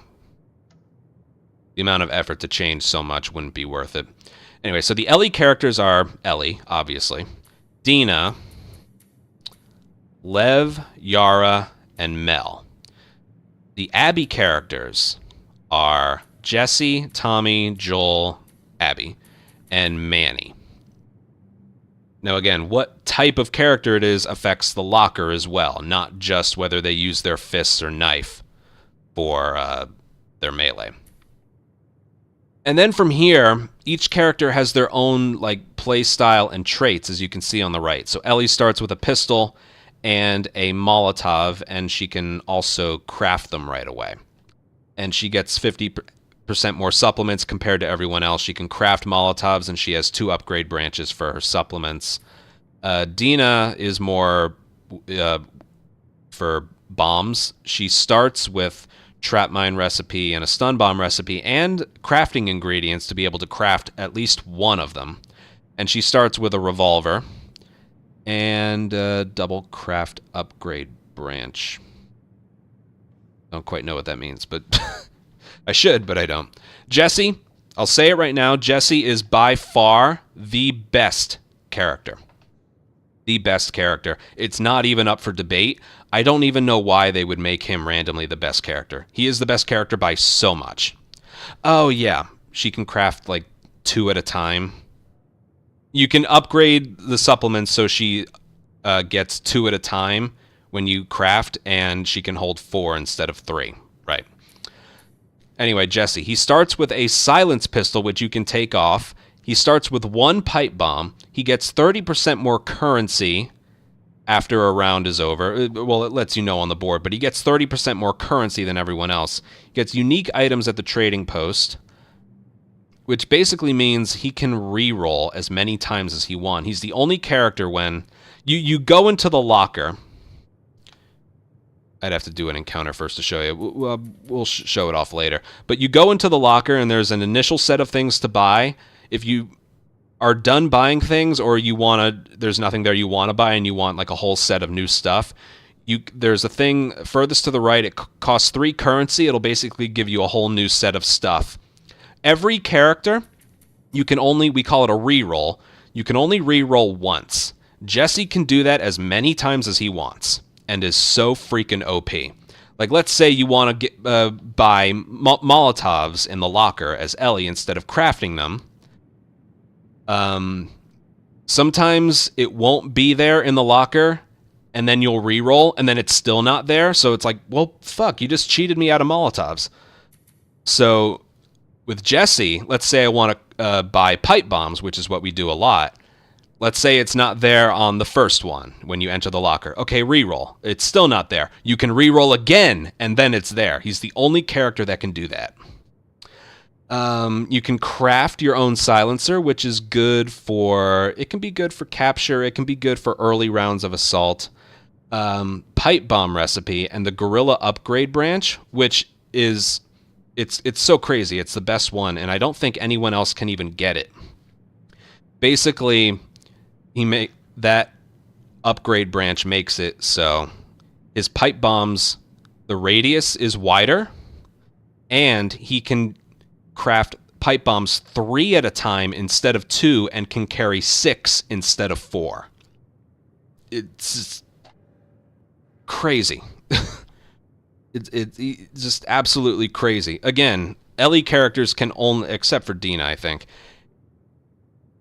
the amount of effort to change so much wouldn't be worth it. Anyway, so the Ellie characters are Ellie, obviously, Dina, Lev, Yara, and Mel. The Abby characters are Jesse, Tommy, Joel, Abby, and Manny. Now again, what type of character it is affects the locker as well, not just whether they use their fists or knife for their melee. And then from here, each character has their own like play style and traits, as you can see on the right. So Ellie starts with a pistol and a Molotov, and she can also craft them right away. And she gets 50% more supplements compared to everyone else. She can craft Molotovs, and she has 2 upgrade branches for her supplements. Dina is more for bombs. She starts with trap mine recipe and a stun bomb recipe and crafting ingredients to be able to craft at least one of them. And she starts with a revolver and double craft upgrade branch. Don't quite know what that means, but I should, but I don't. Jesse, I'll say it right now, Jesse is by far the best character. The best character. It's not even up for debate. I don't even know why they would make him randomly the best character. He is the best character by so much. Oh yeah, she can craft like 2 at a time. You can upgrade the supplements so she gets 2 at a time when you craft, and she can hold 4 instead of 3. Right. Anyway, Jesse, he starts with a silence pistol, which you can take off. He starts with 1 pipe bomb. He gets 30% more currency after a round is over. Well, it lets you know on the board, but he gets 30% more currency than everyone else. He gets unique items at the trading post, which basically means he can re-roll as many times as he wants. He's the only character when you go into the locker, I'd have to do an encounter first to show you. We'll show it off later. But you go into the locker, and there's an initial set of things to buy. If you are done buying things, or there's nothing there you want to buy, and you want like a whole set of new stuff, there's a thing furthest to the right. It costs 3 currency. It'll basically give you a whole new set of stuff. Every character, we call it a reroll. You can only reroll once. Jesse can do that as many times as he wants, and is so freaking OP. Like, let's say you want to buy Molotovs in the locker as Ellie instead of crafting them. Sometimes it won't be there in the locker, and then you'll reroll, and then it's still not there. So it's like, well, fuck, you just cheated me out of Molotovs. So with Jesse, let's say I want to buy pipe bombs, which is what we do a lot. Let's say it's not there on the first one when you enter the locker. Okay, reroll. It's still not there. You can reroll again, and then it's there. He's the only character that can do that. You can craft your own silencer, which is good for... It can be good for capture. It can be good for early rounds of assault. Pipe bomb recipe and the gorilla upgrade branch, which is... It's so crazy. It's the best one, and I don't think anyone else can even get it. Basically... that upgrade branch makes it so his pipe bombs, the radius is wider, and he can craft pipe bombs 3 at a time instead of 2, and can carry 6 instead of 4. It's crazy. It's just absolutely crazy. Again, Ellie characters can only, except for Dina, I think,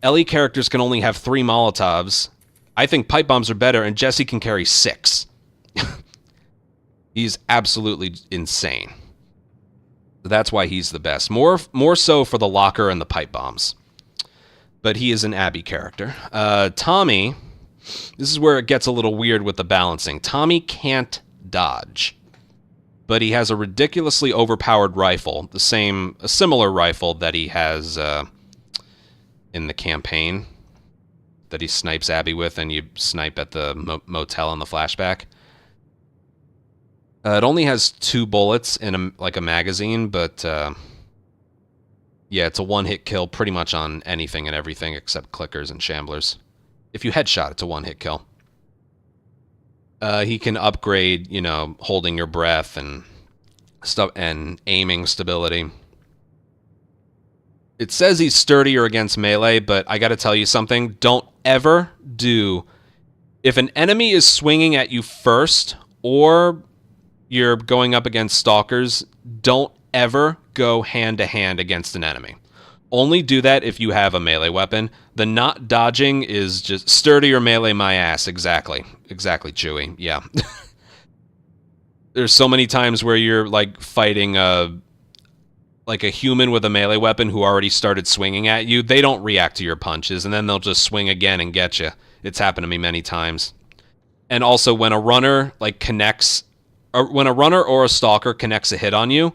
Ellie characters can only have 3 Molotovs. I think pipe bombs are better, and Jesse can carry 6. He's absolutely insane. That's why he's the best. More so for the locker and the pipe bombs. But he is an Abby character. Tommy, this is where it gets a little weird with the balancing. Tommy can't dodge, but he has a ridiculously overpowered rifle, a similar rifle that he has... in the campaign that he snipes Abby with, and you snipe at the motel in the flashback. It only has 2 bullets in a magazine, but yeah, it's a one-hit kill pretty much on anything and everything except clickers and shamblers. If you headshot, it's a one-hit kill. He can upgrade, holding your breath and stuff, and aiming stability. It says he's sturdier against melee, but I gotta tell you something. Don't ever do... If an enemy is swinging at you first, or you're going up against stalkers, don't ever go hand-to-hand against an enemy. Only do that if you have a melee weapon. The not dodging is just sturdier melee my ass. Exactly. Exactly, Chewie. Yeah. There's so many times where you're, like, fighting a human with a melee weapon who already started swinging at you. They don't react to your punches, and then they'll just swing again and get you. It's happened to me many times. And also, when a runner when a runner or a stalker connects a hit on you,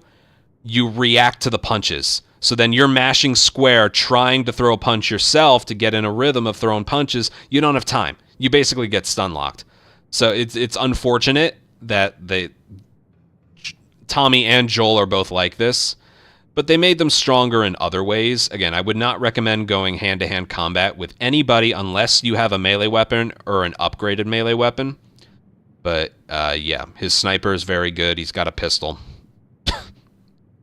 you react to the punches. So then you're mashing square, trying to throw a punch yourself to get in a rhythm of throwing punches. You don't have time. You basically get stun locked. So it's unfortunate that Tommy and Joel are both like this. But they made them stronger in other ways. Again, I would not recommend going hand-to-hand combat with anybody unless you have a melee weapon or an upgraded melee weapon. But, yeah, his sniper is very good. He's got a pistol.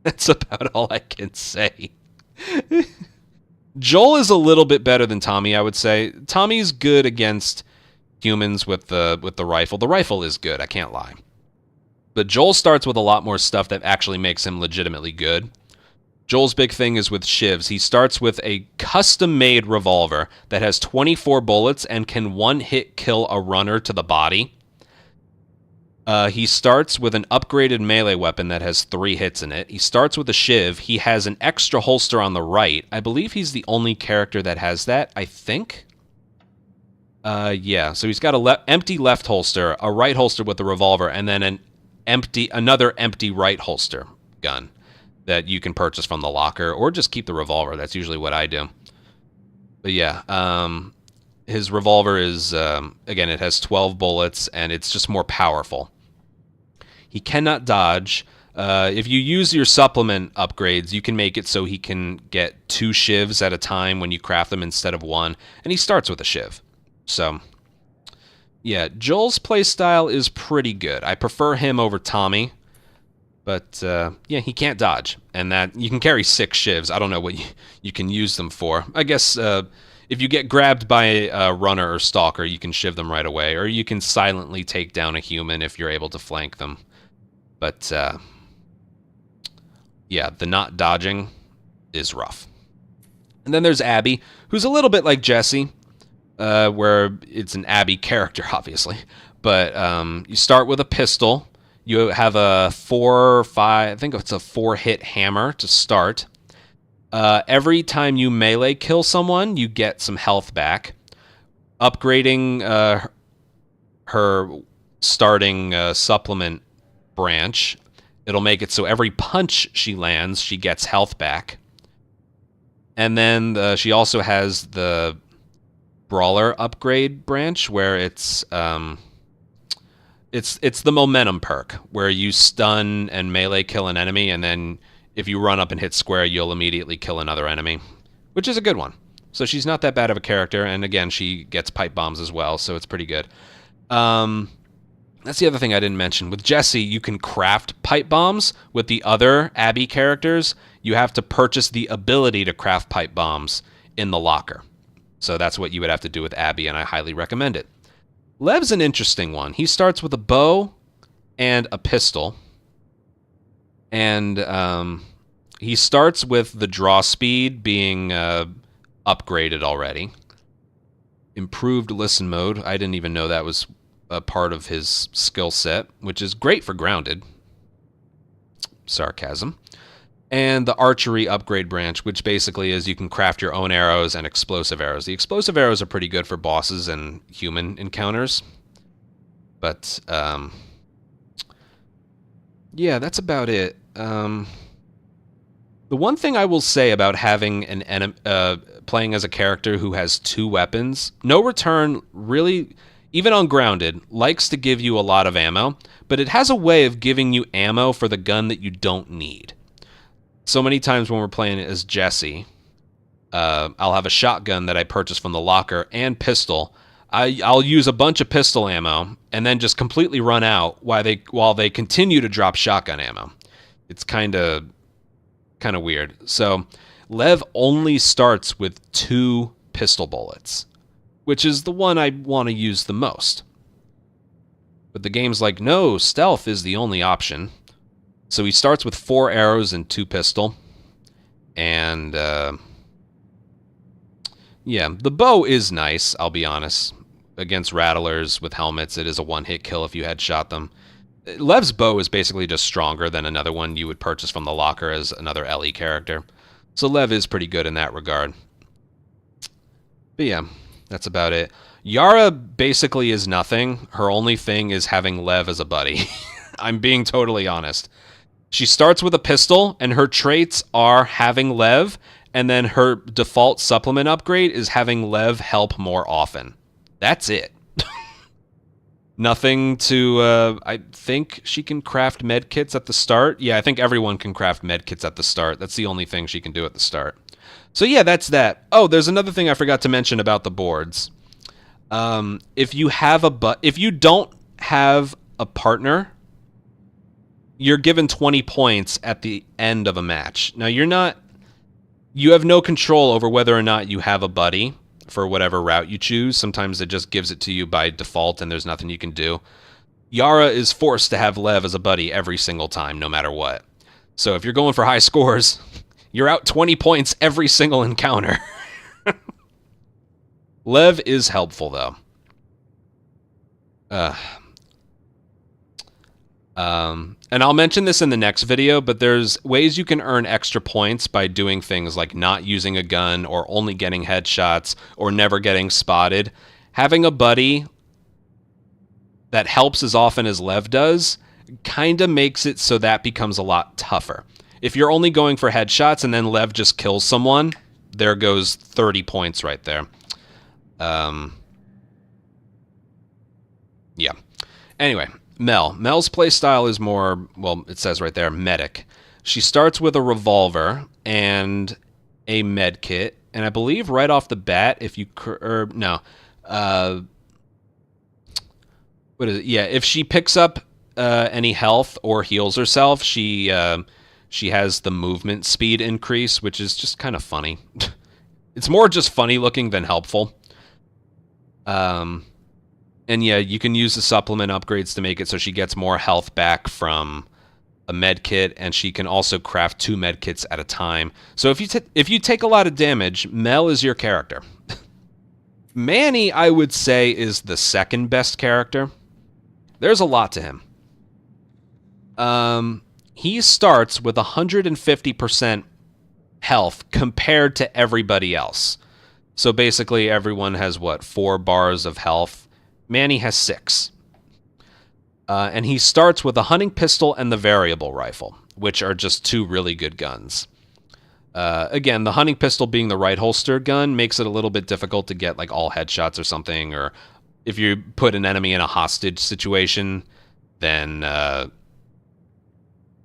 That's about all I can say. Joel is a little bit better than Tommy, I would say. Tommy's good against humans with the rifle. The rifle is good, I can't lie. But Joel starts with a lot more stuff that actually makes him legitimately good. Joel's big thing is with shivs. He starts with a custom-made revolver that has 24 bullets and can one-hit kill a runner to the body. He starts with an upgraded melee weapon that has 3 hits in it. He starts with a shiv. He has an extra holster on the right. I believe he's the only character that has that, I think. Yeah, so he's got an empty left holster, a right holster with a revolver, and then another empty right holster gun that you can purchase from the locker, or just keep the revolver. That's usually what I do. But yeah, his revolver is, again, it has 12 bullets, and it's just more powerful. He cannot dodge. If you use your supplement upgrades, you can make it so he can get 2 shivs at a time when you craft them instead of 1, and he starts with a shiv. So, yeah, Joel's playstyle is pretty good. I prefer him over Tommy, but yeah, he can't dodge, and that you can carry 6 shivs. I don't know what you can use them for. I guess if you get grabbed by a runner or stalker, you can shiv them right away, or you can silently take down a human if you're able to flank them. But yeah, the not dodging is rough. And then there's Abby, who's a little bit like Jesse, where it's an Abby character, obviously. But you start with a pistol. You have a 4 or 5, I think it's a 4-hit hammer to start. Every time you melee kill someone, you get some health back. Upgrading her starting supplement branch, it'll make it so every punch she lands, she gets health back. And then she also has the brawler upgrade branch, where it's the momentum perk, where you stun and melee kill an enemy, and then if you run up and hit square, you'll immediately kill another enemy, which is a good one. So she's not that bad of a character, and again, she gets pipe bombs as well, so it's pretty good. That's the other thing I didn't mention. With Jesse, you can craft pipe bombs. With the other Abby characters, you have to purchase the ability to craft pipe bombs in the locker. So that's what you would have to do with Abby, and I highly recommend it. Lev's an interesting one. He starts with a bow and a pistol. And he starts with the draw speed being upgraded already. Improved listen mode. I didn't even know that was a part of his skill set, which is great for grounded. Sarcasm. And the archery upgrade branch, which basically is you can craft your own arrows and explosive arrows. The explosive arrows are pretty good for bosses and human encounters. But, yeah, that's about it. The one thing I will say about having an playing as a character who has 2 weapons, No Return really, even on grounded, likes to give you a lot of ammo, but it has a way of giving you ammo for the gun that you don't need. So many times when we're playing as Jesse, I'll have a shotgun that I purchased from the locker and pistol. I'll use a bunch of pistol ammo and then just completely run out while they continue to drop shotgun ammo. It's kind of weird. So Lev only starts with 2 pistol bullets, which is the one I want to use the most. But the game's like, no, stealth is the only option. So he starts with 4 arrows and 2 pistol. And, yeah, the bow is nice, I'll be honest. Against rattlers with helmets, it is a one-hit kill if you headshot them. Lev's bow is basically just stronger than another one you would purchase from the locker as another LE character. So Lev is pretty good in that regard. But yeah, that's about it. Yara basically is nothing. Her only thing is having Lev as a buddy. I'm being totally honest. She starts with a pistol, and her traits are having Lev, and then her default supplement upgrade is having Lev help more often. That's it. Nothing to, I think she can craft medkits at the start. Yeah, I think everyone can craft medkits at the start. That's the only thing she can do at the start. So yeah, that's that. Oh, there's another thing I forgot to mention about the boards. If you don't have a partner, you're given 20 points at the end of a match. Now, you have no control over whether or not you have a buddy for whatever route you choose. Sometimes it just gives it to you by default and there's nothing you can do. Yara is forced to have Lev as a buddy every single time, no matter what. So if you're going for high scores, you're out 20 points every single encounter. Lev is helpful, though. And I'll mention this in the next video, but there's ways you can earn extra points by doing things like not using a gun or only getting headshots or never getting spotted. Having a buddy that helps as often as Lev does kind of makes it so that becomes a lot tougher. If you're only going for headshots and then Lev just kills someone, there goes 30 points right there. Yeah. Anyway, Mel. Mel's playstyle is more, well, it says right there, medic. She starts with a revolver and a med kit, and I believe right off the bat, if you what is it? Yeah, if she picks up any health or heals herself, she has the movement speed increase, which is just kind of funny. It's more just funny looking than helpful. And yeah, you can use the supplement upgrades to make it so she gets more health back from a med kit, and she can also craft 2 med kits at a time. So if you take a lot of damage, Mel is your character. Manny, I would say, is the second best character. There's a lot to him. He starts with 150% health compared to everybody else. So basically everyone has, what, 4 bars of health? Manny has 6. And he starts with a hunting pistol and the variable rifle, which are just 2 really good guns. Again, the hunting pistol being the right holster gun makes it a little bit difficult to get like all headshots or something, or if you put an enemy in a hostage situation, then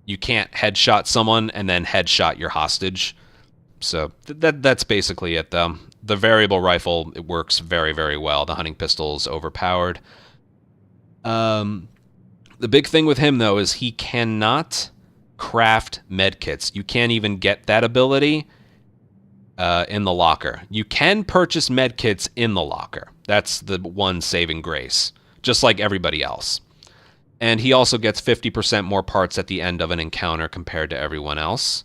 you can't headshot someone and then headshot your hostage. So that's basically it, though. The variable rifle, it works very, very well. The hunting pistol is overpowered. The big thing with him, though, is he cannot craft medkits. You can't even get that ability in the locker. You can purchase medkits in the locker. That's the one saving grace, just like everybody else. And he also gets 50% more parts at the end of an encounter compared to everyone else.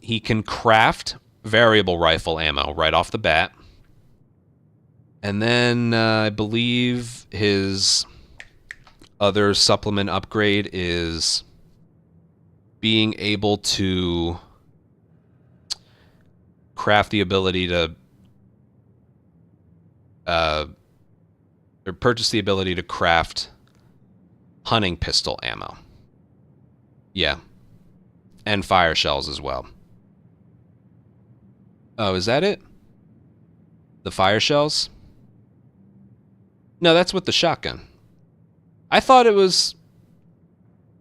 He can craft variable rifle ammo right off the bat. And then I believe his other supplement upgrade is being able to craft the ability to or purchase the ability to craft hunting pistol ammo. Yeah. And fire shells as well. Oh, is that it? The fire shells? No, that's with the shotgun. I thought it was...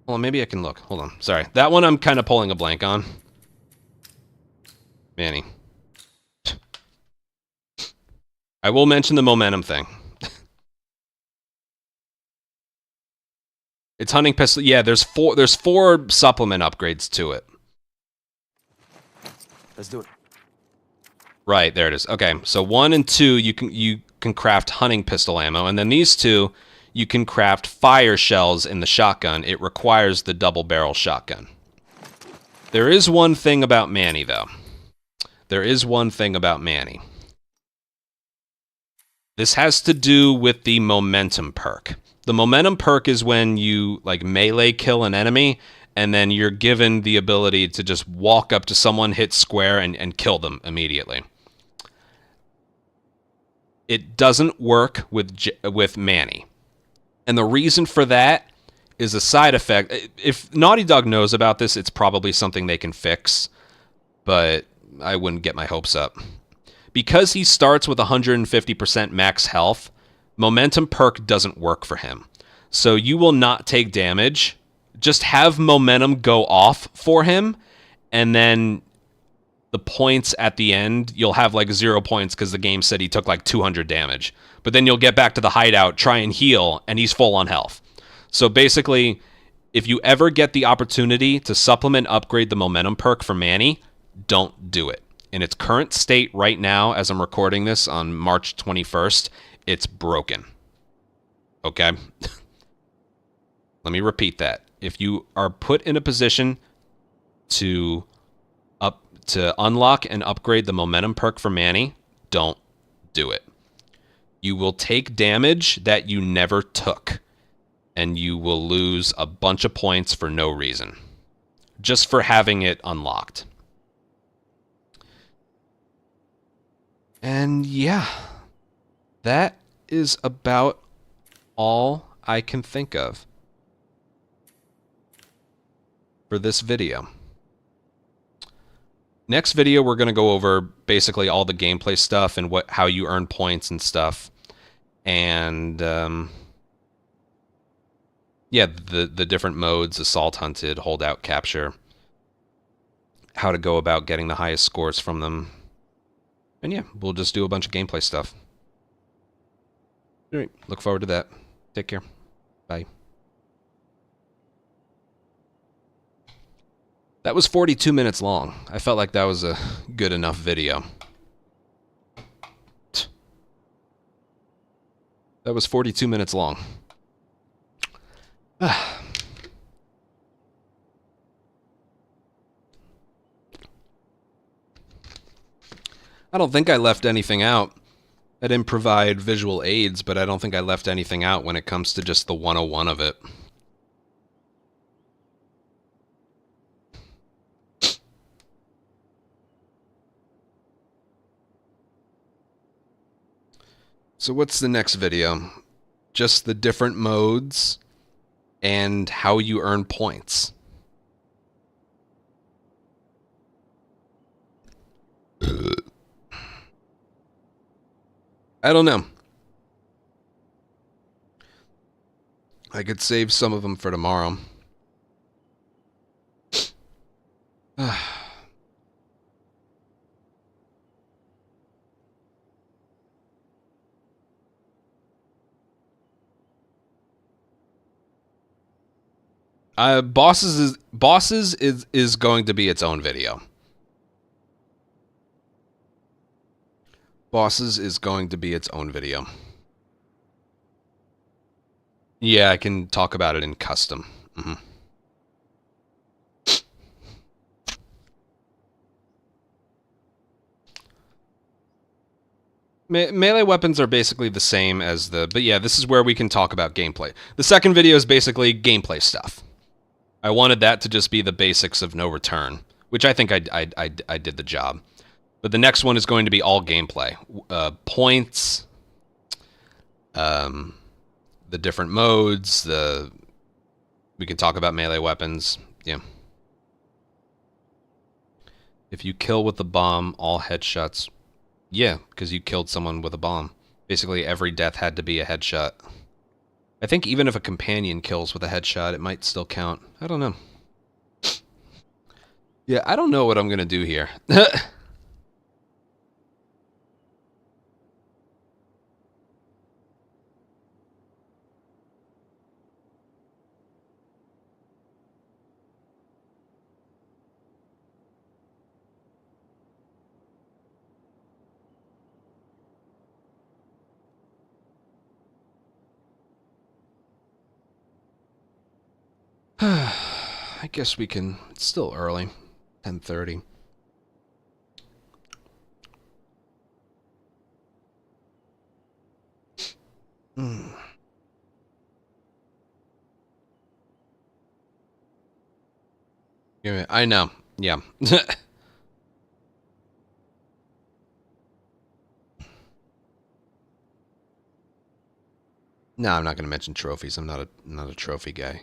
Well, maybe I can look. Hold on. Sorry. That one I'm kind of pulling a blank on. Manny. I will mention the momentum thing. It's hunting pistol. Yeah, there's four supplement upgrades to it.
Let's do it.
Right, there it is. Okay, so 1 and 2 you can craft hunting pistol ammo, and then these 2 you can craft fire shells in the shotgun. It requires the double barrel shotgun. There is one thing about Manny, though. There is one thing about Manny. This has to do with the momentum perk. The momentum perk is when you like melee kill an enemy, and then you're given the ability to just walk up to someone, hit square, and kill them immediately. It doesn't work with Manny. And the reason for that is a side effect. If Naughty Dog knows about this, it's probably something they can fix, but I wouldn't get my hopes up. Because he starts with 150% max health, momentum perk doesn't work for him. So you will not take damage. Just have momentum go off for him, and then the points at the end, you'll have like 0 points because the game said he took like 200 damage. But then you'll get back to the hideout, try and heal, and he's full on health. So basically, if you ever get the opportunity to supplement upgrade the momentum perk for Manny, don't do it. In its current state right now, as I'm recording this on March 21st, it's broken. Okay? Let me repeat that. If you are put in a position to unlock and upgrade the momentum perk for Manny, don't do it. You will take damage that you never took, and you will lose a bunch of points for no reason, just for having it unlocked. And yeah, that is about all I can think of for this video. Next video, we're going to go over basically all the gameplay stuff and how you earn points and stuff. And yeah, the different modes: assault, hunted, holdout, capture. How to go about getting the highest scores from them. And yeah, we'll just do a bunch of gameplay stuff. All right, look forward to that. Take care. Bye. That was 42 minutes long. I felt like that was a good enough video. That was 42 minutes long. I don't think I left anything out. I didn't provide visual aids, but I don't think I left anything out when it comes to just the 101 of it. So what's the next video? Just the different modes and how you earn points. I don't know. I could save some of them for tomorrow. Bosses is going to be its own video. Bosses is going to be its own video. Yeah, I can talk about it in custom. Melee weapons are basically the same as the... But yeah, this is where we can talk about gameplay. The second video is basically gameplay stuff. I wanted that to just be the basics of No Return, which I think I did the job. But the next one is going to be all gameplay. Points, the different modes, we can talk about melee weapons. Yeah. If you kill with the bomb, all headshots. Yeah, because you killed someone with a bomb. Basically, every death had to be a headshot. I think even if a companion kills with a headshot, it might still count. I don't know. Yeah, I don't know what I'm going to do here. I guess we can... It's still early. 10:30. Yeah, I know. Yeah. No, I'm not going to mention trophies. I'm not a trophy guy.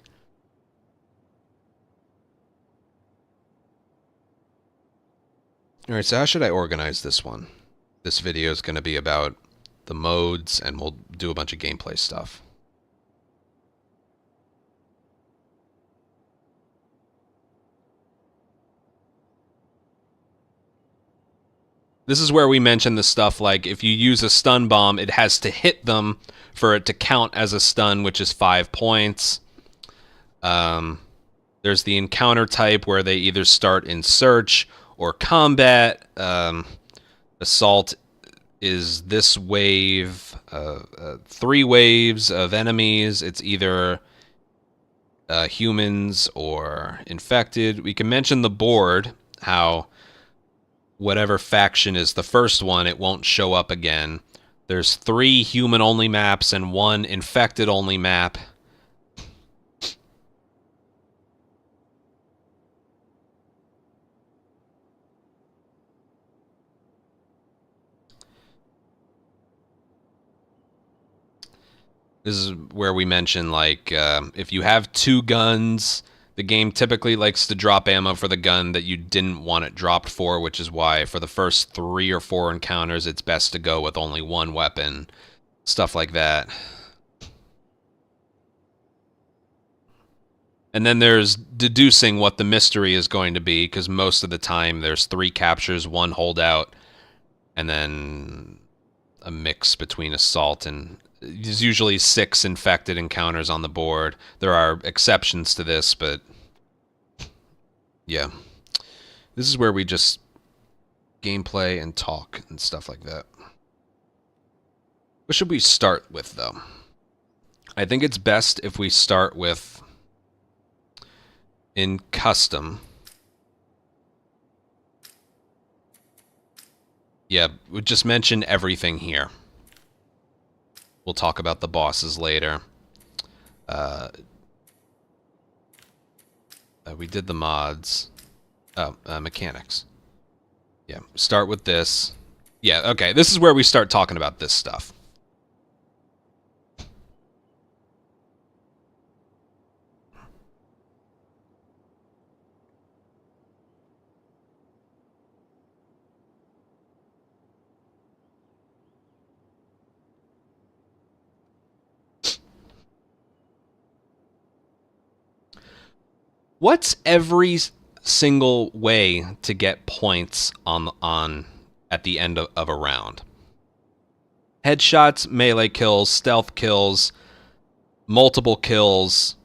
Alright, so how should I organize this one? This video is going to be about the modes, and we'll do a bunch of gameplay stuff. This is where we mention the stuff like if you use a stun bomb, it has to hit them for it to count as a stun, which is 5 points. There's the encounter type where they either start in search or combat. Assault is this wave, 3 waves of enemies. It's either humans or infected. We can mention the board, how whatever faction is the first one, it won't show up again. There's 3 human-only maps and 1 infected-only map. This is where we mention, like, if you have 2 guns, the game typically likes to drop ammo for the gun that you didn't want it dropped for, which is why for the first 3 or 4 encounters, it's best to go with only 1 weapon. Stuff like that. And then there's deducing what the mystery is going to be, because most of the time there's 3 captures, 1 holdout, and then a mix between assault and... There's usually 6 infected encounters on the board. There are exceptions to this, but... yeah. This is where we just gameplay and talk and stuff like that. What should we start with, though? I think it's best if we start with... in custom. Yeah, we'll just mention everything here. We'll talk about the bosses later. We did the mods. Oh, mechanics. Yeah, start with this. Yeah, okay, this is where we start talking about this stuff. What's every single way to get points on at the end of a round? Headshots, melee kills, stealth kills, multiple kills,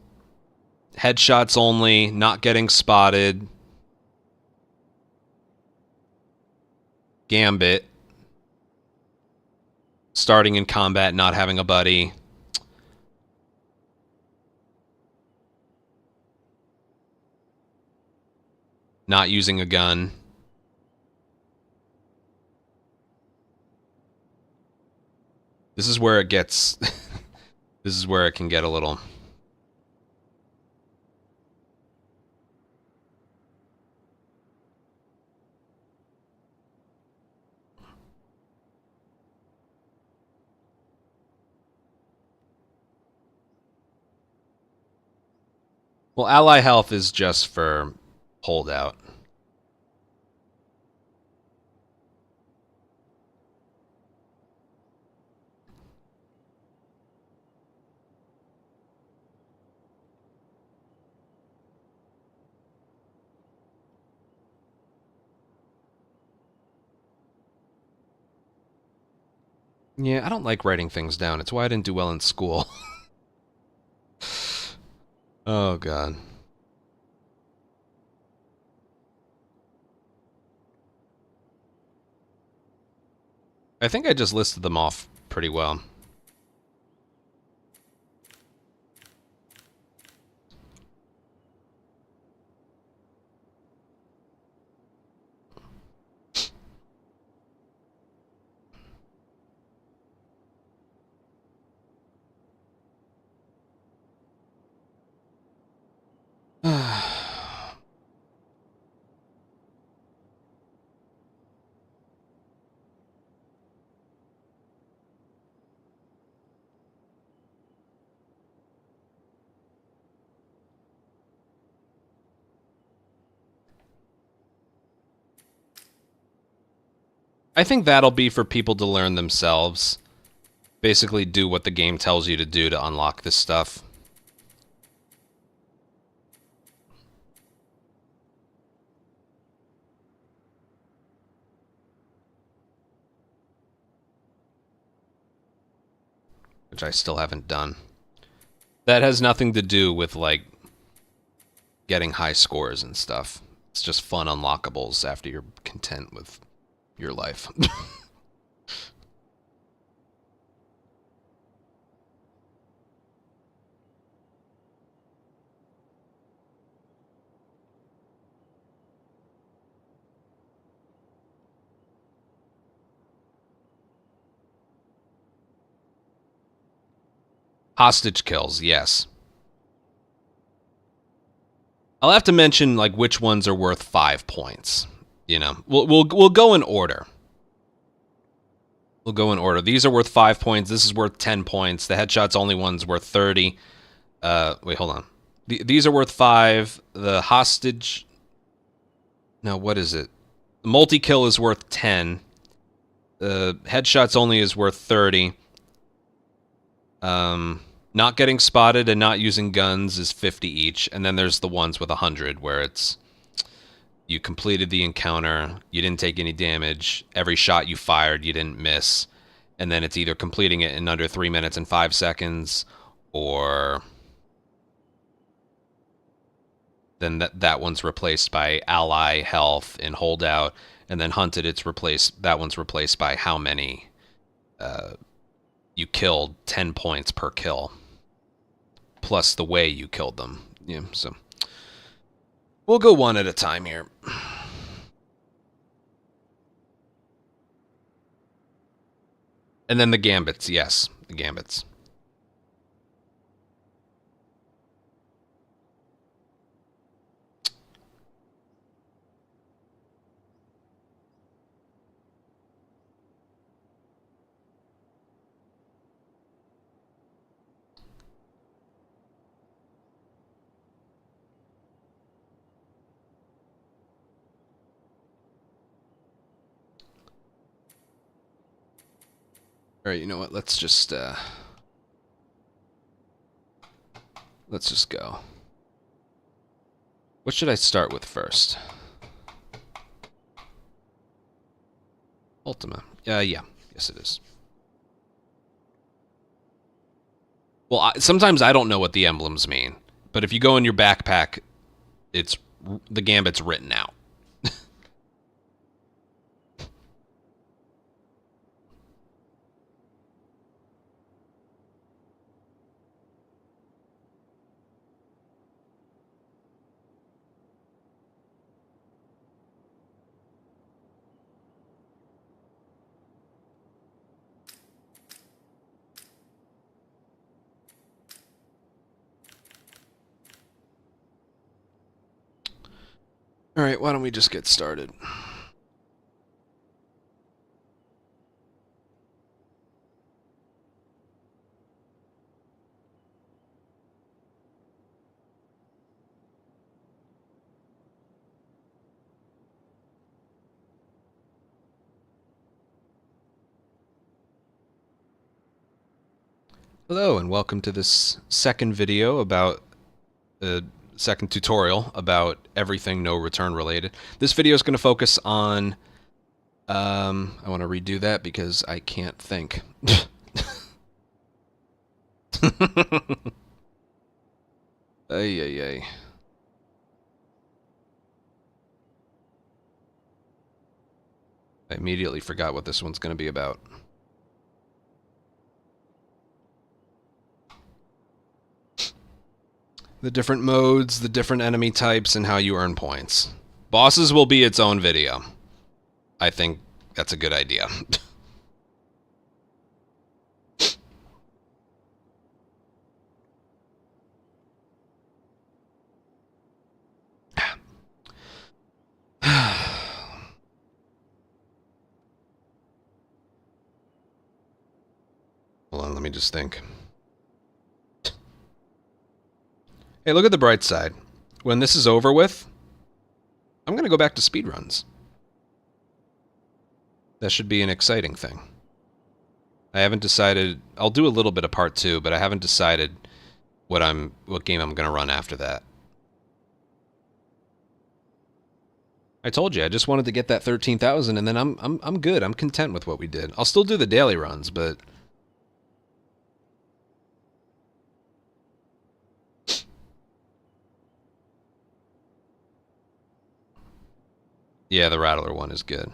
headshots only, not getting spotted, gambit, starting in combat, not having a buddy. Not using a gun. This is where it gets... this is where it can get a little... Well, ally health is just for holdout. Yeah, I don't like writing things down. It's why I didn't do well in school. Oh, God. I think I just listed them off pretty well. I think that'll be for people to learn themselves. Basically do what the game tells you to do to unlock this stuff. Which I still haven't done. That has nothing to do with, like, getting high scores and stuff. It's just fun unlockables after you're content with your life. Hostage kills, yes. I'll have to mention, like, which ones are worth 5 points. You know, we'll go in order. We'll go in order. These are worth 5 points. This is worth 10 points. The headshot's only one's worth 30. Wait, hold on. These are worth 5. The hostage... No, what is it? The multi-kill is worth 10. The headshots only is worth 30. Not getting spotted and not using guns is 50 each, and then there's the ones with 100 where it's you completed the encounter, you didn't take any damage, every shot you fired you didn't miss, and then it's either completing it in under 3 minutes and 5 seconds, or then that one's replaced by ally health in holdout, and then hunted that one's replaced by how many you killed, 10 points per kill. Plus the way you killed them. Yeah, so we'll go one at a time here. And then the gambits, yes, the gambits. All right, you know what? Let's just go. What should I start with first? Ultima. Yeah. Yes, it is. Well, sometimes I don't know what the emblems mean, but if you go in your backpack, the gambit's written out. All right, why don't we just get started? Hello, and welcome to this second video about second tutorial about everything no return related. This video is going to focus on I want to redo that because I can't think. Ay. I immediately forgot what this one's going to be about. The different modes, the different enemy types, and how you earn points. Bosses will be its own video. I think that's a good idea. Hold on, let me just think. Hey, look at the bright side. When this is over with, I'm going to go back to speedruns. That should be an exciting thing. I haven't decided. I'll do a little bit of part 2, but I haven't decided what game I'm going to run after that. I told you I just wanted to get that 13,000 and then I'm good. I'm content with what we did. I'll still do the daily runs, but yeah, the Rattler one is good.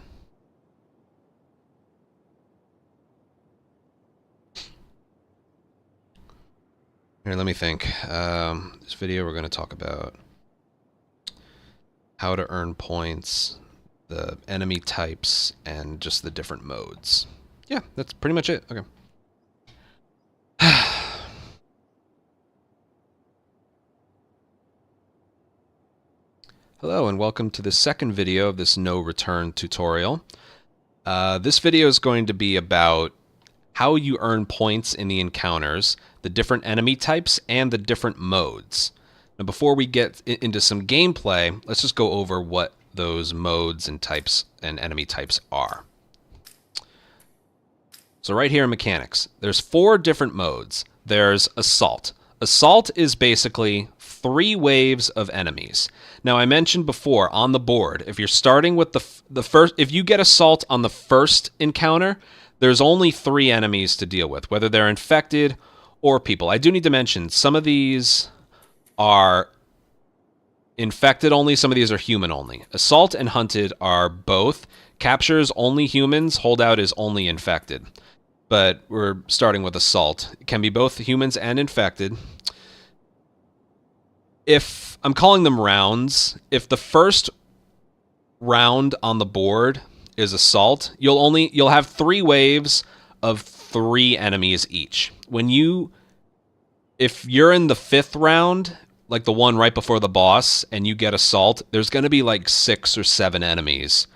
Here, let me think. This video we're going to talk about how to earn points, the enemy types, and just the different modes. Yeah, that's pretty much it. Okay. Hello and welcome to the second video of this no return tutorial. This video is going to be about how you earn points in the encounters, the different enemy types, and the different modes. Now before we get into some gameplay, let's just go over what those modes and types and enemy types are. So right here in mechanics, there's 4 different modes. there's Assault. Assault is basically 3 waves of enemies. Now, I mentioned before on the board, if you're starting with the first, if you get Assault on the first encounter, there's only 3 enemies to deal with, whether they're infected or people. I do need to mention some of these are infected only, some of these are human only. Assault and Hunted are both. Capture is only humans, Holdout is only infected. But we're starting with Assault. It can be both humans and infected. If I'm calling them rounds, if the first round on the board is Assault, you'll have 3 waves of 3 enemies each. If you're in the 5th round, like the one right before the boss, and you get Assault, there's going to be like 6 or 7 enemies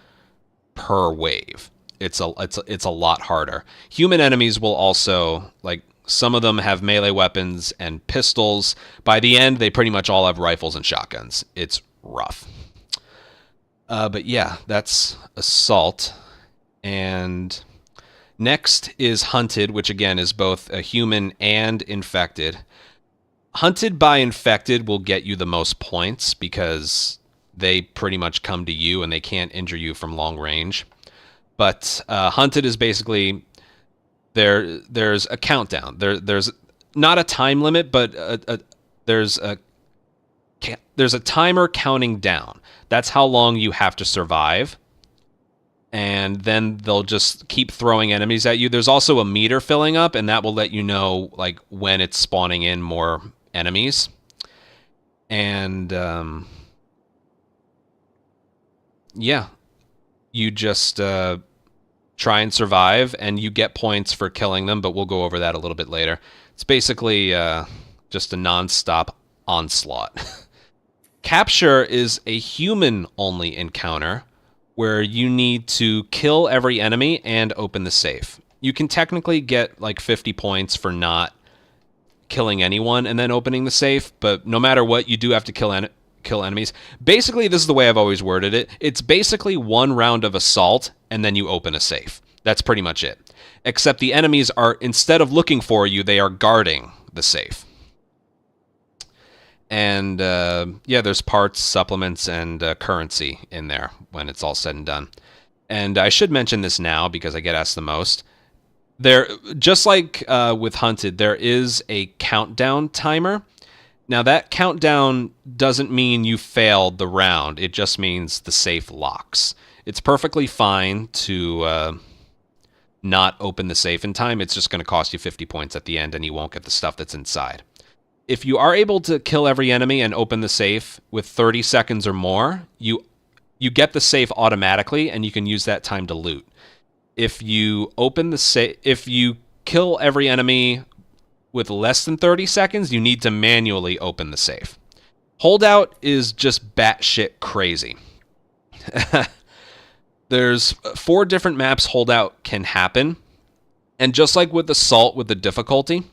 per wave. It's a lot harder. Human enemies will also, like, some of them have melee weapons and pistols. By the end, they pretty much all have rifles and shotguns. It's rough. But yeah, that's Assault. And next is Hunted, which again is both a human and infected. Hunted by infected will get you the most points because they pretty much come to you and they can't injure you from long range. But Hunted is basically there's a countdown. There's not a time limit, but there's a timer counting down. That's how long you have to survive. And then they'll just keep throwing enemies at you. There's also a meter filling up, and that will let you know like when it's spawning in more enemies. And yeah, you just try and survive, and you get points for killing them, but we'll go over that a little bit later. It's basically just a non-stop onslaught. Capture is a human-only encounter where you need to kill every enemy and open the safe. You can technically get like 50 points for not killing anyone and then opening the safe, but no matter what, you do have to kill enemies. Basically, this is the way I've always worded it. It's basically 1 round of Assault, and then you open a safe. That's pretty much it. Except the enemies are, instead of looking for you, they are guarding the safe. And yeah, there's parts, supplements, and currency in there when it's all said and done. And I should mention this now because I get asked the most. There, just like with Hunted, there is a countdown timer. Now, that countdown doesn't mean you failed the round. It just means the safe locks. It's perfectly fine to not open the safe in time. It's just going to cost you 50 points at the end, and you won't get the stuff that's inside. If you are able to kill every enemy and open the safe with 30 seconds or more, you get the safe automatically, and you can use that time to loot. If you open the safe, if you kill every enemy with less than 30 seconds, you need to manually open the safe. Holdout is just batshit crazy. There's 4 different maps Holdout can happen, and just like with Assault with the difficulty.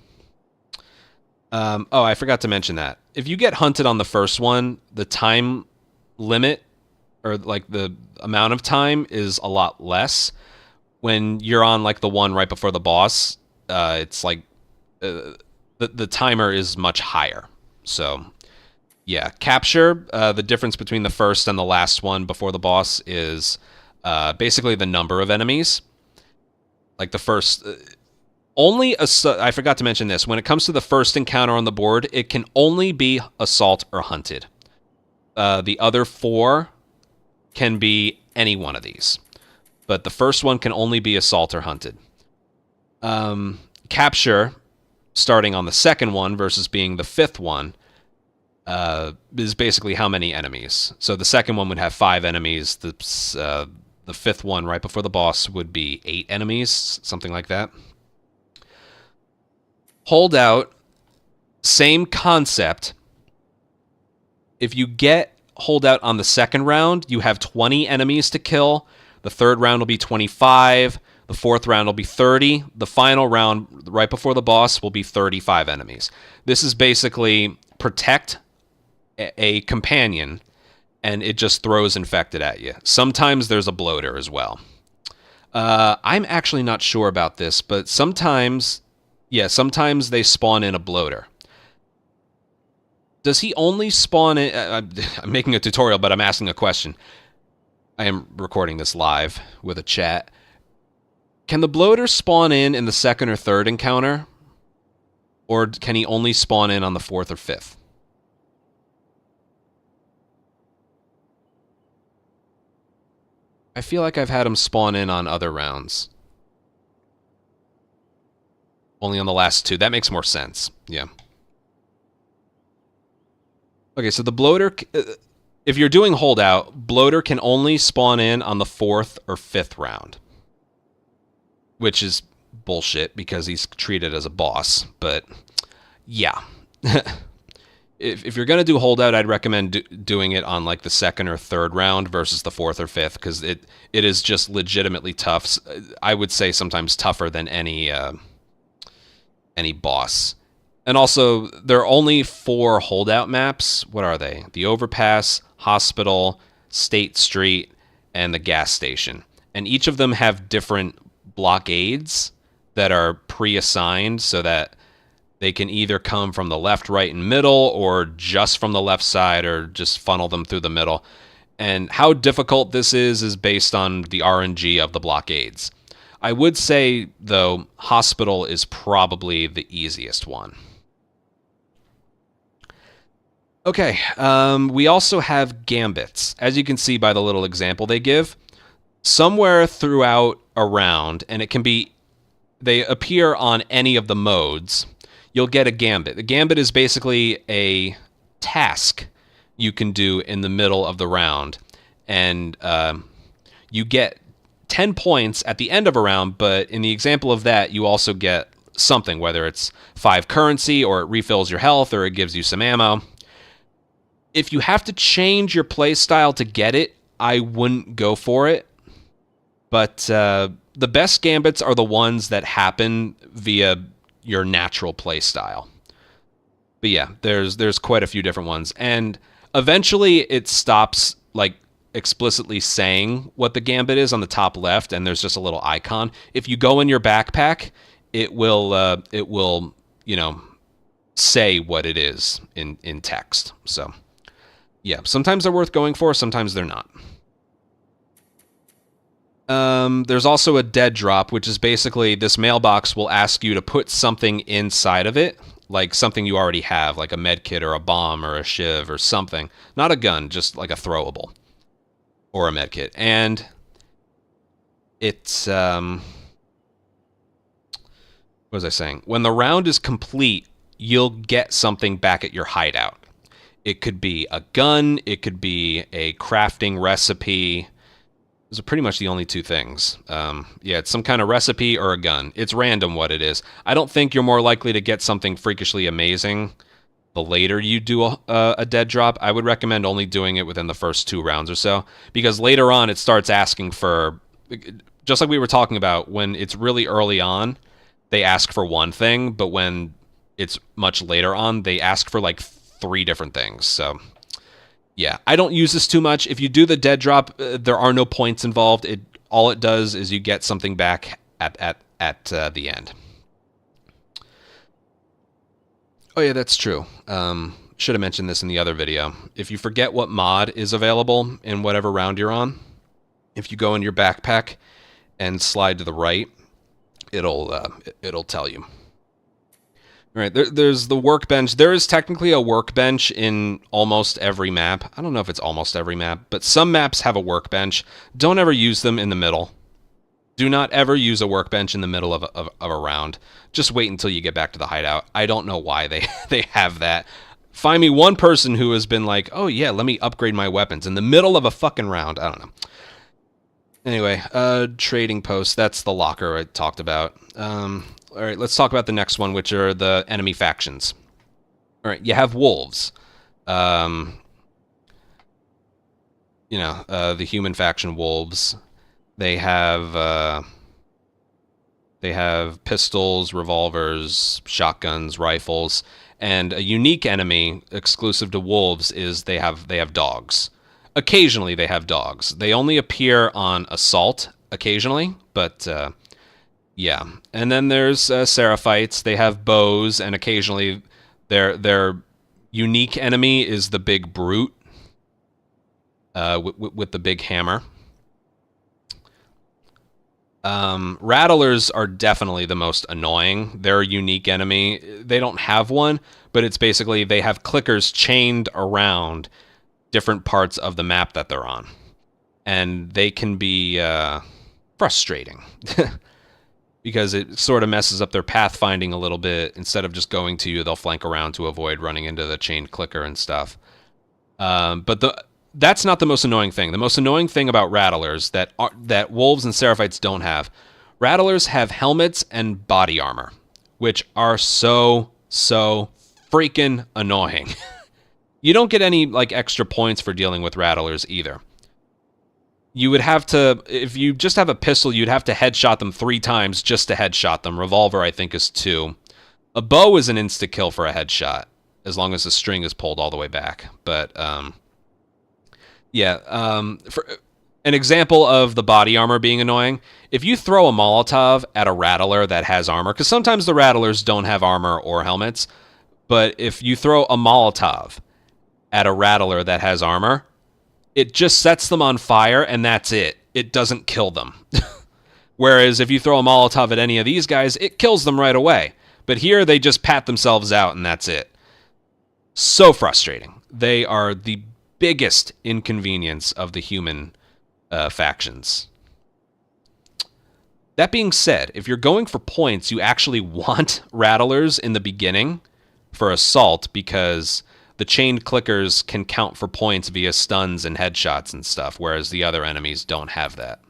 Oh, I forgot to mention that. If you get Hunted on the first one, the time limit, or like the amount of time, is a lot less. When you're on like the one right before the boss, it's like the timer is much higher. So yeah, Capture, the difference between the first and the last one before the boss is basically the number of enemies. Like the first... I forgot to mention this. When it comes to the first encounter on the board, it can only be Assault or Hunted. The other 4 can be any one of these. But the first one can only be Assault or Hunted. Capture, starting on the second one versus being the 5th one, is basically how many enemies. So the second one would have 5 enemies. The 5th one, right before the boss, would be 8 enemies, something like that. Holdout, same concept. If you get Holdout on the second round, you have 20 enemies to kill. The third round will be 25. The fourth round will be 30. The final round, right before the boss, will be 35 enemies. This is basically protect a companion, and it just throws infected at you. Sometimes there's a bloater as well. I'm actually not sure about this, but sometimes Yeah, sometimes they spawn in a bloater. Does he only spawn in... I'm making a tutorial, but I'm asking a question. I am recording this live with a chat. Can the bloater spawn in the second or third encounter? Or can he only spawn in on the fourth or fifth? I feel like I've had him spawn in on other rounds. Only on the last two. That makes more sense. Yeah. Okay, so the bloater... if you're doing holdout, bloater can only spawn in on the fourth or fifth round. Which is bullshit because he's treated as a boss. But, yeah. If you're going to do holdout, I'd recommend doing it on like the second or third round versus the fourth or fifth, because it is just legitimately tough. I would say sometimes tougher than any boss. And also, there are only 4 holdout maps. What are they? The Overpass, Hospital, State Street, and the gas station. And each of them have different blockades that are pre-assigned so that they can either come from the left, right, and middle, or just from the left side, or just funnel them through the middle. And how difficult this is based on the RNG of the blockades. I would say, though, Hospital is probably the easiest one. Okay, we also have gambits. As you can see by the little example they give, somewhere throughout a round, and it can be, they appear on any of the modes, you'll get a gambit. The gambit is basically a task you can do in the middle of the round. And you get 10 points at the end of a round, but in the example of that, you also get something, whether it's 5 currency, or it refills your health, or it gives you some ammo. If you have to change your play style to get it, I wouldn't go for it. But the best gambits are the ones that happen via your natural play style. But yeah, there's quite a few different ones. And eventually it stops like explicitly saying what the gambit is on the top left, and there's just a little icon. If you go in your backpack, it will you know, say what it is in text. So yeah, sometimes they're worth going for, sometimes they're not. There's also a dead drop, which is basically this mailbox will ask you to put something inside of it, like something you already have, like a med kit or a bomb or a shiv or something. Not a gun, just like a throwable or a med kit. And it's, what was I saying? When the round is complete, you'll get something back at your hideout. It could be a gun, it could be a crafting recipe. Those are pretty much the only 2 things. Yeah, it's some kind of recipe or a gun. It's random what it is. I don't think you're more likely to get something freakishly amazing the later you do a dead drop. I would recommend only doing it within the first 2 rounds or so, because later on it starts asking for, just like we were talking about, when it's really early on, they ask for one thing, but when it's much later on, they ask for like 3 different things. So yeah, I don't use this too much. If you do the dead drop, there are no points involved. All it does is you get something back at the end. Oh yeah, that's true. Should have mentioned this in the other video. If you forget what mod is available in whatever round you're on, if you go in your backpack and slide to the right, it'll tell you. All right, there's the workbench. There is technically a workbench in almost every map. I don't know if it's almost every map, but some maps have a workbench. Don't ever use them in the middle. Do not ever use a workbench in the middle of a round. Just wait until you get back to the hideout. I don't know why they have that. Find me one person who has been like, oh yeah, let me upgrade my weapons in the middle of a fucking round. I don't know. Anyway, trading post. That's the locker I talked about. All right, let's talk about the next one, which are the enemy factions. All right, you have wolves. You know, the human faction wolves. They have pistols, revolvers, shotguns, rifles, and a unique enemy exclusive to wolves is they have dogs. Occasionally they have dogs. They only appear on assault occasionally, but Yeah, and then there's Seraphites. They have bows, and occasionally their unique enemy is the big brute with the big hammer. Rattlers are definitely the most annoying. They're a unique enemy. They don't have one, but it's basically they have clickers chained around different parts of the map that they're on. And they can be frustrating because it sort of messes up their pathfinding a little bit. Instead of just going to you, they'll flank around to avoid running into the chained clicker and stuff. But that's not the most annoying thing. The most annoying thing about Rattlers that Wolves and Seraphites don't have, Rattlers have helmets and body armor, which are so freaking annoying. You don't get any like extra points for dealing with Rattlers either. You would have to, if you just have a pistol, you'd have to headshot them 3 times just to headshot them. Revolver, I think, is 2. A bow is an insta-kill for a headshot, as long as the string is pulled all the way back. But, yeah, for an example of the body armor being annoying, if you throw a Molotov at a Rattler that has armor, because sometimes the Rattlers don't have armor or helmets, but if you throw a Molotov at a Rattler that has armor, it just sets them on fire, and that's it. It doesn't kill them. Whereas if you throw a Molotov at any of these guys, it kills them right away. But here, they just pat themselves out, and that's it. So frustrating. They are the biggest inconvenience of the human factions. That being said, if you're going for points, you actually want Rattlers in the beginning for Assault, because the chained clickers can count for points via stuns and headshots and stuff, whereas the other enemies don't have that.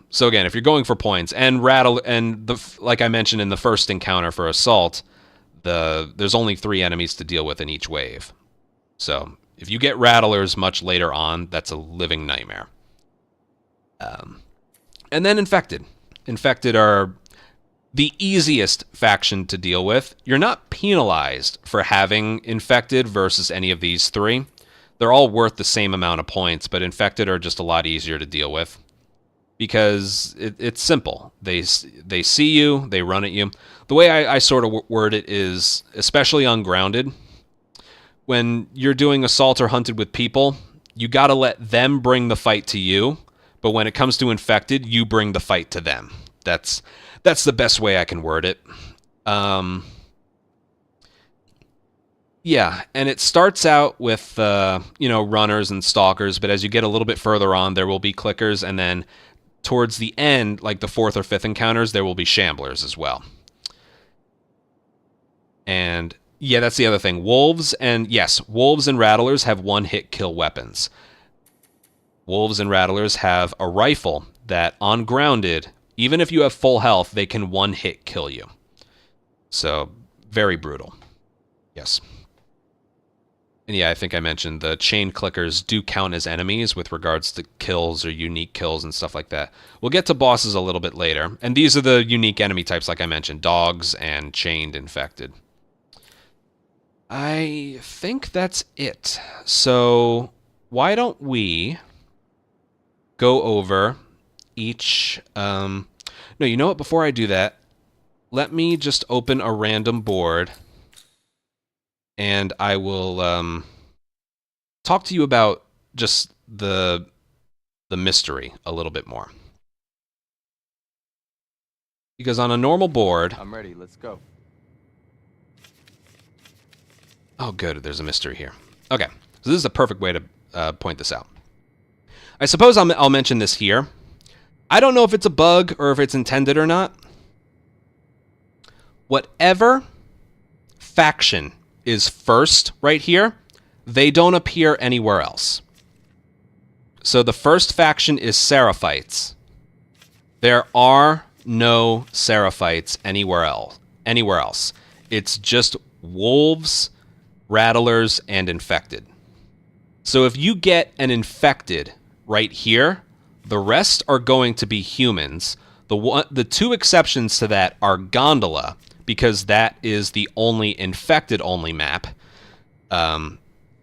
So again, if you're going for points, and like I mentioned in the first encounter for Assault, there's only 3 enemies to deal with in each wave. So if you get Rattlers much later on, that's a living nightmare. And then Infected. Infected are the easiest faction to deal with. You're not penalized for having Infected versus any of these 3. They're all worth the same amount of points, but Infected are just a lot easier to deal with. Because it's simple. They see you, they run at you. The way I sort of word it is, especially on Grounded, when you're doing Assault or Hunted with people, you gotta let them bring the fight to you, but when it comes to Infected, you bring the fight to them. That's the best way I can word it. Yeah, and it starts out with, runners and stalkers, but as you get a little bit further on, there will be clickers, and then towards the end, like the 4th or 5th encounters, there will be shamblers as well. And yeah, that's the other thing. Wolves and Rattlers have one-hit kill weapons. Wolves and Rattlers have a rifle that, on Grounded, even if you have full health, they can one-hit kill you. So, very brutal. Yes. And yeah, I think I mentioned the chain clickers do count as enemies with regards to kills or unique kills and stuff like that. We'll get to bosses a little bit later. And these are the unique enemy types, like I mentioned. Dogs and chained infected. I think that's it. So, why don't we go over each... No, you know what? Before I do that, let me just open a random board, and I will talk to you about just the mystery a little bit more. Because on a normal board...
I'm ready. Let's go.
Oh, good. There's a mystery here. Okay. So this is a perfect way to point this out. I suppose I'll mention this here. I don't know if it's a bug or if it's intended or not. Whatever faction is first right here, they don't appear anywhere else. So the first faction is Seraphites. There are no Seraphites anywhere else. It's just Wolves, Rattlers, and Infected. So if you get an Infected right here, the rest are going to be humans. The 2 exceptions to that are Gondola, because that is the only Infected-only map.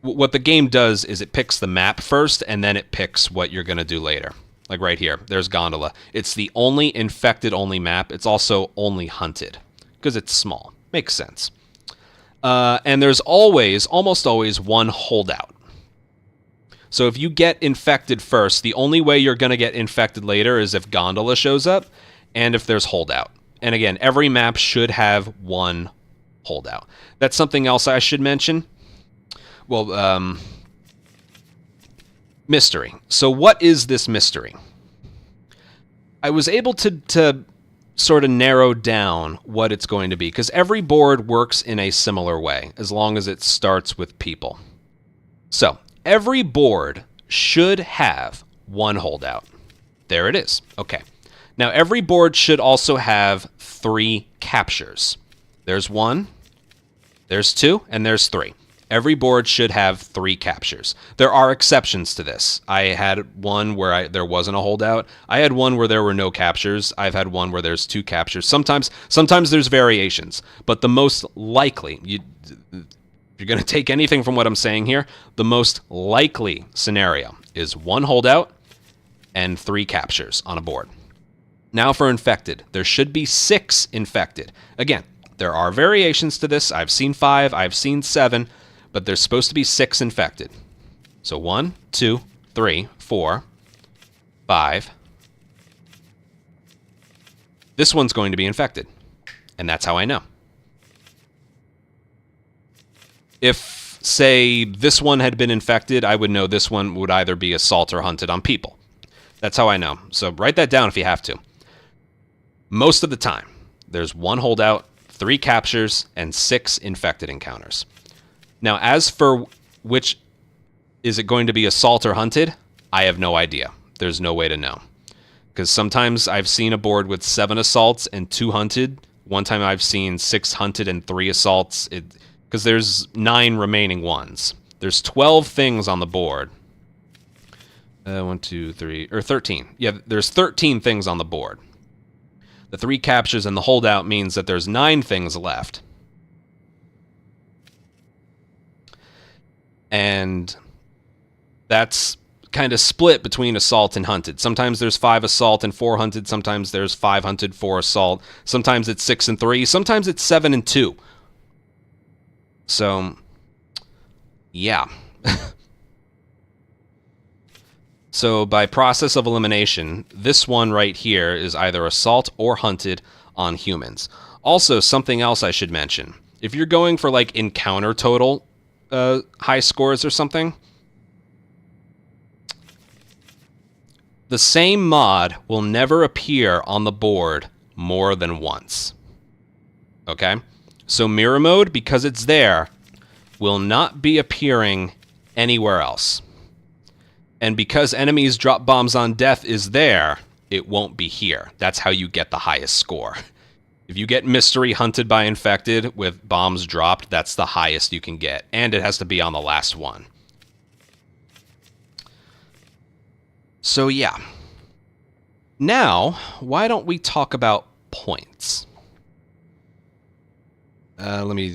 What the game does is it picks the map first, and then it picks what you're going to do later. Like right here, there's Gondola. It's the only infected-only map. It's also only hunted, because it's small. Makes sense. And there's almost always, one holdout. So if you get infected first, the only way you're going to get infected later is if Gondola shows up, and if there's holdout. And again, every map should have one holdout. That's something else I should mention. Well, mystery. So what is this mystery? I was able to sort of narrow down what it's going to be, because every board works in a similar way, as long as it starts with people. So, every board should have one holdout. There it is. Okay. Now, every board should also have 3 captures. There's 1, there's 2, and there's 3. Every board should have 3 captures. There are exceptions to this. I had one where there wasn't a holdout. I had one where there were no captures. I've had one where there's 2 captures. Sometimes there's variations, but the most likely, if you're going to take anything from what I'm saying here, the most likely scenario is 1 holdout and 3 captures on a board. Now for infected, there should be 6 infected. Again, there are variations to this. I've seen 5, I've seen 7, but there's supposed to be 6 infected. So 1, 2, 3, 4, 5. This one's going to be infected, and that's how I know. If, say, this one had been infected, I would know this one would either be assault or hunted on people. That's how I know. So write that down if you have to. Most of the time, there's 1 holdout, 3 captures, and 6 infected encounters. Now, as for which is it going to be assault or hunted, I have no idea. There's no way to know. Because sometimes I've seen a board with 7 assaults and 2 hunted. One time I've seen 6 hunted and 3 assaults. Because there's 9 remaining ones. There's 12 things on the board. 1, 2, 3, or 13. Yeah, there's 13 things on the board. The 3 captures and the holdout means that there's 9 things left. And that's kind of split between assault and hunted. Sometimes there's 5 assault and 4 hunted. Sometimes there's 5 hunted, 4 assault. Sometimes it's 6 and 3. Sometimes it's 7 and 2. So, yeah. So by process of elimination, this one right here is either assault or hunted on humans. Also, something else I should mention. If you're going for like encounter total high scores or something, the same mod will never appear on the board more than once. Okay? So mirror mode, because it's there, will not be appearing anywhere else. And because enemies drop bombs on death is there, it won't be here. That's how you get the highest score. If you get mystery hunted by infected with bombs dropped, that's the highest you can get. And it has to be on the last one. So yeah. Now, why don't we talk about points? Let me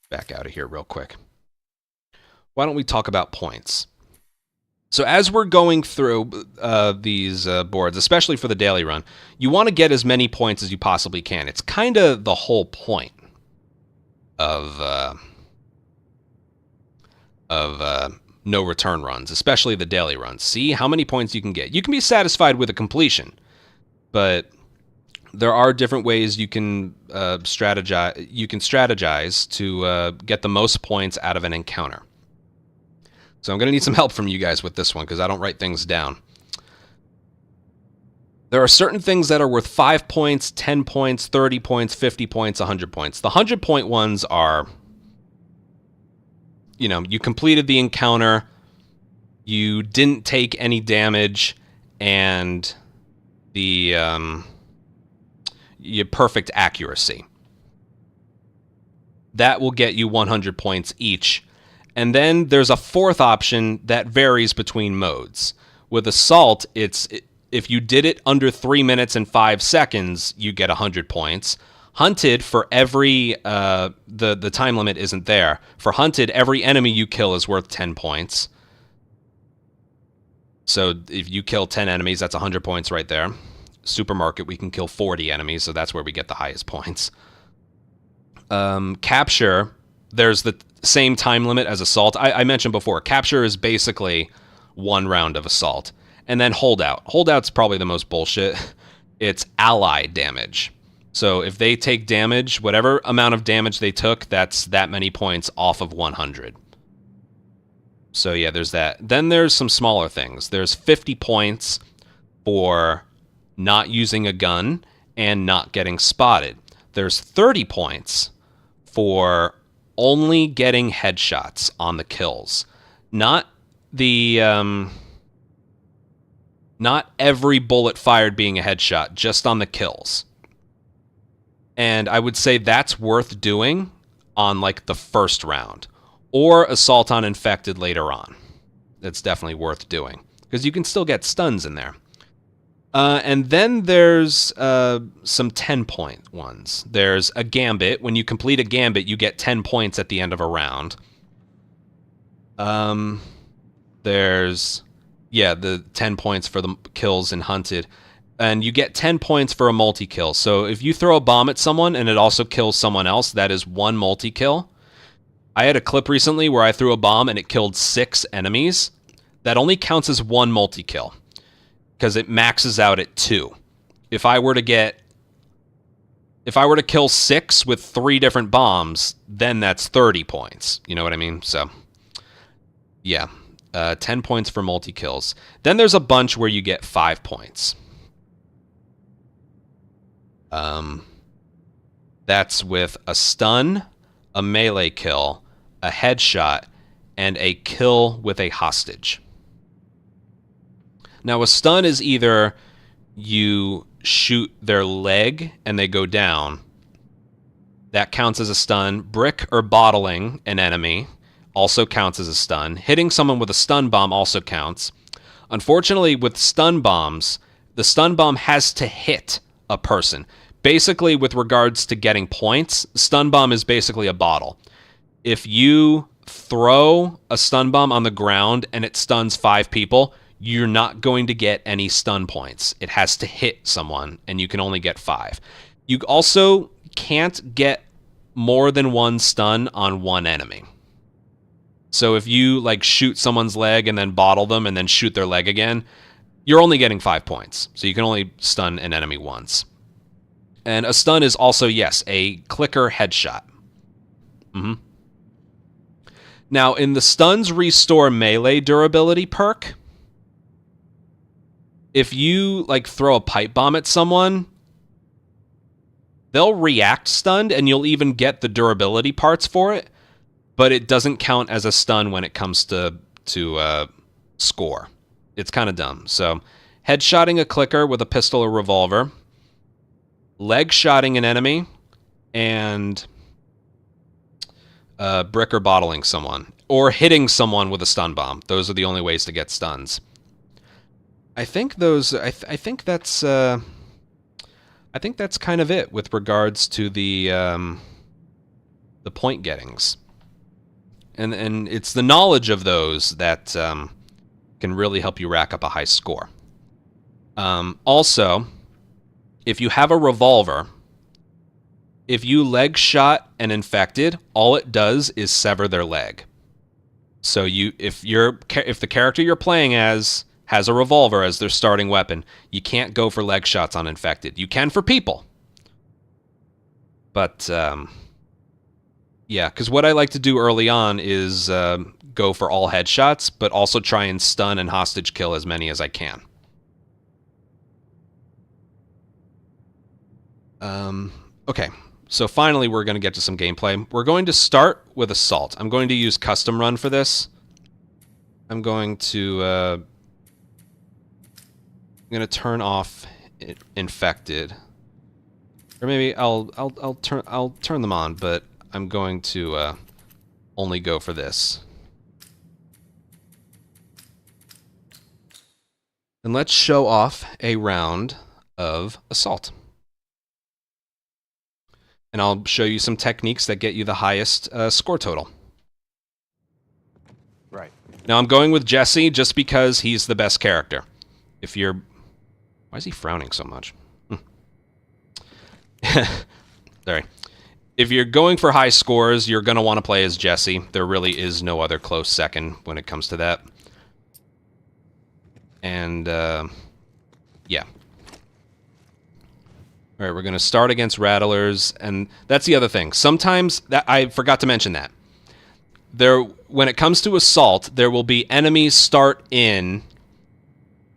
back out of here real quick. Why don't we talk about points? So as we're going through these boards, especially for the daily run, you want to get as many points as you possibly can. It's kind of the whole point of no return runs, especially the daily runs. See how many points you can get. You can be satisfied with a completion, but there are different ways you can strategize. You can strategize to get the most points out of an encounter. So I'm going to need some help from you guys with this one because I don't write things down. There are certain things that are worth 5 points, 10 points, 30 points, 50 points, 100 points. The 100-point ones are, you know, you completed the encounter, you didn't take any damage, and your perfect accuracy. That will get you 100 points each. And then there's a fourth option that varies between modes. With Assault, if you did it under 3 minutes and 5 seconds, you get 100 points. Hunted, for every... the time limit isn't there. For Hunted, every enemy you kill is worth 10 points. So if you kill 10 enemies, that's 100 points right there. Supermarket, we can kill 40 enemies, so that's where we get the highest points. Capture, there's the same time limit as assault. I mentioned before, capture is basically 1 round of assault. And then holdout. Holdout's probably the most bullshit. It's ally damage. So if they take damage, whatever amount of damage they took, that's that many points off of 100. So yeah, there's that. Then there's some smaller things. There's 50 points for not using a gun and not getting spotted. There's 30 points for only getting headshots on the kills. Not the not every bullet fired being a headshot, just on the kills. And I would say that's worth doing on like the first round, or assault on infected later on. That's definitely worth doing because you can still get stuns in there. And then there's some 10-point ones. There's a gambit. When you complete a gambit, you get 10 points at the end of a round. There's, yeah, the 10 points for the kills in Hunted. And you get 10 points for a multi-kill. So if you throw a bomb at someone and it also kills someone else, that is 1 multi-kill. I had a clip recently where I threw a bomb and it killed 6 enemies. That only counts as 1 multi-kill, because it maxes out at 2. If I were to kill 6 with 3 different bombs, then that's 30 points. You know what I mean? So, yeah. 10 points for multi-kills. Then there's a bunch where you get 5 points. That's with a stun, a melee kill, a headshot, and a kill with a hostage. Now, a stun is either you shoot their leg and they go down. That counts as a stun. Brick or bottling an enemy also counts as a stun. Hitting someone with a stun bomb also counts. Unfortunately, with stun bombs, the stun bomb has to hit a person. Basically, with regards to getting points, stun bomb is basically a bottle. If you throw a stun bomb on the ground and it stuns 5 people, you're not going to get any stun points. It has to hit someone, and you can only get 5. You also can't get more than 1 stun on 1 enemy. So if you like shoot someone's leg and then bottle them and then shoot their leg again, you're only getting 5 points. So you can only stun an enemy once. And a stun is also, yes, a clicker headshot. Now, in the stuns restore melee durability perk, if you like throw a pipe bomb at someone, they'll react stunned and you'll even get the durability parts for it, but it doesn't count as a stun when it comes to score. It's kind of dumb. So, headshotting a clicker with a pistol or revolver, leg shotting an enemy, and brick or bottling someone, or hitting someone with a stun bomb. Those are the only ways to get stuns. I think those. I think that's. I think that's kind of it with regards to the point gettings, and it's the knowledge of those that can really help you rack up a high score. Also, if you have a revolver, if you leg shot an infected, all it does is sever their leg. So if the character you're playing as has a revolver as their starting weapon, you can't go for leg shots on infected. You can for people. But, yeah, because what I like to do early on is go for all headshots, but also try and stun and hostage kill as many as I can. Okay, so finally we're going to get to some gameplay. We're going to start with Assault. I'm going to use Custom Run for this. I'm going to turn off Infected, or maybe I'll turn them on, but I'm going to only go for this. And let's show off a round of Assault. And I'll show you some techniques that get you the highest score total.
Right.
Now I'm going with Jesse just because he's the best character. If you're... Why is he frowning so much? Sorry. If you're going for high scores, you're going to want to play as Jesse. There really is no other close second when it comes to that. And, yeah. All right, we're going to start against Rattlers, and that's the other thing. Sometimes, I forgot to mention that. When it comes to Assault, there will be enemies start in,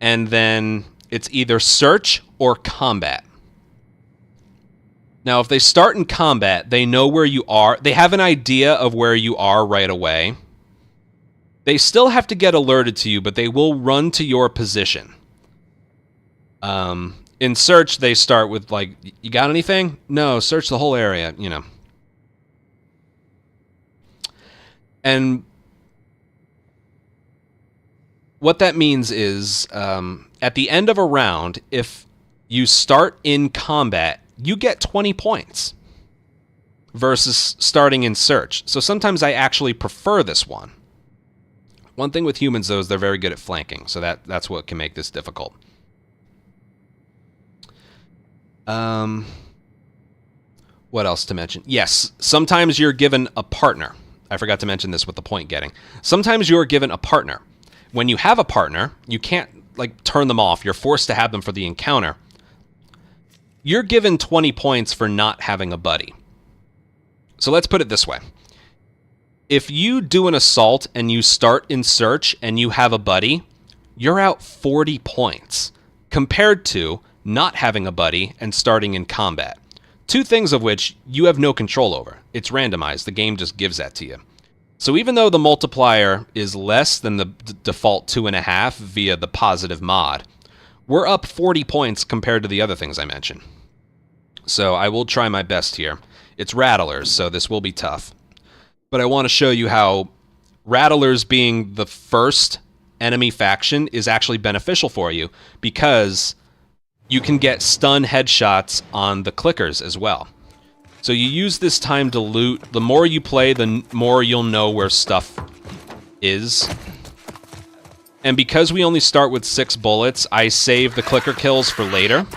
and then it's either Search or Combat. Now, if they start in Combat, they know where you are. They have an idea of where you are right away. They still have to get alerted to you, but they will run to your position. In Search, they start with, like, you got anything? No, search the whole area, you know. And what that means is, at the end of a round, if you start in Combat, you get 20 points versus starting in Search. So sometimes I actually prefer this one. One thing with humans, though, is they're very good at flanking, so that's what can make this difficult. What else to mention? Yes, sometimes you're given a partner. I forgot to mention this with the point getting. Sometimes you're given a partner. When you have a partner, you can't, like, turn them off. You're forced to have them for the encounter. You're given 20 points for not having a buddy. So let's put it this way. If you do an assault and you start in Search and you have a buddy, you're out 40 points compared to not having a buddy and starting in Combat. Two things of which you have no control over. It's randomized. The game just gives that to you. So even though the multiplier is less than the default 2.5 via the positive mod, we're up 40 points compared to the other things I mentioned. So I will try my best here. It's Rattlers, so this will be tough. But I want to show you how Rattlers being the first enemy faction is actually beneficial for you, because you can get stun headshots on the clickers as well. So you use this time to loot. The more you play, the more you'll know where stuff is. And because we only start with 6 bullets, I save the clicker kills for later.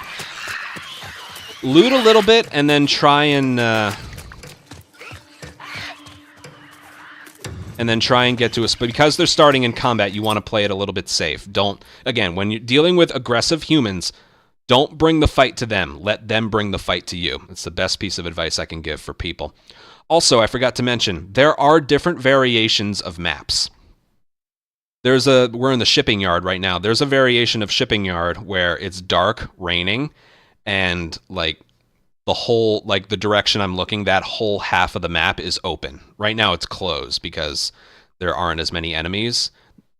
Loot a little bit, and then try and get to a... But because they're starting in Combat, you want to play it a little bit safe. Again, when you're dealing with aggressive humans, don't bring the fight to them. Let them bring the fight to you. It's the best piece of advice I can give for people. Also, I forgot to mention, there are different variations of maps. We're in the shipping yard right now. There's a variation of shipping yard where it's dark, raining, and like the direction I'm looking, that whole half of the map is open. Right now it's closed because there aren't as many enemies.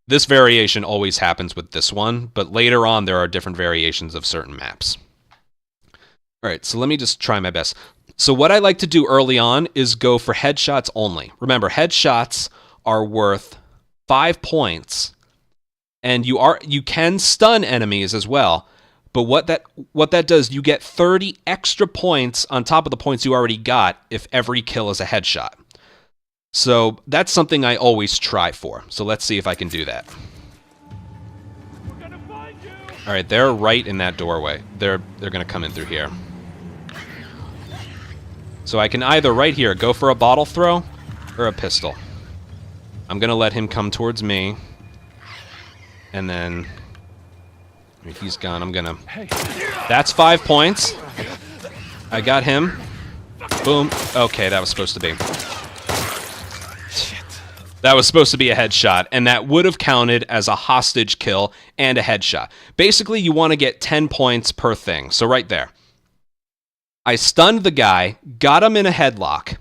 This variation always happens with this one, but later on there are different variations of certain maps. All right, so let me just try my best. So what I like to do early on is go for headshots only. Remember, headshots are worth 5 points, and you can stun enemies as well. But what that does, you get 30 extra points on top of the points you already got if every kill is a headshot. So that's something I always try for. So let's see if I can do that. All right, they're right in that doorway. They're going to come in through here. So I can either right here go for a bottle throw or a pistol. I'm going to let him come towards me. And then he's gone. I'm going to... That's 5 points. I got him. Boom. Okay, that was supposed to be... That was supposed to be a headshot, and that would have counted as a hostage kill and a headshot. Basically, you want to get 10 points per thing. So right there. I stunned the guy, got him in a headlock.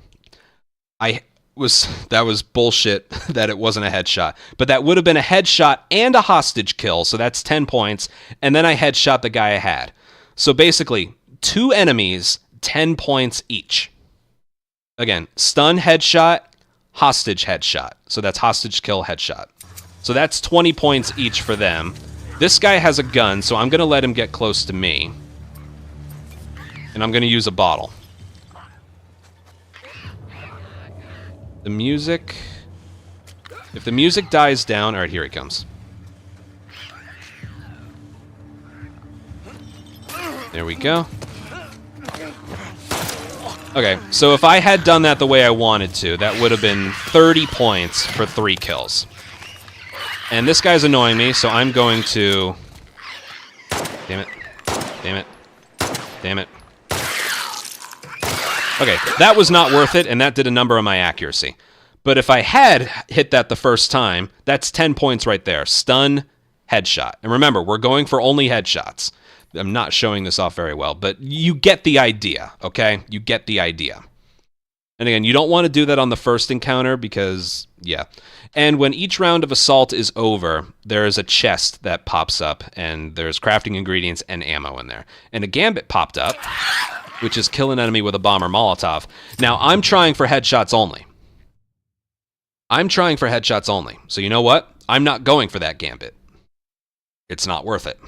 That was bullshit that it wasn't a headshot. But that would have been a headshot and a hostage kill, so that's 10 points. And then I headshot the guy I had. So basically, 2 enemies, 10 points each. Again, stun headshot, hostage headshot. So that's hostage kill headshot. So that's 20 points each for them. This guy has a gun, so I'm going to let him get close to me. And I'm going to use a bottle. The music... If the music dies down... Alright, here he comes. There we go. Okay, so if I had done that the way I wanted to, that would have been 30 points for 3 kills. And this guy's annoying me, so I'm going to... Damn it. Damn it. Damn it. Okay, that was not worth it, and that did a number on my accuracy. But if I had hit that the first time, that's 10 points right there. Stun, headshot. And remember, we're going for only headshots. I'm not showing this off very well, but you get the idea, okay? You get the idea. And again, you don't want to do that on the first encounter because, yeah. And when each round of assault is over, there is a chest that pops up, and there's crafting ingredients and ammo in there. And a gambit popped up, which is kill an enemy with a bomb or Molotov. Now, I'm trying for headshots only. I'm trying for headshots only. So you know what? I'm not going for that gambit. It's not worth it.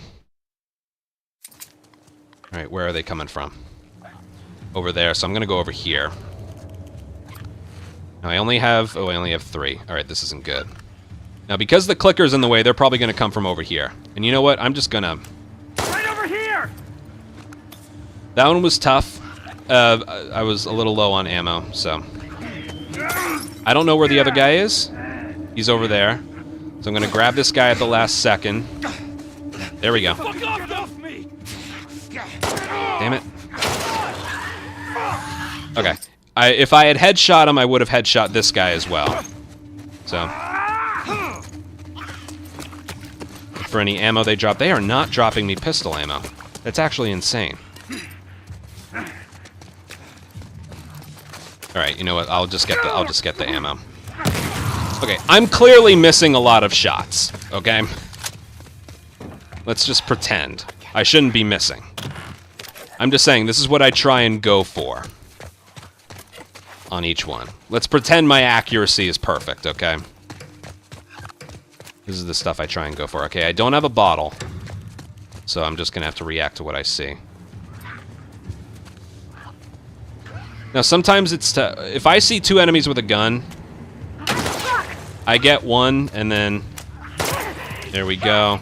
All right, where are they coming from? Over there, so I'm going to go over here. Now, I only have 3. All right, this isn't good. Now, because the clicker's in the way, they're probably going to come from over here. And you know what? I'm just going to...
Right over here!
That one was tough. I was a little low on ammo, so... I don't know where the other guy is. He's over there. So I'm going to grab this guy at the last second. There we go.
Fuck off me!
Damn it. Okay. If I had headshot him, I would have headshot this guy as well. So. For any ammo they drop, they are not dropping me pistol ammo. That's actually insane. Alright, you know what? I'll just get the ammo. Okay, I'm clearly missing a lot of shots, okay? Let's just pretend. I shouldn't be missing. I'm just saying, this is what I try and go for on each one. Let's pretend my accuracy is perfect, okay? This is the stuff I try and go for. Okay, I don't have a bottle, so I'm just gonna have to react to what I see. Now, sometimes it's if I see 2 enemies with a gun, I get one, and then there we go.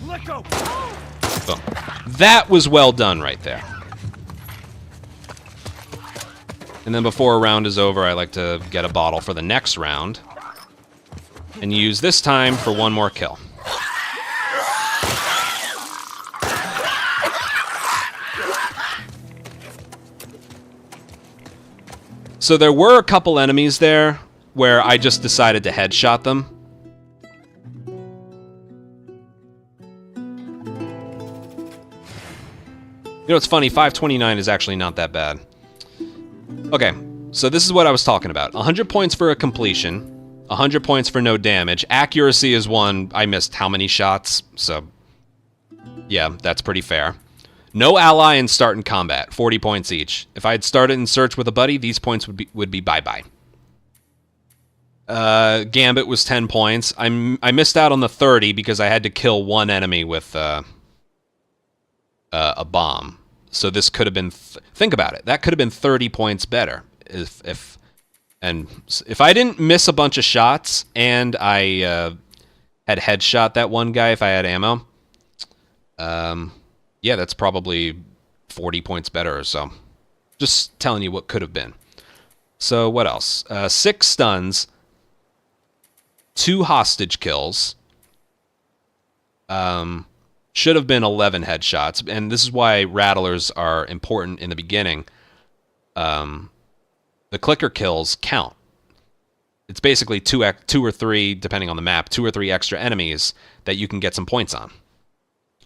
Let go!
Boom. That was well done right there. And then before a round is over, I like to get a bottle for the next round and use this time for one more kill. So there were a couple enemies there where I just decided to headshot them. You know, it's funny, 529 is actually not that bad. Okay, so this is what I was talking about. 100 points for a completion, 100 points for no damage. Accuracy is one. I missed how many shots, so yeah, that's pretty fair. No ally and start in combat, 40 points each. If I had started in search with a buddy, these points would be bye-bye. Gambit was 10 points. I missed out on the 30 because I had to kill one enemy with a bomb. So this could have been... think about it. That could have been 30 points better if I didn't miss a bunch of shots and I had headshot that one guy if I had ammo. Yeah, that's probably 40 points better or so. Just telling you what could have been. So what else? 6 stuns, 2 hostage kills. Should have been 11 headshots, and this is why rattlers are important in the beginning. The clicker kills count. It's basically 2 or 3, depending on the map, 2 or 3 extra enemies that you can get some points on.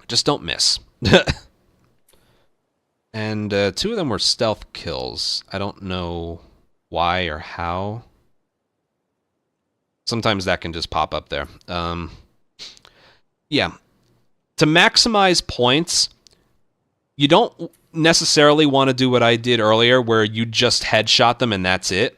Just don't miss. And 2 of them were stealth kills. I don't know why or how. Sometimes that can just pop up there. Yeah. To maximize points, you don't necessarily want to do what I did earlier, where you just headshot them and that's it.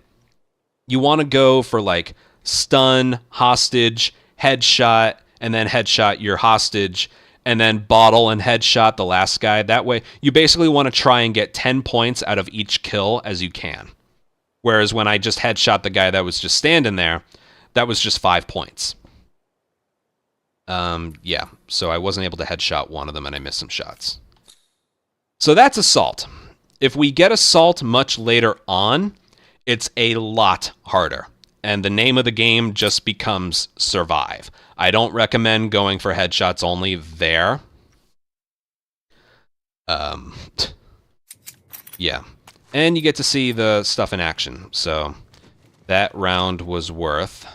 You want to go for like stun, hostage, headshot, and then headshot your hostage, and then bottle and headshot the last guy. That way, you basically want to try and get 10 points out of each kill as you can. Whereas when I just headshot the guy that was just standing there, that was just 5 points. Yeah, so I wasn't able to headshot one of them, and I missed some shots. So that's Assault. If we get Assault much later on, it's a lot harder. And the name of the game just becomes Survive. I don't recommend going for headshots only there. Yeah. And you get to see the stuff in action. So that round was worth...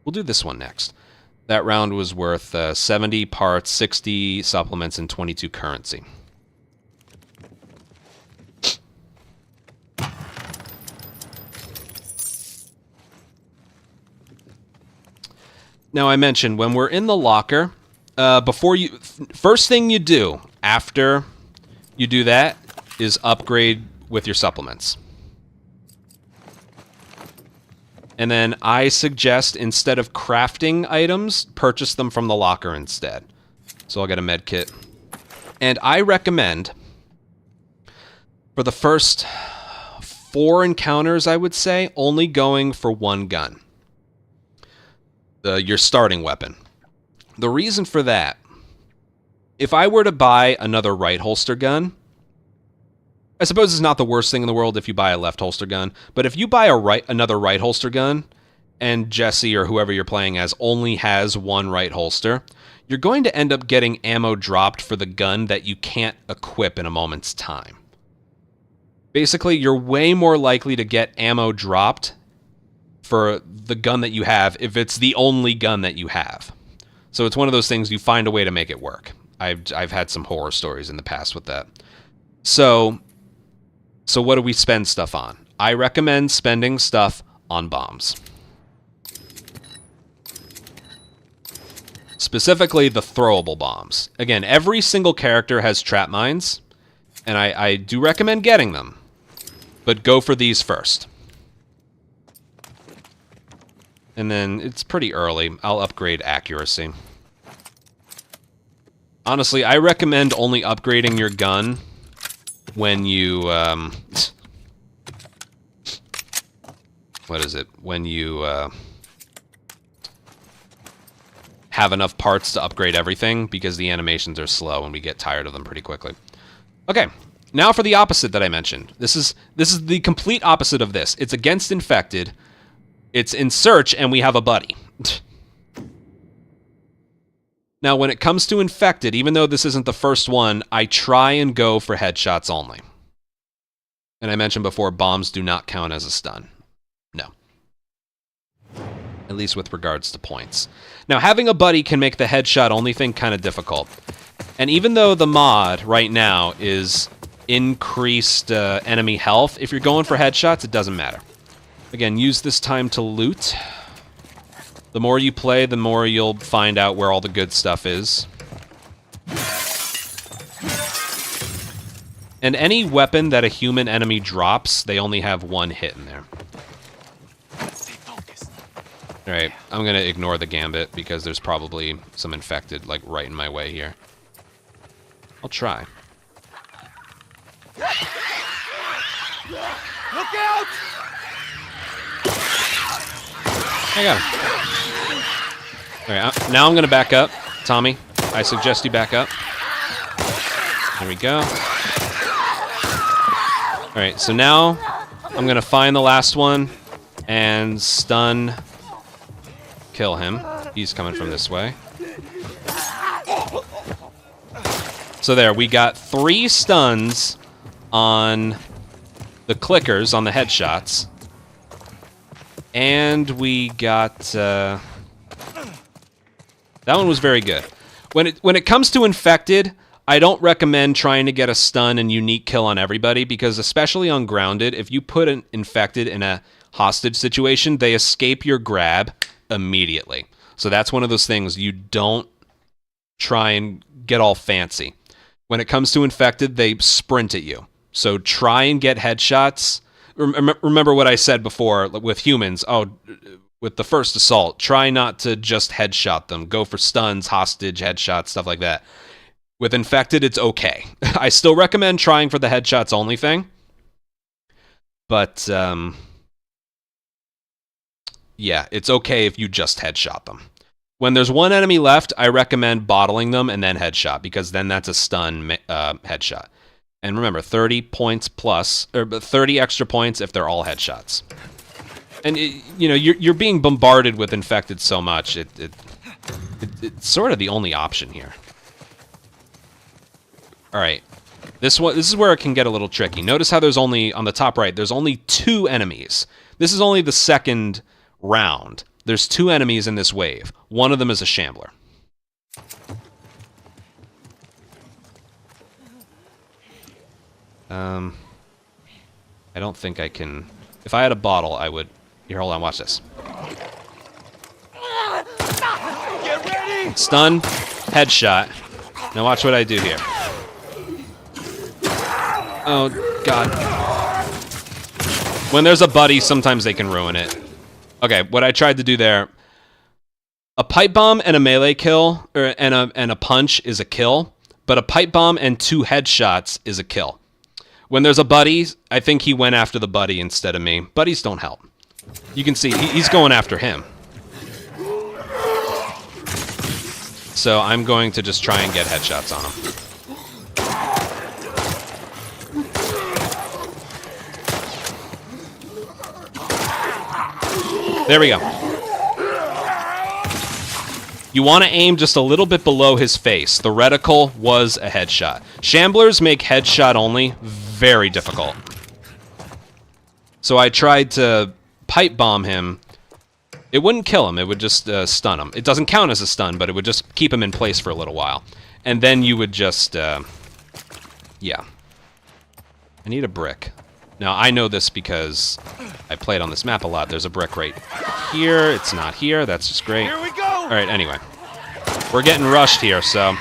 We'll do this one next. That round was worth 70 parts, 60 supplements, and 22 currency. Now, I mentioned when we're in the locker, first thing you do after you do that is upgrade with your supplements. And then I suggest, instead of crafting items, purchase them from the locker instead. So I'll get a med kit. And I recommend, for the first 4 encounters, I would say, only going for one gun. Your starting weapon. The reason for that, if I were to buy another right holster gun, I suppose it's not the worst thing in the world if you buy a left holster gun, but if you buy another right holster gun, and Jesse or whoever you're playing as only has one right holster, you're going to end up getting ammo dropped for the gun that you can't equip in a moment's time. Basically, you're way more likely to get ammo dropped for the gun that you have if it's the only gun that you have. So it's one of those things, you find a way to make it work. I've had some horror stories in the past with that. So what do we spend stuff on? I recommend spending stuff on bombs. Specifically, the throwable bombs. Again, every single character has trap mines, and I do recommend getting them. But go for these first. And then it's pretty early. I'll upgrade accuracy. Honestly, I recommend only upgrading your gun when you, what is it? When you, have enough parts to upgrade everything, because the animations are slow and we get tired of them pretty quickly. Okay, now for the opposite that I mentioned. This is the complete opposite of this. It's against infected. It's in search, and we have a buddy. Now, when it comes to infected, even though this isn't the first one, I try and go for headshots only. And I mentioned before, bombs do not count as a stun. No. At least with regards to points. Now, having a buddy can make the headshot only thing kind of difficult. And even though the mod right now is increased enemy health, if you're going for headshots, it doesn't matter. Again, use this time to loot. The more you play, the more you'll find out where all the good stuff is. And any weapon that a human enemy drops, they only have one hit in there. Alright, I'm gonna ignore the gambit because there's probably some infected, like, right in my way here. I'll try.
Look out!
I got him. Alright, now I'm gonna back up. Tommy, I suggest you back up. There we go. Alright, so now I'm gonna find the last one and stun, kill him. He's coming from this way. So there, we got 3 stuns on the clickers, on the headshots. And we got... that one was very good. When it comes to infected, I don't recommend trying to get a stun and unique kill on everybody, because especially on grounded, if you put an infected in a hostage situation, they escape your grab immediately. So that's one of those things, you don't try and get all fancy. When it comes to infected, they sprint at you. So try and get headshots. Remember what I said before with humans. Oh, with the first assault, try not to just headshot them. Go for stuns, hostage, headshots, stuff like that. With infected, it's okay. I still recommend trying for the headshots only thing. But, yeah, it's okay if you just headshot them. When there's one enemy left, I recommend bottling them and then headshot, because then that's a stun headshot. And remember, 30 points plus, or 30 extra points if they're all headshots. And, you're being bombarded with infected so much, it's sort of the only option here. All right. This is where it can get a little tricky. Notice how there's only, on the top right, there's only 2 enemies. This is only the second round. There's 2 enemies in this wave. One of them is a shambler. I don't think I can... If I had a bottle, I would... Here, hold on, watch this.
Get ready!
Stun, headshot. Now watch what I do here. Oh, God. When there's a buddy, sometimes they can ruin it. Okay, what I tried to do there... A pipe bomb and a melee kill, and a punch is a kill, but a pipe bomb and 2 headshots is a kill. When there's a buddy, I think he went after the buddy instead of me. Buddies don't help. You can see, he's going after him. So I'm going to just try and get headshots on him. There we go. You want to aim just a little bit below his face. The reticle was a headshot. Shamblers make headshot only very difficult. So I tried to pipe bomb him. It wouldn't kill him. It would just stun him. It doesn't count as a stun, but it would just keep him in place for a little while. And then you would just... yeah. I need a brick. Now, I know this because I played on this map a lot. There's a brick right here. It's not here. That's just great.
Here we go!
All right, anyway. We're getting rushed here, so...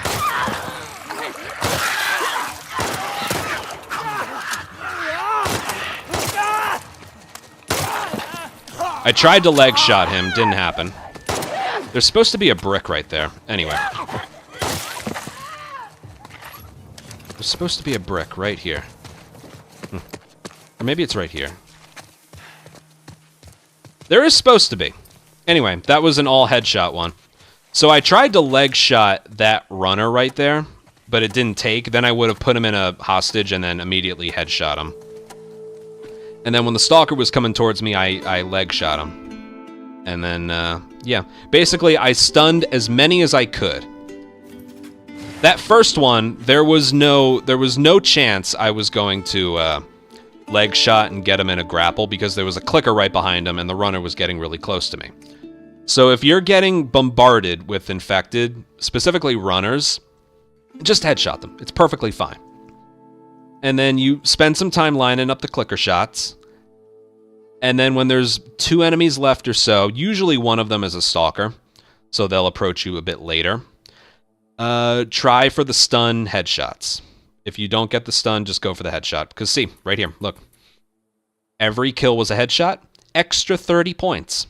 I tried to leg shot him. Didn't happen. There's supposed to be a brick right there. Anyway. There's supposed to be a brick right here. Or maybe it's right here. There is supposed to be. Anyway, that was an all headshot one. So I tried to leg shot that runner right there, but it didn't take. Then I would have put him in a hostage and then immediately headshot him. And then when the stalker was coming towards me, I leg shot him. And then, yeah. Basically, I stunned as many as I could. That first one, there was no chance I was going to leg shot and get him in a grapple because there was a clicker right behind him and the runner was getting really close to me. So if you're getting bombarded with infected, specifically runners, just headshot them. It's perfectly fine. And then you spend some time lining up the clicker shots. And then when there's 2 enemies left or so, usually one of them is a stalker, so they'll approach you a bit later. Try for the stun headshots. If you don't get the stun, just go for the headshot. Because see, right here, look. Every kill was a headshot. Extra 30 points.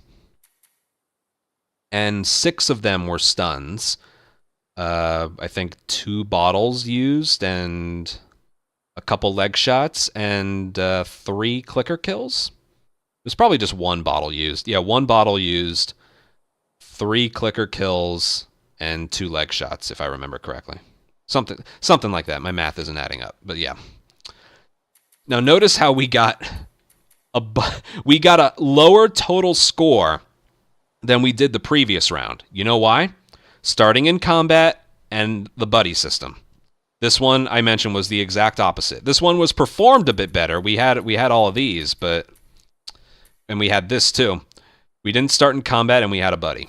And 6 of them were stuns. I think 2 bottles used and a couple leg shots and 3 clicker kills. It was probably just 1 bottle used. Yeah, 1 bottle used, 3 clicker kills, and 2 leg shots, if I remember correctly. Something like that. My math isn't adding up, but yeah. Now notice how we got a lower total score than we did the previous round. You know why? Starting in combat and the buddy system. This one I mentioned was the exact opposite. This one was performed a bit better. We had all of these, and we had this too. We didn't start in combat and we had a buddy.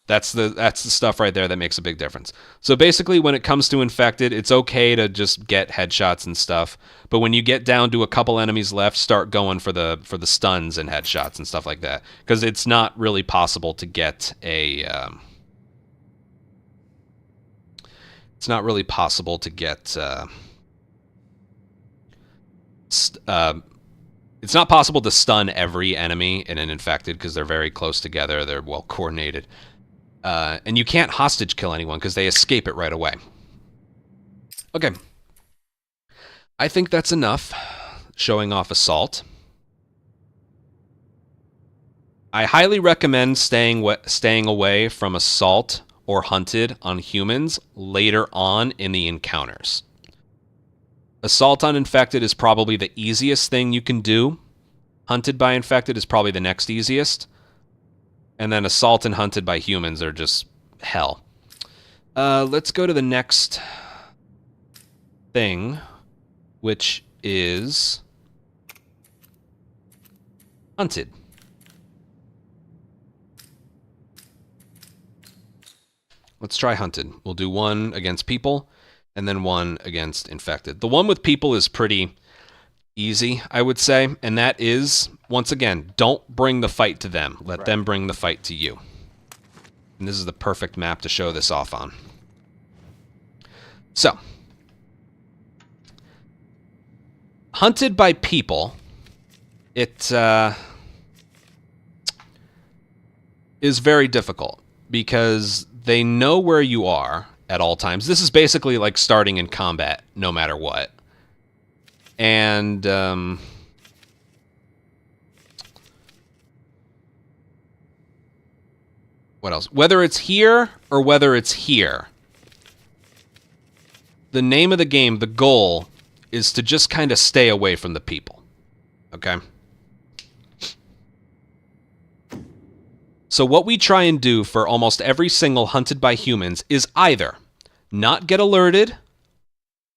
That's the stuff right there that makes a big difference. So basically when it comes to infected, it's okay to just get headshots and stuff, but when you get down to a couple enemies left, start going for the stuns and headshots and stuff like that, because it's not really possible to get a it's not really possible to get it's not possible to stun every enemy in an infected because they're very close together. They're well coordinated. And you can't hostage kill anyone because they escape it right away. Okay. I think that's enough showing off assault. I highly recommend staying away from assault or hunted on humans later on in the encounters. Assault on infected is probably the easiest thing you can do. Hunted by infected is probably the next easiest. And then assault and hunted by humans are just hell. Let's go to the next thing, which is hunted. Let's try hunted. We'll do one against people and then one against infected. The one with people is pretty easy, I would say, and that is, once again, don't bring the fight to them. Let them bring the fight to you. And this is the perfect map to show this off on. So, hunted by people, it is very difficult because they know where you are at all times. This is basically like starting in combat, no matter what. And what else? Whether it's here or whether it's here, the name of the game, the goal, is to just kind of stay away from the people. Okay? So what we try and do for almost every single hunted by humans is either not get alerted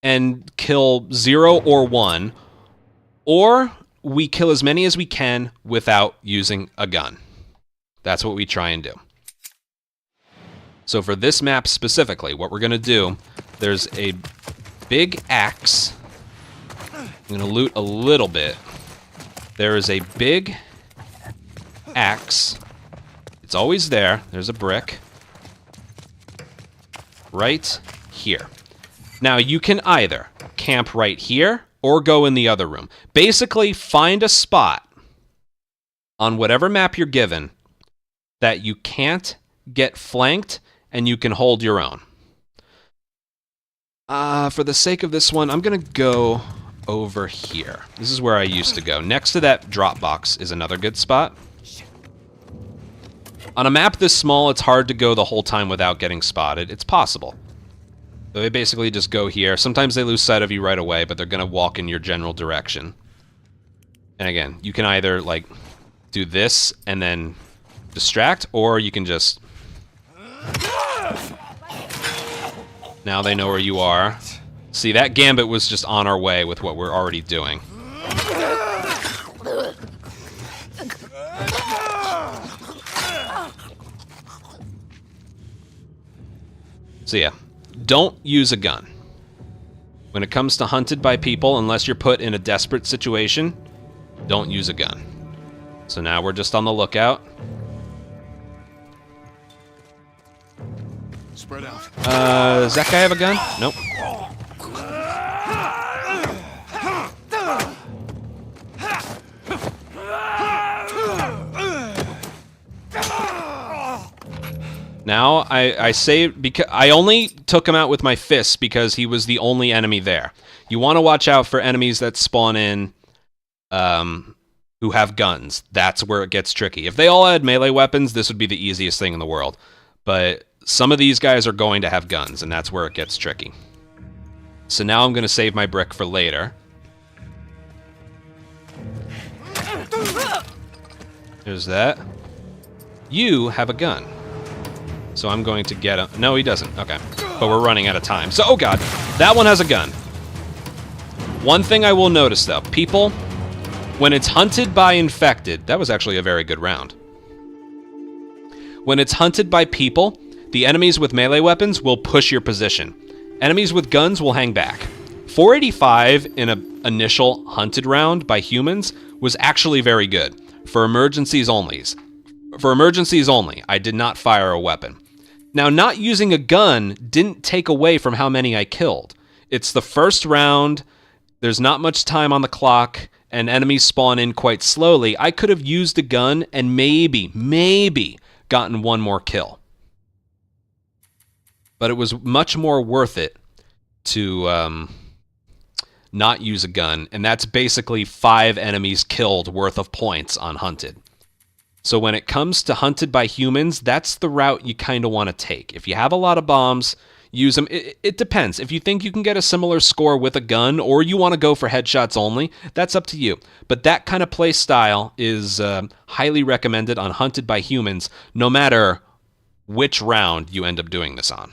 and kill 0 or 1, or we kill as many as we can without using a gun. That's what we try and do. So for this map specifically, what we're going to do, there's a big axe. I'm going to loot a little bit. There is a big axe. It's always there. There's a brick. Right here. Now, you can either camp right here or go in the other room. Basically, find a spot on whatever map you're given that you can't get flanked and you can hold your own. For the sake of this one, I'm going to go over here. This is where I used to go. Next to that drop box is another good spot. On a map this small, it's hard to go the whole time without getting spotted. It's possible. So they basically just go here. Sometimes they lose sight of you right away, but they're going to walk in your general direction. And again, you can either, like, do this and then distract, or you can just... Now they know where you are. See, that gambit was just on our way with what we're already doing. So yeah, don't use a gun. When it comes to hunted by people, unless you're put in a desperate situation, don't use a gun. So now we're just on the lookout.
Spread out.
Does that guy have a gun? Nope. Now, I say, because I only took him out with my fists because he was the only enemy there. You want to watch out for enemies that spawn in who have guns. That's where it gets tricky. If they all had melee weapons, this would be the easiest thing in the world. But some of these guys are going to have guns, and that's where it gets tricky. So now I'm going to save my brick for later. There's that. You have a gun. So I'm going to get him. No, he doesn't. Okay. But we're running out of time. So, oh god, that one has a gun. One thing I will notice, though. People, when it's hunted by infected, that was actually a very good round. When it's hunted by people, the enemies with melee weapons will push your position. Enemies with guns will hang back. 485 in an initial hunted round by humans was actually very good. For emergencies only. For emergencies only, I did not fire a weapon. Now, not using a gun didn't take away from how many I killed. It's the first round, there's not much time on the clock, and enemies spawn in quite slowly. I could have used a gun and maybe gotten one more kill. But it was much more worth it to not use a gun, and that's basically 5 enemies killed worth of points on hunted. So when it comes to hunted by humans, that's the route you kind of want to take. If you have a lot of bombs, use them. It depends. If you think you can get a similar score with a gun, or you want to go for headshots only, that's up to you. But that kind of play style is highly recommended on hunted by humans, no matter which round you end up doing this on.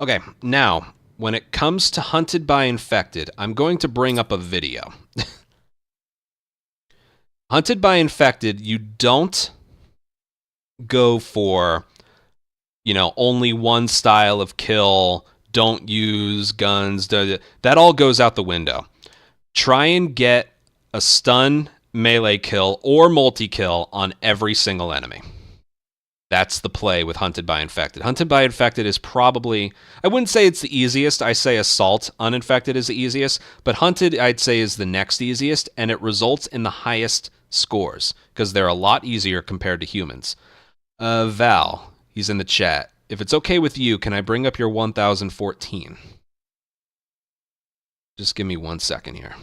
Okay, now, when it comes to hunted by infected, I'm going to bring up a video. Hunted by infected, you don't go for, you know, only one style of kill, don't use guns, that all goes out the window. Try and get a stun, melee kill, or multi-kill on every single enemy. That's the play with Hunted by Infected. Hunted by Infected is probably, I wouldn't say it's the easiest. I say Assault on Infected is the easiest, but Hunted, I'd say, is the next easiest, and it results in the highest scores, because they're a lot easier compared to humans. Val, he's in the chat. If it's okay with you, can I bring up your 1014? Just give me 1 second here.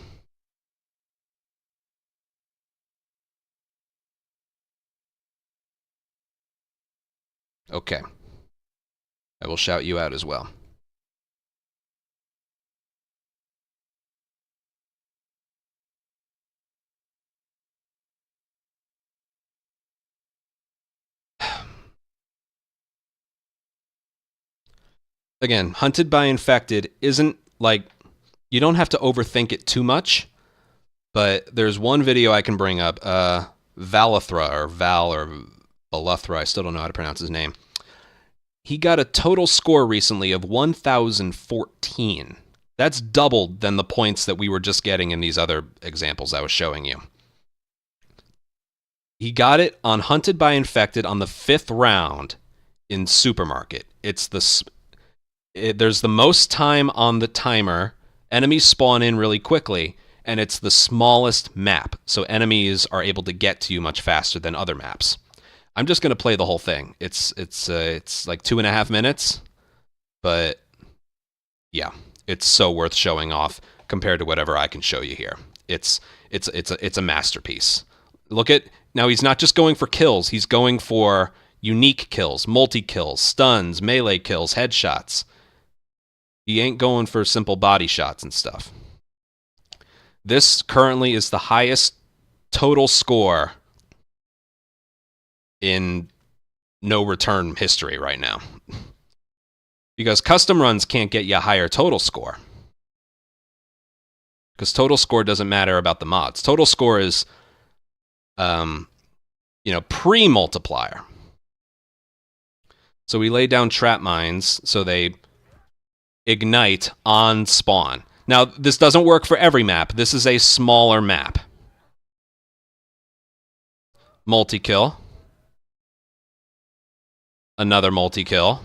Okay. I will shout you out as well. Again, Hunted by Infected isn't like, you don't have to overthink it too much, but there's one video I can bring up, Valathra, or Val, or Valathra, I still don't know how to pronounce his name. He got a total score recently of 1014. That's doubled than the points that we were just getting in these other examples I was showing you. He got it on Hunted by Infected on the 5th round in Supermarket. It's there's the most time on the timer, enemies spawn in really quickly, and it's the smallest map, so enemies are able to get to you much faster than other maps. I'm just going to play the whole thing. It's like 2.5 minutes, but yeah, it's so worth showing off compared to whatever I can show you here. It's a masterpiece. Look at, now he's not just going for kills, he's going for unique kills, multi-kills, stuns, melee kills, headshots. He ain't going for simple body shots and stuff. This currently is the highest total score in no return history right now. Because custom runs can't get you a higher total score. Because total score doesn't matter about the mods. Total score is, pre-multiplier. So we lay down trap mines so they ignite on spawn. Now, this doesn't work for every map. This is a smaller map. Multi-kill. Another multi-kill.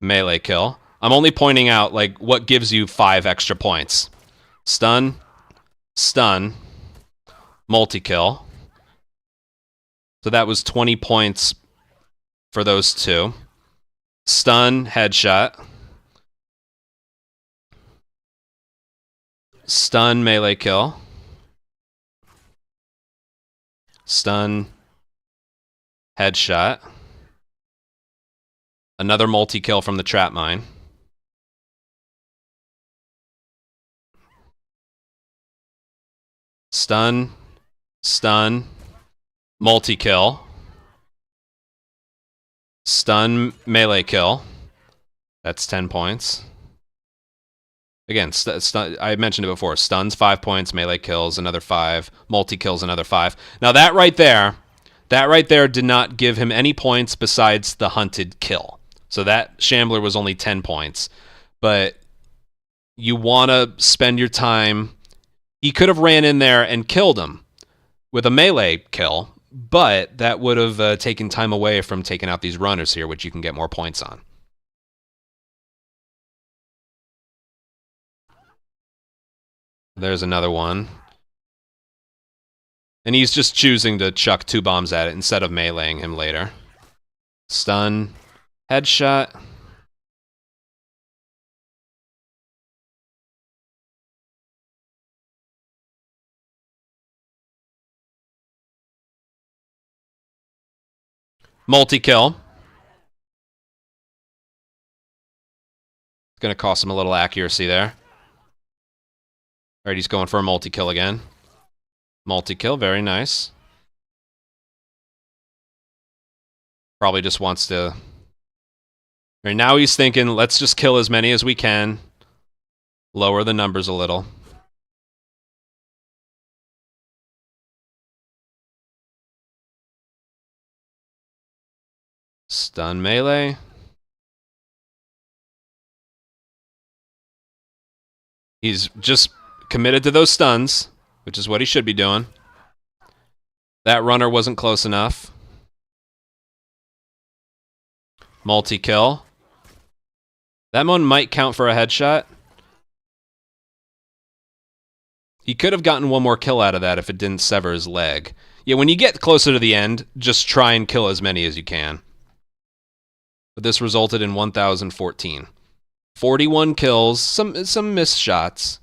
Melee kill. I'm only pointing out, like, what gives you 5 extra points. Stun. Stun. Multi-kill. So that was 20 points for those two. Stun, headshot. Stun, melee kill. Stun, headshot. Another multi-kill from the trap mine. Stun, stun, multi-kill. Stun, melee kill. That's 10 points. Again, I mentioned it before. Stuns, 5 points. Melee kills, another 5. Multi-kills, another 5. Now that right there did not give him any points besides the hunted kill. So that Shambler was only 10 points. But you want to spend your time. He could have ran in there and killed him with a melee kill, but that would have taken time away from taking out these runners here, which you can get more points on. There's another one. And he's just choosing to chuck 2 bombs at it instead of meleeing him later. Stun. Headshot. Multi-kill. It's going to cost him a little accuracy there. Alright, he's going for a multi-kill again. Multi-kill, very nice. Probably just wants to... Right now he's thinking, let's just kill as many as we can. Lower the numbers a little. Stun melee. He's just committed to those stuns, which is what he should be doing. That runner wasn't close enough. Multi-kill. That one might count for a headshot. He could have gotten one more kill out of that if it didn't sever his leg. Yeah, when you get closer to the end, just try and kill as many as you can. But this resulted in 1,014. 41 kills, some missed shots.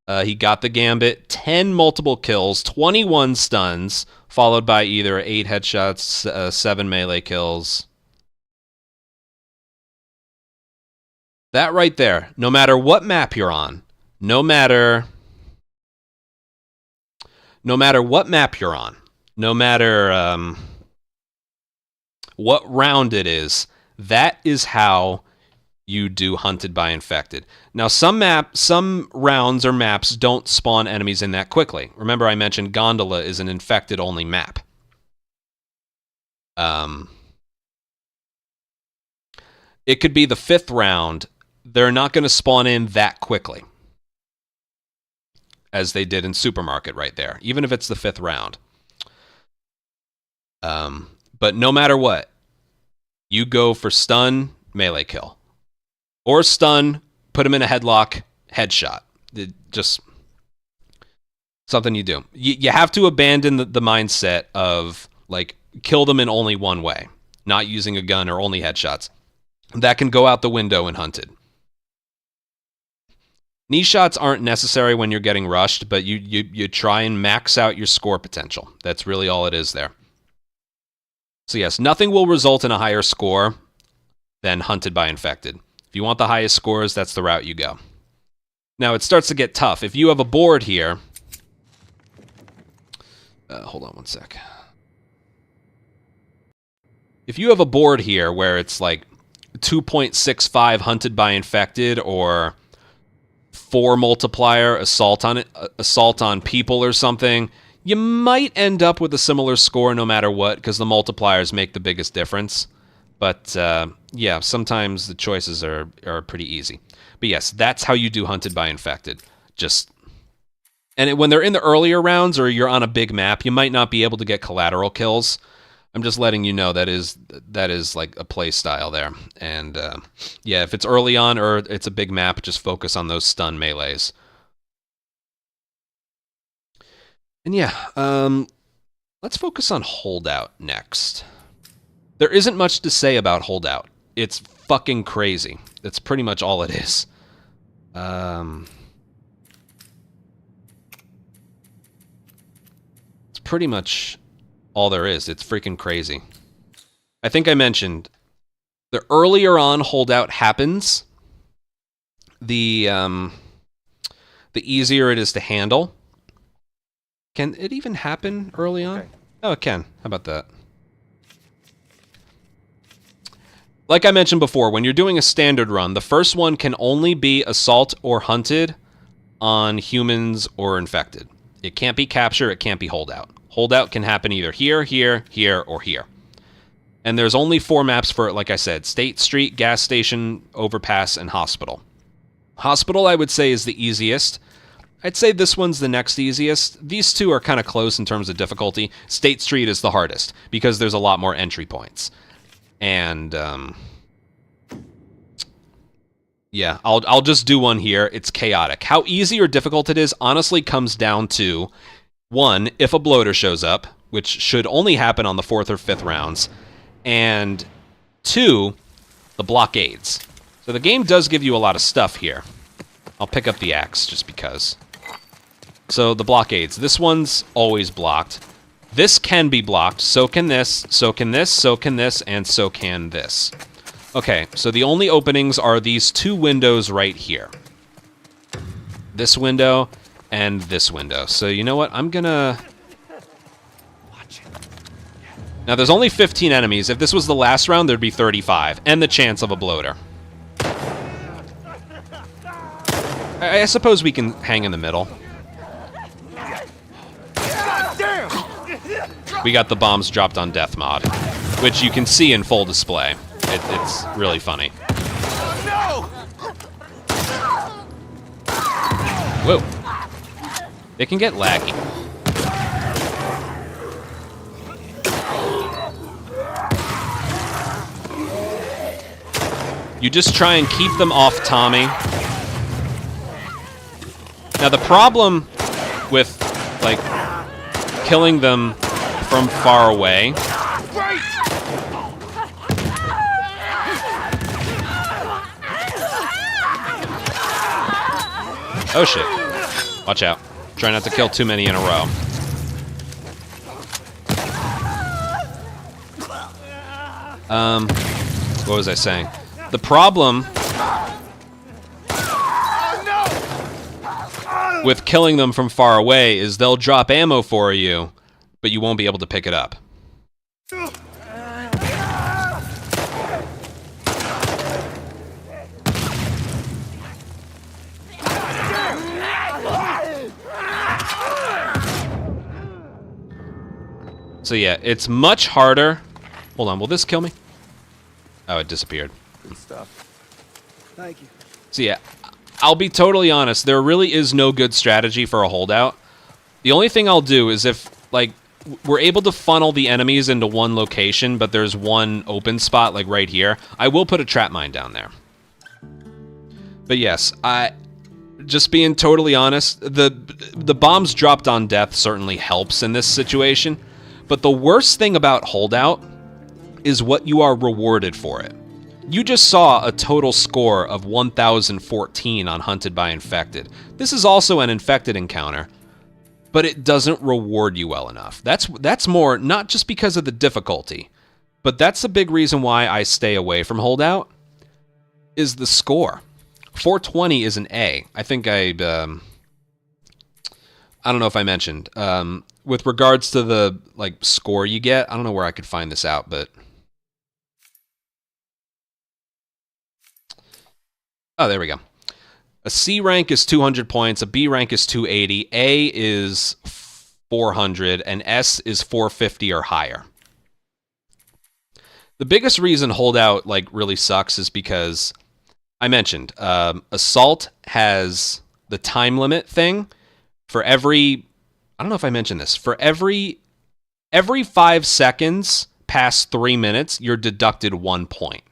He got the gambit, 10 multiple kills, 21 stuns, followed by either 8 headshots, 7 melee kills. That right there, no matter what map you're on, no matter what map you're on, no matter what round it is, that is how you do Hunted by Infected. Now, some rounds or maps don't spawn enemies in that quickly. Remember, I mentioned Gondola is an infected-only map. It could be the 5th round. They're not going to spawn in that quickly, as they did in Supermarket right there, even if it's the 5th round. But no matter what, you go for stun, melee kill. Or stun, put him in a headlock, headshot. Just something you do. You have to abandon the mindset of, like, kill them in only one way, not using a gun or only headshots. That can go out the window in Hunted. Knee shots aren't necessary when you're getting rushed, but you try and max out your score potential. That's really all it is there. So yes, nothing will result in a higher score than Hunted by Infected. If you want the highest scores, that's the route you go. Now, it starts to get tough. If you have a board here... hold on one sec. If you have a board here where it's like 2.65 Hunted by Infected or 4 multiplier assault on people or something, you might end up with a similar score no matter what, because the multipliers make the biggest difference. But yeah, sometimes the choices are pretty easy. But yes, that's how you do Hunted by Infected. When they're in the earlier rounds or you're on a big map, you might not be able to get collateral kills. I'm just letting you know that is like a play style there. And yeah, if it's early on or it's a big map, just focus on those stun melees. And yeah, let's focus on Holdout next. There isn't much to say about Holdout. It's fucking crazy. That's pretty much all it is. It's pretty much all there is. It's freaking crazy. I think I mentioned the earlier on Holdout happens, the easier it is to handle. Can it even happen early on? Okay. Oh, it can. How about that? Like I mentioned before, when you're doing a standard run, the first one can only be assault or hunted on humans or infected. It can't be capture, it can't be holdout. Holdout can happen either here, here, here, or here. And there's only 4 maps for it, like I said. State Street, Gas Station, Overpass, and Hospital. Hospital, I would say, is the easiest. I'd say this one's the next easiest. These two are kind of close in terms of difficulty. State Street is the hardest, because there's a lot more entry points. And, yeah, I'll just do one here. It's chaotic. How easy or difficult it is honestly comes down to, 1, if a bloater shows up, which should only happen on the 4th or 5th rounds, and 2, the blockades. So the game does give you a lot of stuff here. I'll pick up the axe just because. So the blockades. This one's always blocked. This can be blocked. So can this, so can this, so can this, and so can this. Okay, so the only openings are these two windows right here. This window and this window. So you know what? I'm gonna... Now there's only 15 enemies. If this was the last round, there'd be 35. And the chance of a bloater. I suppose we can hang in the middle. We got the bombs dropped on death mod, which you can see in full display. It's really funny. Whoa. It can get laggy. You just try and keep them off Tommy. Now the problem with, like, killing them from far away... Oh shit. Watch out. Try not to kill too many in a row. What was I saying? The problem with killing them from far away is they'll drop ammo for you, but you won't be able to pick it up. So yeah, it's much harder. Hold on, will this kill me? Oh, it disappeared.
Good stuff. Thank you.
So yeah, I'll be totally honest, there really is no good strategy for a holdout. The only thing I'll do is if, like, we're able to funnel the enemies into one location, but there's one open spot, like right here, I will put a trap mine down there. But yes, just being totally honest, the bombs dropped on death certainly helps in this situation, but the worst thing about holdout is what you are rewarded for it. You just saw a total score of 1,014 on Hunted by Infected. This is also an infected encounter, but it doesn't reward you well enough. That's more, not just because of the difficulty, but that's a big reason why I stay away from holdout, is the score. 420 is an A. I think I don't know if I mentioned. With regards to the, like, score you get, I don't know where I could find this out, but... Oh, there we go. A C rank is 200 points, a B rank is 280, A is 400, and S is 450 or higher. The biggest reason holdout, like, really sucks is because I mentioned Assault has the time limit thing for every... I don't know if I mentioned this. For every 5 seconds past 3 minutes, you're deducted 1 point.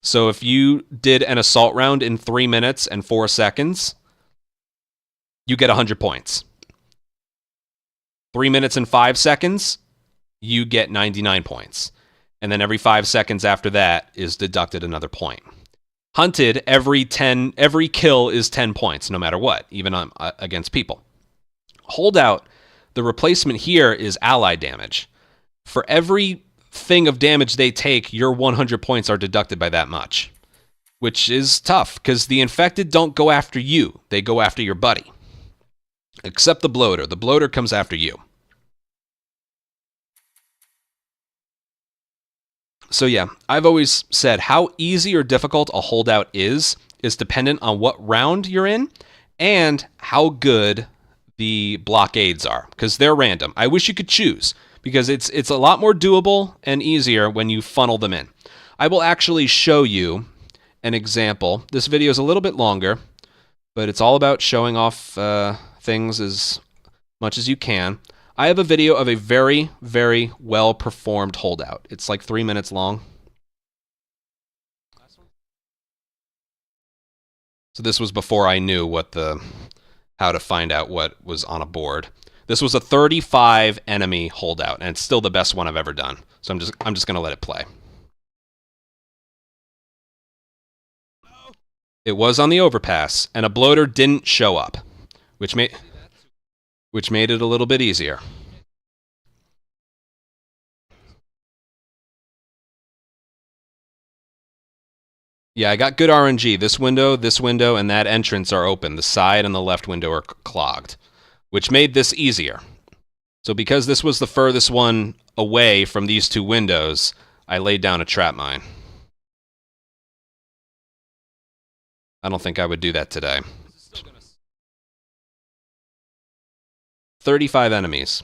So if you did an assault round in 3 minutes and 4 seconds, you get 100 points. 3 minutes and 5 seconds, you get 99 points. And then every 5 seconds after that is deducted another point. Hunted, every kill is 10 points, no matter what, even against people. Holdout, the replacement here is ally damage. For every thing of damage they take, your 100 points are deducted by that much. Which is tough, because the infected don't go after you. They go after your buddy. Except the bloater. The bloater comes after you. So yeah, I've always said how easy or difficult a holdout is dependent on what round you're in and how good the blockades are, because they're random. I wish you could choose, because it's a lot more doable and easier when you funnel them in. I will actually show you an example. This video is a little bit longer, but it's all about showing off things as much as you can. I have a video of a very, very well-performed holdout. It's like 3 minutes long. So this was before I knew how to find out what was on a board. This was a 35 enemy holdout, and it's still the best one I've ever done. So I'm just gonna let it play. It was on the overpass, and a bloater didn't show up, which made it a little bit easier. Yeah, I got good RNG. This window, and that entrance are open. The side and the left window are clogged, which made this easier. So because this was the furthest one away from these two windows, I laid down a trap mine. I don't think I would do that today. 35 enemies.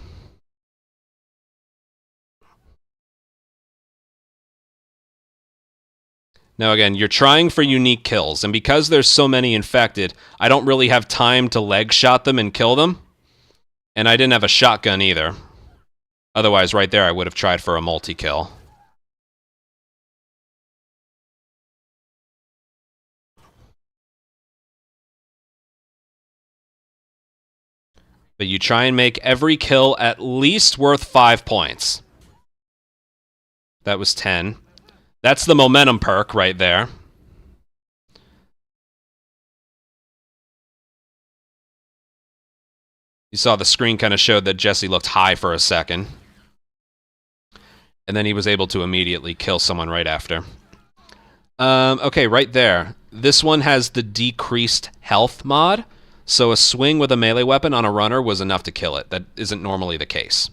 Now again, you're trying for unique kills, and because there's so many infected, I don't really have time to leg shot them and kill them. And I didn't have a shotgun either. Otherwise, right there, I would have tried for a multi-kill. But you try and make every kill at least worth 5 points. That was 10. That's the momentum perk right there. You saw the screen kind of showed that Jesse looked high for a second. And then he was able to immediately kill someone right after. Okay, right there. This one has the decreased health mod. So a swing with a melee weapon on a runner was enough to kill it. That isn't normally the case.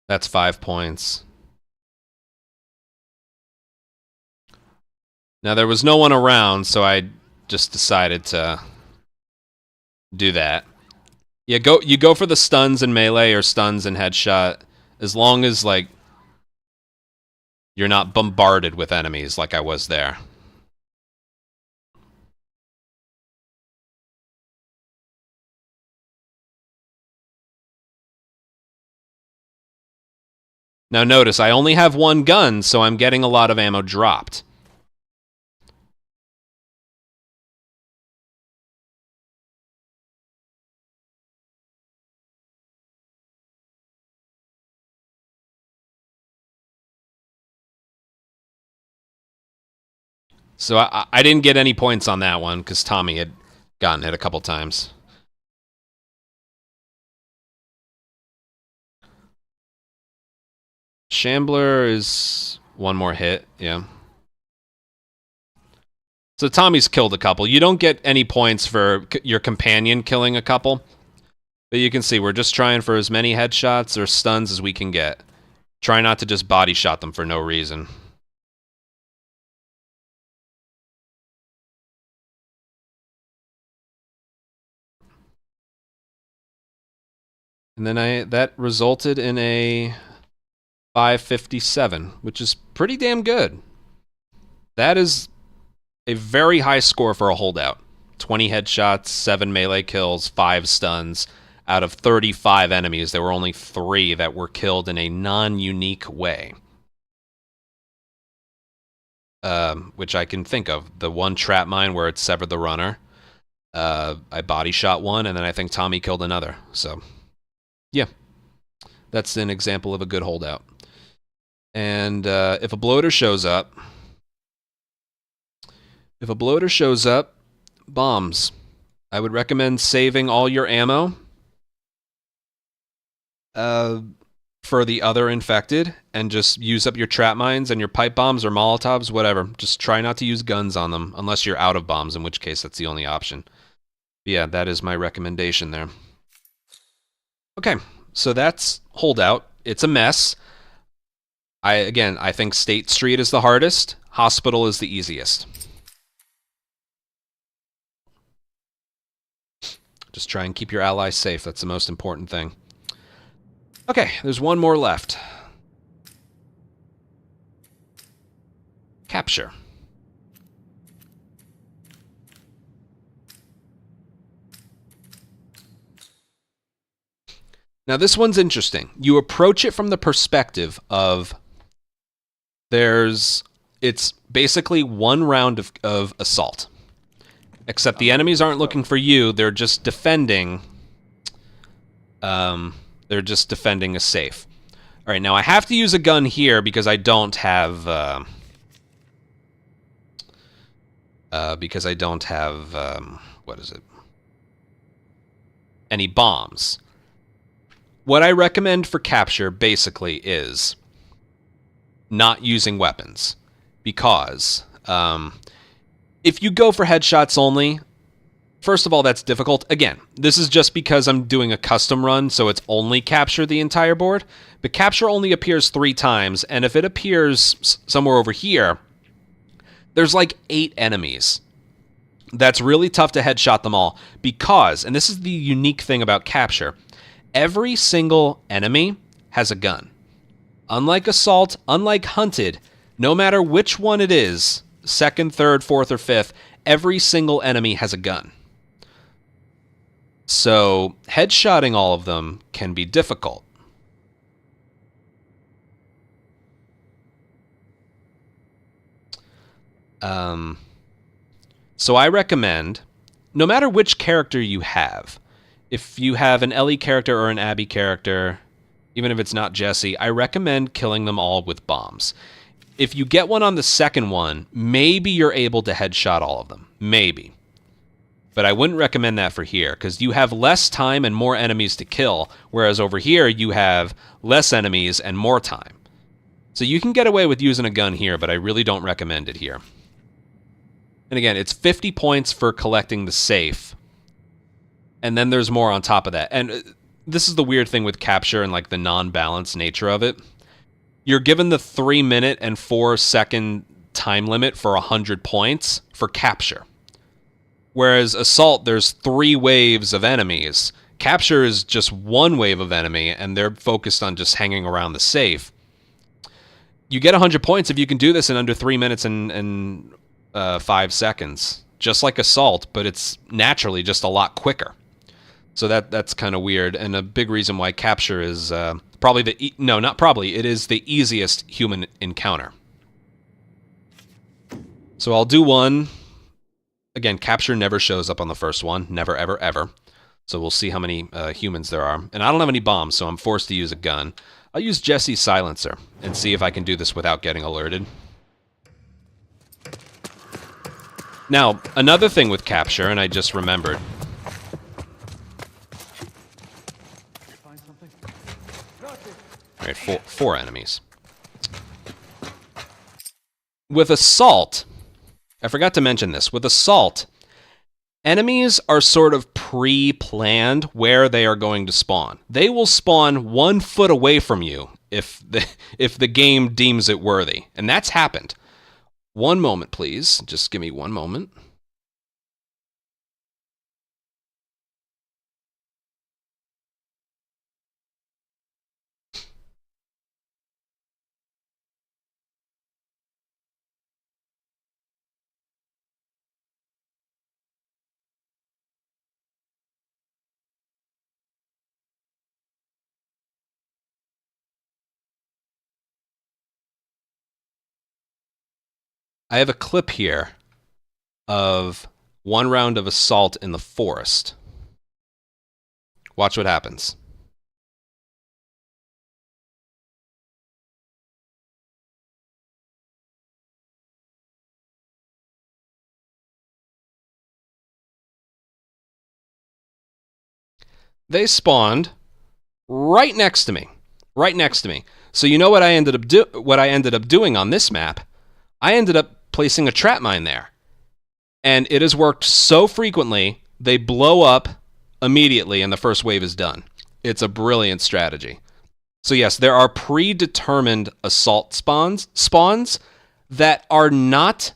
That's 5 points. Now, there was no one around, so I just decided to do that. Yeah, you go for the stuns in melee or stuns in headshot, as long as, like, you're not bombarded with enemies like I was there. Now notice, I only have one gun, so I'm getting a lot of ammo dropped. So I didn't get any points on that one, because Tommy had gotten hit a couple times. Shambler is one more hit, yeah. So Tommy's killed a couple. You don't get any points for your companion killing a couple. But you can see we're just trying for as many headshots or stuns as we can get. Try not to just body shot them for no reason. And then that resulted in a 557, which is pretty damn good. That is a very high score for a holdout. 20 headshots, 7 melee kills, 5 stuns. Out of 35 enemies, there were only 3 that were killed in a non-unique way. Which I can think of. The one trap mine where it severed the runner. I body shot one, and then I think Tommy killed another. So, yeah. That's an example of a good holdout. And if a bloater shows up... bombs. I would recommend saving all your ammo for the other infected, and just use up your trap mines and your pipe bombs or Molotovs, whatever. Just try not to use guns on them, unless you're out of bombs, in which case that's the only option. But yeah, that is my recommendation there. Okay, so that's holdout. It's a mess. I think State Street is the hardest. Hospital is the easiest. Just try and keep your allies safe. That's the most important thing. Okay, there's one more left. Capture. Now this one's interesting. You approach it from the perspective of it's basically one round of assault. Except the enemies aren't looking for you, they're just defending a safe. Alright, now I have to use a gun here because I don't have what is it? any bombs. What I recommend for capture basically is not using weapons, because if you go for headshots only, first of all, that's difficult. Again, this is just because I'm doing a custom run, so it's only capture the entire board. But capture only appears 3 times, and if it appears somewhere over here, there's like 8 enemies. That's really tough to headshot them all because, and this is the unique thing about capture, every single enemy has a gun. Unlike Assault, unlike Hunted, no matter which one it is, 2nd, 3rd, 4th, or 5th, every single enemy has a gun. So headshotting all of them can be difficult. So I recommend, no matter which character you have, if you have an Ellie character or an Abby character, even if it's not Jesse, I recommend killing them all with bombs. If you get one on the second one, maybe you're able to headshot all of them. Maybe. But I wouldn't recommend that for here, because you have less time and more enemies to kill, whereas over here you have less enemies and more time. So you can get away with using a gun here, but I really don't recommend it here. And again, it's 50 points for collecting the safe. And then there's more on top of that. And this is the weird thing with capture and like the non-balanced nature of it. You're given the 3-minute and 4-second time limit for 100 points for capture. Whereas Assault, there's 3 waves of enemies. Capture is just 1 wave of enemy, and they're focused on just hanging around the safe. You get 100 points if you can do this in under 3 minutes and 5 seconds. Just like Assault, but it's naturally just a lot quicker. So that's kind of weird, and a big reason why capture is probably it is the easiest human encounter. So I'll do one. Again, capture never shows up on the first one. Never, ever, ever. So we'll see how many humans there are. And I don't have any bombs, so I'm forced to use a gun. I'll use Jesse's silencer and see if I can do this without getting alerted. Now, another thing with capture, and I just remembered. Alright, 4 enemies. With Assault, I forgot to mention this. With Assault, enemies are sort of pre-planned where they are going to spawn. They will spawn 1 foot away from you if the game deems it worthy. And that's happened. One moment, please. Just give me one moment. I have a clip here of 1 round of Assault in the forest. Watch what happens. They spawned right next to me. Right next to me. So you know what I ended up doing on this map? I ended up placing a trap mine there. And it has worked so frequently, they blow up immediately and the first wave is done. It's a brilliant strategy. So yes, there are predetermined Assault spawns that are not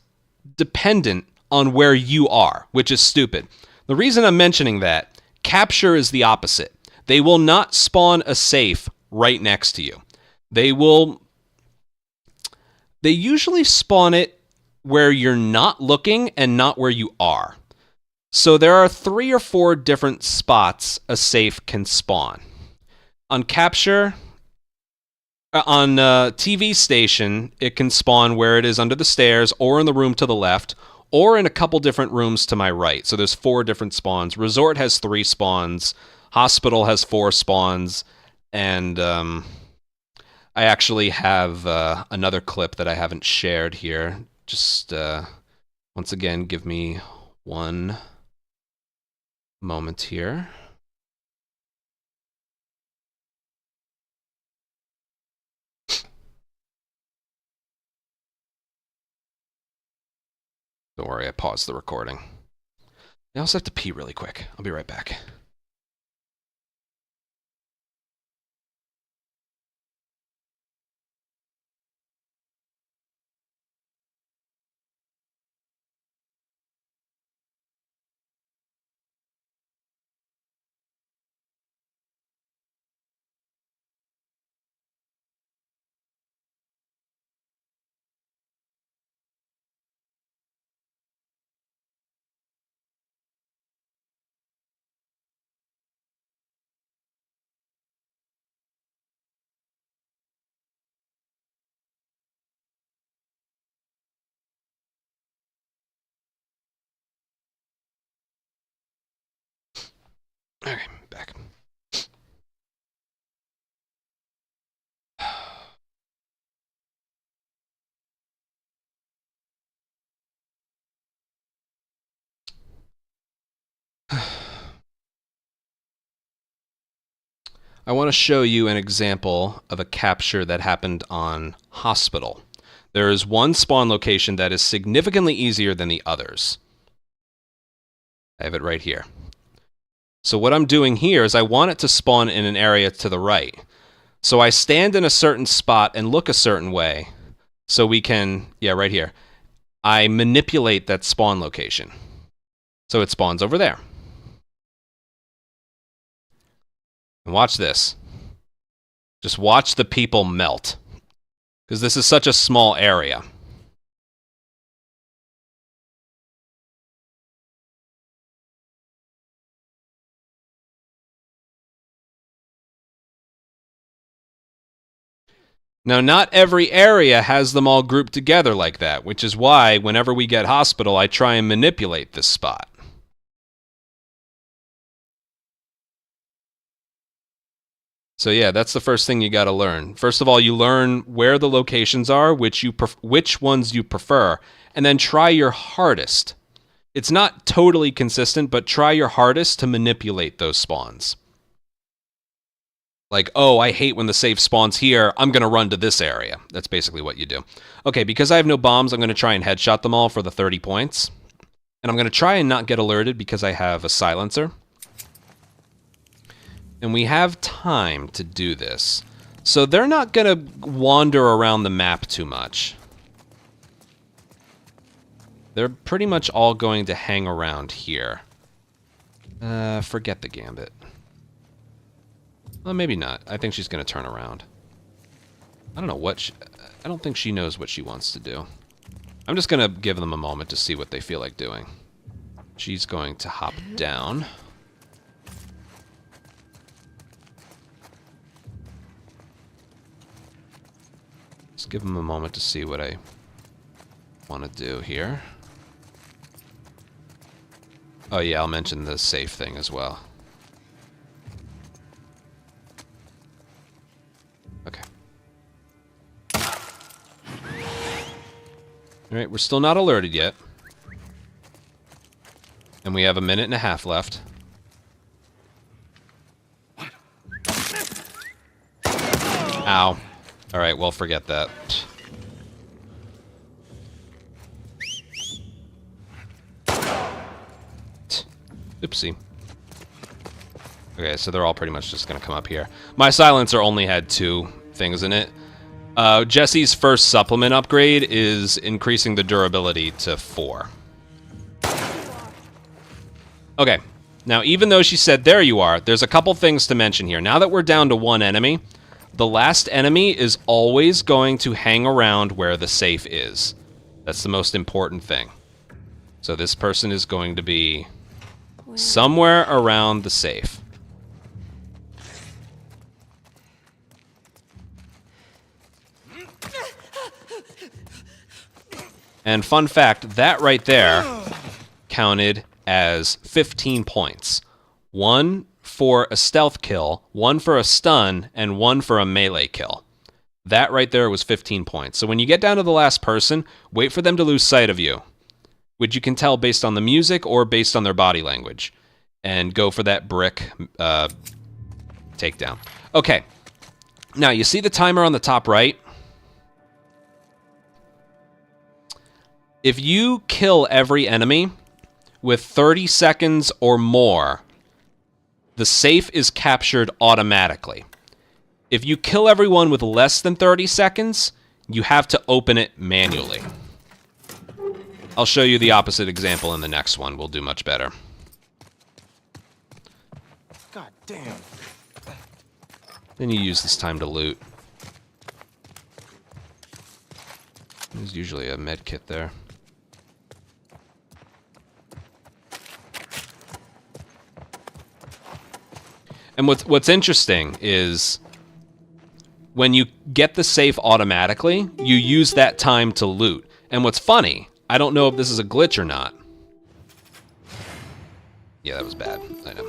dependent on where you are, which is stupid. The reason I'm mentioning that, capture is the opposite. They will not spawn a safe right next to you. They usually spawn it where you're not looking and not where you are. So there are 3 or 4 different spots a safe can spawn. On capture, on TV station, it can spawn where it is under the stairs or in the room to the left or in a couple different rooms to my right. So there's 4 different spawns. Resort has 3 spawns. Hospital has 4 spawns. And I actually have another clip that I haven't shared here. Just once again, give me one moment here. Don't worry, I paused the recording. I also have to pee really quick. I'll be right back. Okay, back. I want to show you an example of a capture that happened on Hospital. There is one spawn location that is significantly easier than the others. I have it right here. So what I'm doing here is I want it to spawn in an area to the right. So I stand in a certain spot and look a certain way. So we can, yeah, right here. I manipulate that spawn location. So it spawns over there. And watch this. Just watch the people melt. Because this is such a small area. Now, not every area has them all grouped together like that, which is why, whenever we get Hospital, I try and manipulate this spot. So yeah, that's the first thing you got to learn. First of all, you learn where the locations are, which ones you prefer, and then try your hardest. It's not totally consistent, but try your hardest to manipulate those spawns. Like, oh, I hate when the safe spawns here, I'm going to run to this area. That's basically what you do. Okay, because I have no bombs, I'm going to try and headshot them all for the 30 points. And I'm going to try and not get alerted because I have a silencer. And we have time to do this. So they're not going to wander around the map too much. They're pretty much all going to hang around here. Forget the gambit. Well, maybe not. I think she's going to turn around. I don't know what I don't think she knows what she wants to do. I'm just going to give them a moment to see what they feel like doing. She's going to hop down. Just give them a moment to see what I want to do here. Oh yeah, I'll mention the safe thing as well. Okay. Alright, we're still not alerted yet. And we have a minute and a half left. Ow. Alright, well, forget that. Oopsie. Okay, so they're all pretty much just gonna come up here. My silencer only had 2 things in it. Jesse's first supplement upgrade is increasing the durability to 4. Okay, now even though she said there you are, there's a couple things to mention here. Now that we're down to 1 enemy, the last enemy is always going to hang around where the safe is. That's the most important thing. So this person is going to be somewhere around the safe. And fun fact, that right there counted as 15 points. 1 for a stealth kill, 1 for a stun, and 1 for a melee kill. That right there was 15 points. So when you get down to the last person, wait for them to lose sight of you, which you can tell based on the music or based on their body language, and go for that brick takedown. Okay, now you see the timer on the top right? If you kill every enemy with 30 seconds or more, the safe is captured automatically. If you kill everyone with less than 30 seconds, you have to open it manually. I'll show you the opposite example in the next one. We'll do much better.
God damn.
Then you use this time to loot. There's usually a med kit there. And what's interesting is when you get the safe automatically, you use that time to loot. And what's funny, I don't know if this is a glitch or not. Yeah, that was bad. I know.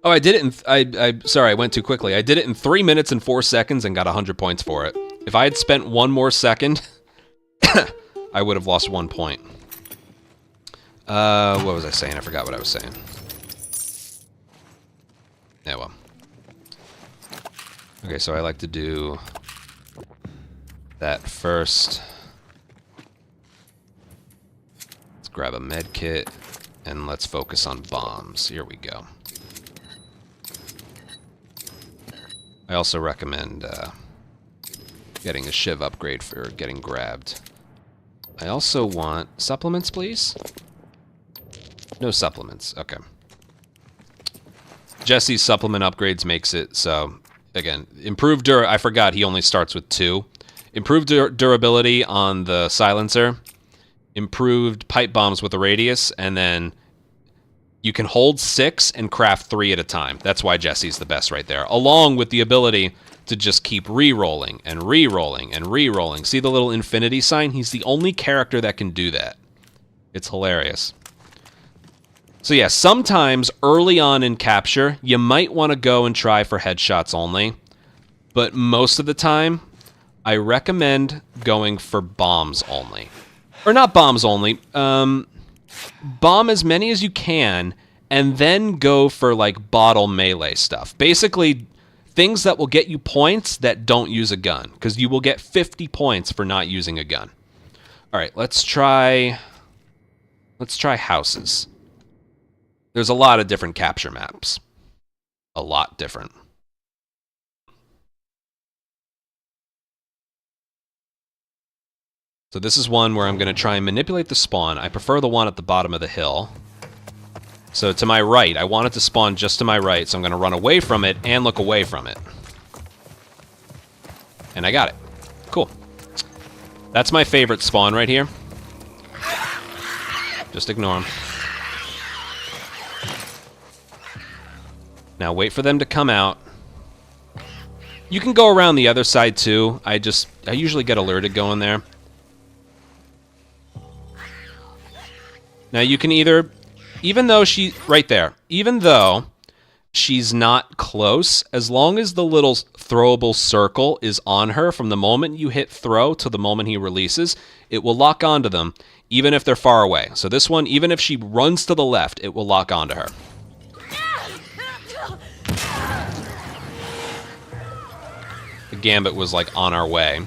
Oh, I did it in... sorry, I went too quickly. I did it in 3 minutes and 4 seconds and got 100 points for it. If I had spent 1 more second, I would have lost 1 point. What was I saying? I forgot what I was saying. Yeah, well. Okay, so I like to do that first. Let's grab a med kit, and let's focus on bombs. Here we go. I also recommend getting a shiv upgrade for getting grabbed. I also want supplements, please. No supplements. Okay. Jesse's supplement upgrades makes it so, again, improved I forgot he only starts with 2. Improved durability on the silencer. Improved pipe bombs with a radius, and then you can hold 6 and craft 3 at a time. That's why Jesse's the best right there. Along with the ability to just keep re-rolling and re-rolling and re-rolling. See the little infinity sign? He's the only character that can do that. It's hilarious. So yeah, sometimes early on in capture, you might want to go and try for headshots only. But most of the time, I recommend going for bombs only. Or not bombs only. Bomb as many as you can, and then go for like bottle melee stuff. Basically, things that will get you points that don't use a gun. Because you will get 50 points for not using a gun. Alright, let's try houses. There's a lot of different capture maps. A lot different. So this is one where I'm going to try and manipulate the spawn. I prefer the one at the bottom of the hill. So to my right, I want it to spawn just to my right, so I'm going to run away from it and look away from it. And I got it. Cool. That's my favorite spawn right here. Just ignore them. Now wait for them to come out. You can go around the other side too. I usually get alerted going there. Now you can either, even though right there, even though she's not close, as long as the little throwable circle is on her from the moment you hit throw to the moment he releases, it will lock onto them, even if they're far away. So this one, even if she runs to the left, it will lock onto her. The Gambit was like on our way.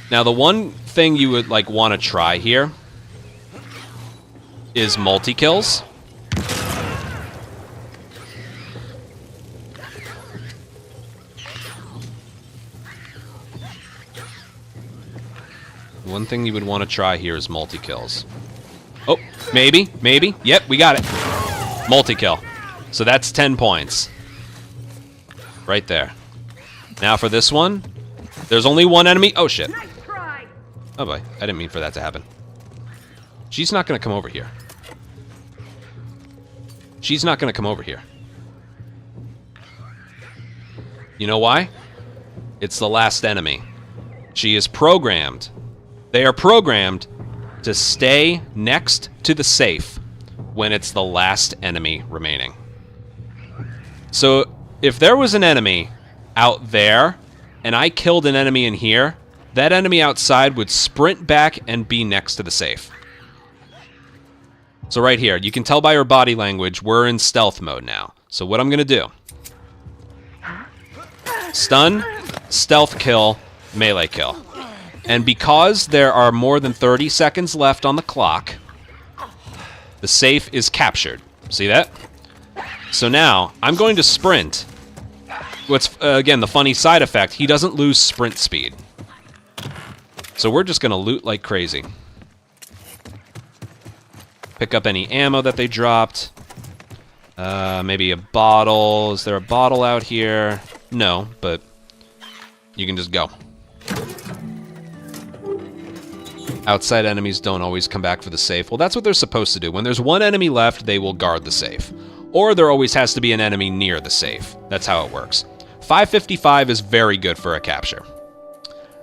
Now the one thing you would like want to try here is multi-kills. One thing you would want to try here is multi-kills. Oh, maybe. Yep, we got it. Multi-kill. So that's 10 points. Right there. Now for this one, there's only one enemy. Oh, shit. Oh, boy. I didn't mean for that to happen. She's not going to come over here. She's not going to come over here. You know why? It's the last enemy. She is programmed. They are programmed to stay next to the safe when it's the last enemy remaining. So if there was an enemy out there and I killed an enemy in here, that enemy outside would sprint back and be next to the safe. So right here, you can tell by her body language, we're in stealth mode now. So what I'm going to do, stun, stealth kill, melee kill. And because there are more than 30 seconds left on the clock, the safe is captured. See that? So now, I'm going to sprint. What's, again, the funny side effect, he doesn't lose sprint speed. So we're just going to loot like crazy. Pick up any ammo that they dropped. Maybe a bottle. Is there a bottle out here? No, but you can just go. Outside enemies don't always come back for the safe. Well, that's what they're supposed to do. When there's one enemy left, they will guard the safe. Or there always has to be an enemy near the safe. That's how it works. 555 is very good for a capture.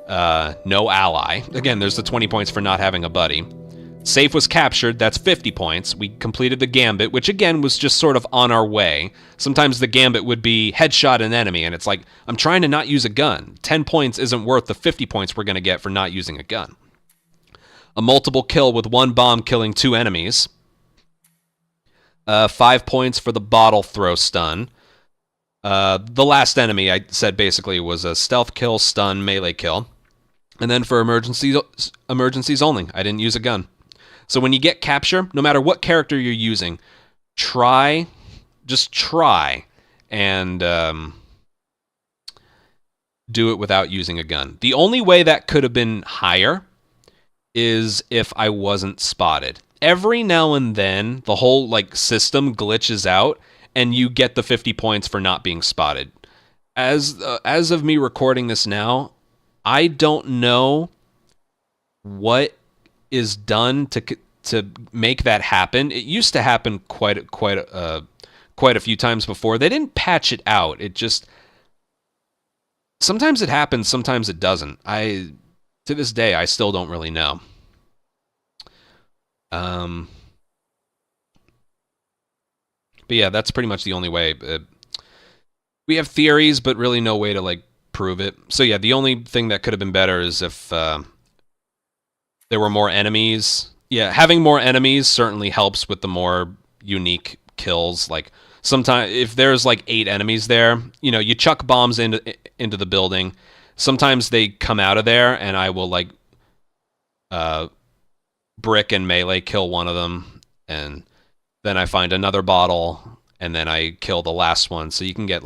No ally. Again, there's the 20 points for not having a buddy. Safe was captured, that's 50 points. We completed the gambit, which again was just sort of on our way. Sometimes the gambit would be headshot an enemy, and it's like, I'm trying to not use a gun. 10 points isn't worth the 50 points we're going to get for not using a gun. A multiple kill with one bomb killing 2 enemies. 5 points for the bottle throw stun. The last enemy, I said basically, was a stealth kill, stun, melee kill. And then for emergencies only, I didn't use a gun. So when you get capture, no matter what character you're using, just try and do it without using a gun. The only way that could have been higher is if I wasn't spotted. Every now and then, the whole system glitches out, and you get the 50 points for not being spotted. As of me recording this now, I don't know what is done to make that happen. It used to happen quite a few times before. They didn't patch it out. It just sometimes it happens, sometimes it doesn't. To this day, I still don't really know. But yeah, that's pretty much the only way. We have theories, but really no way to prove it. So yeah, the only thing that could have been better is if there were more enemies. Yeah, having more enemies certainly helps with the more unique kills. Sometimes if there's 8 enemies there, you chuck bombs into the building. Sometimes they come out of there, and I will brick and melee kill one of them, and then I find another bottle, and then I kill the last one. So you can get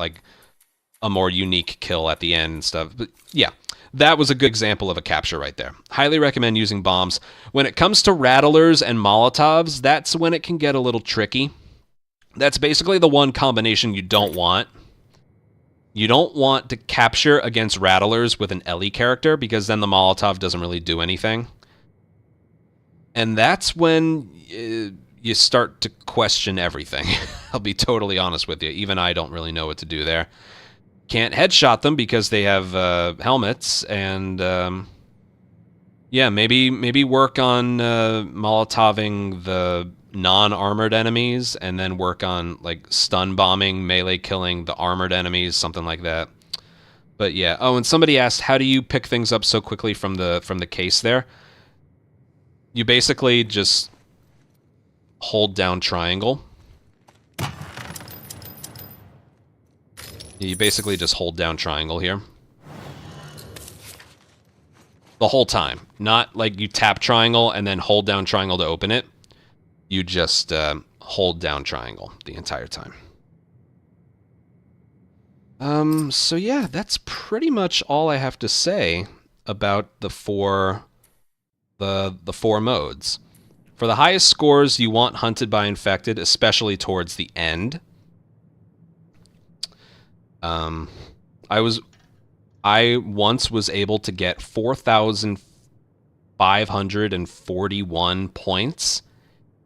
a more unique kill at the end and stuff. But yeah, that was a good example of a capture right there. Highly recommend using bombs. When it comes to rattlers and Molotovs, that's when it can get a little tricky. That's basically the one combination you don't want. You don't want to capture against rattlers with an Ellie character, because then the Molotov doesn't really do anything. And that's when you start to question everything. I'll be totally honest with you. Even I don't really know what to do there. Can't headshot them because they have helmets, and yeah, maybe work on Molotoving the non-armored enemies, and then work on stun bombing, melee killing the armored enemies, something like that. But yeah. Oh, and somebody asked, how do you pick things up so quickly from the case there? You basically just hold down triangle. You basically just hold down triangle here. The whole time. Not you tap triangle and then hold down triangle to open it. You just hold down triangle the entire time. So yeah, that's pretty much all I have to say about the four modes. For the highest scores, you want Hunted by Infected, especially towards the end. I once was able to get 4,541 points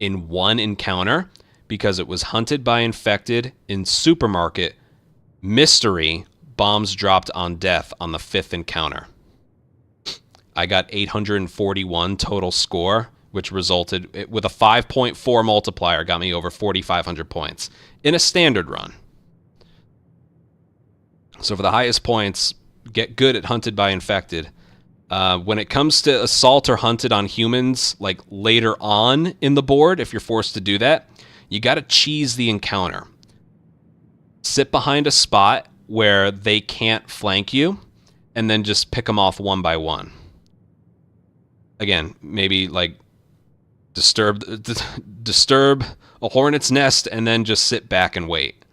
in one encounter because it was Hunted by Infected in Supermarket, Mystery, Bombs Dropped on Death on the 5th encounter. I got 841 total score, which resulted with a 5.4 multiplier, got me over 4,500 points in a standard run. So for the highest points, get good at Hunted by Infected. When it comes to Assault or Hunted on humans, later on in the board, if you're forced to do that, you got to cheese the encounter. Sit behind a spot where they can't flank you, and then just pick them off one by one. again, maybe like disturb a hornet's nest and then just sit back and wait.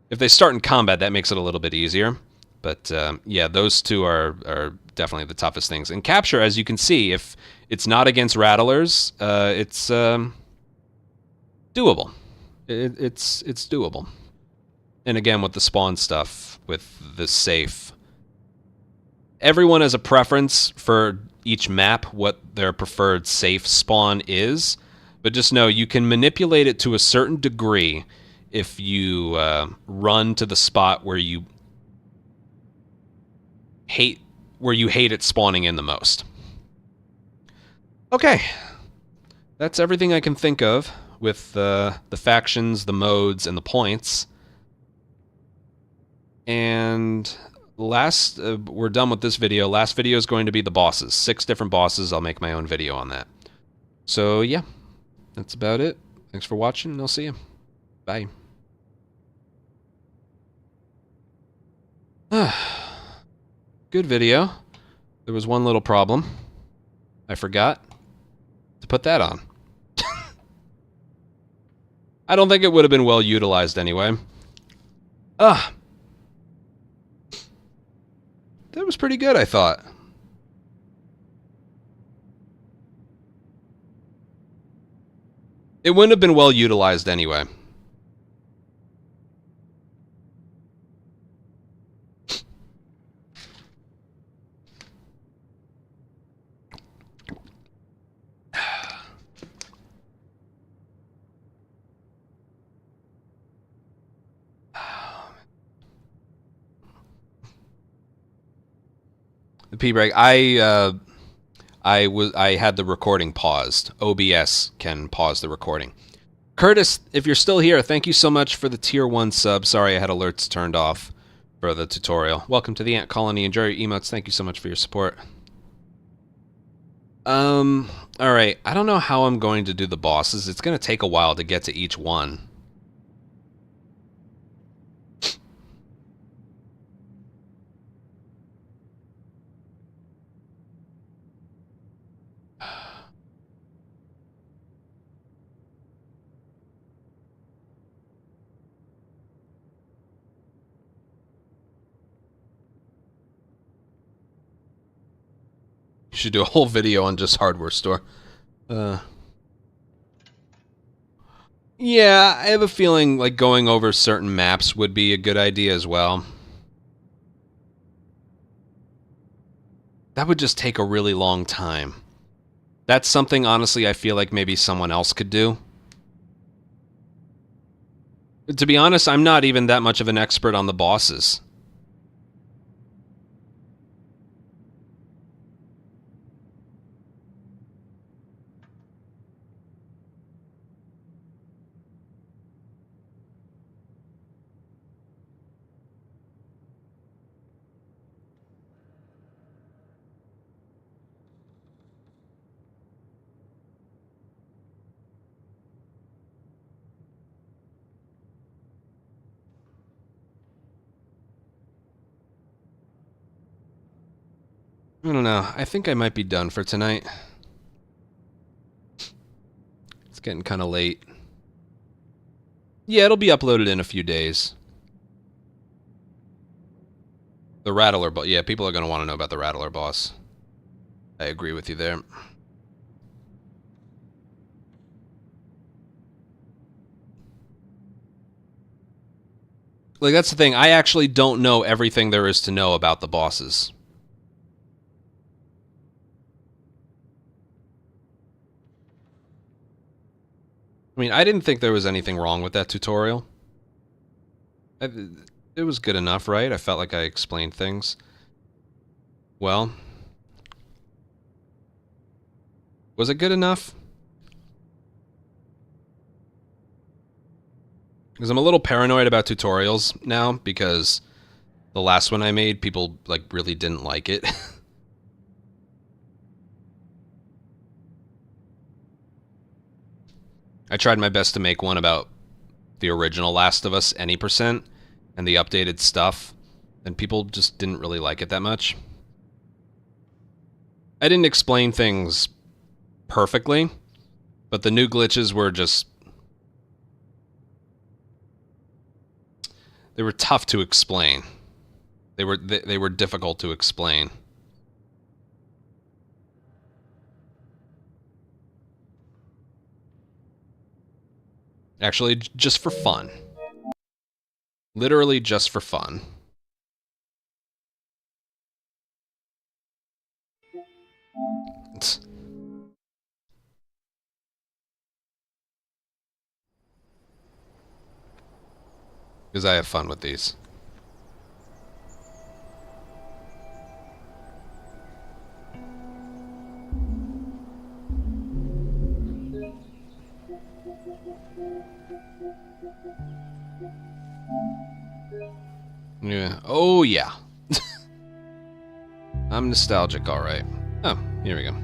If they start in combat, that makes it a little bit easier. But yeah, those two are definitely the toughest things. And capture, as you can see, if it's not against rattlers, it's doable. It's doable. And again, with the spawn stuff, with the safe, everyone has a preference for each map what their preferred safe spawn is. But just know you can manipulate it to a certain degree if you run to the spot where you hate it spawning in the most. Okay, that's everything I can think of with the factions, the modes, and the points. And we're done with this video. Last video is going to be the bosses. 6 different bosses. I'll make my own video on that. So yeah, that's about it. Thanks for watching, and I'll see you. Bye. Good video. There was one little problem. I forgot to put that on. I don't think it would have been well utilized anyway. That was pretty good, I thought. It wouldn't have been well utilized anyway. The P-break. I had the recording paused. OBS can pause the recording. Curtis, if you're still here, thank you so much for the tier 1 sub. Sorry I had alerts turned off for the tutorial. Welcome to the Ant Colony. Enjoy your emotes. Thank you so much for your support. Alright. I don't know how I'm going to do the bosses. It's going to take a while to get to each one. You should do a whole video on just hardware store. Yeah, I have a feeling like going over certain maps would be a good idea as well. That would just take a really long time. That's something, honestly, I feel like maybe someone else could do. To be honest, I'm not even that much of an expert on the bosses. I don't know. I think I might be done for tonight. It's getting kind of late. Yeah, it'll be uploaded in a few days. The Rattler boss. Yeah, people are going to want to know about the Rattler boss. I agree with you there. Like, that's the thing. I actually don't know everything there is to know about the bosses. I mean, I didn't think there was anything wrong with that tutorial. It was good enough, right? I felt like I explained things well. Was it good enough? Because I'm a little paranoid about tutorials now, because the last one I made, people like really didn't like it. I tried my best to make one about the original Last of Us any percent and the updated stuff, and people just didn't really like it that much. I didn't explain things perfectly, but the new glitches were just... They were tough to explain. They were difficult to explain. Actually, just for fun. Literally just for fun. Because I have fun with these. Yeah. Oh, yeah. I'm nostalgic, alright. Oh, here we go.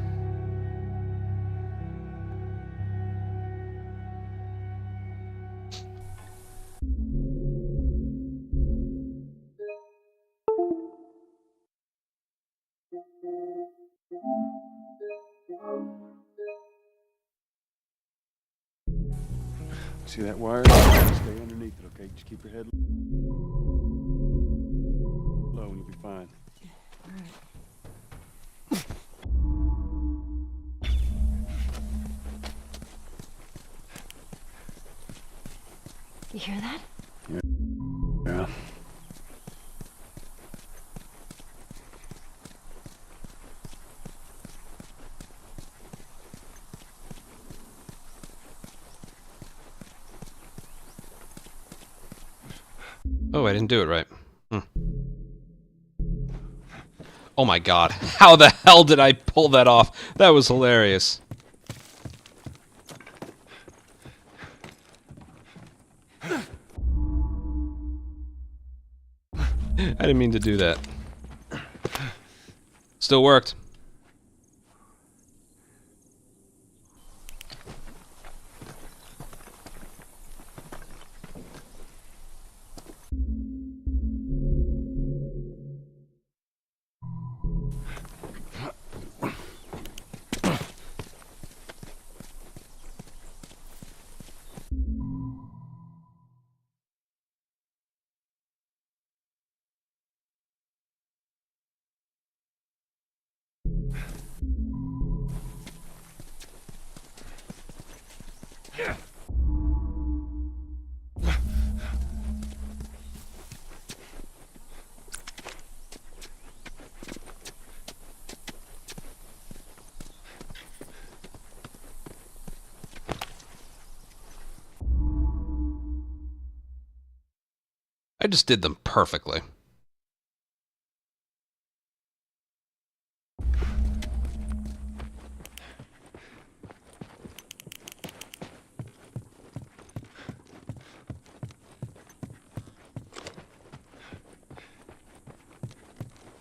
See that wire? Stay underneath it, okay? Just keep your head low and you'll be fine.
You hear that?
Yeah.
Oh, I didn't do it right. Oh my god. How the hell did I pull that off? That was hilarious. I didn't mean to do that. Still worked. I just did them perfectly.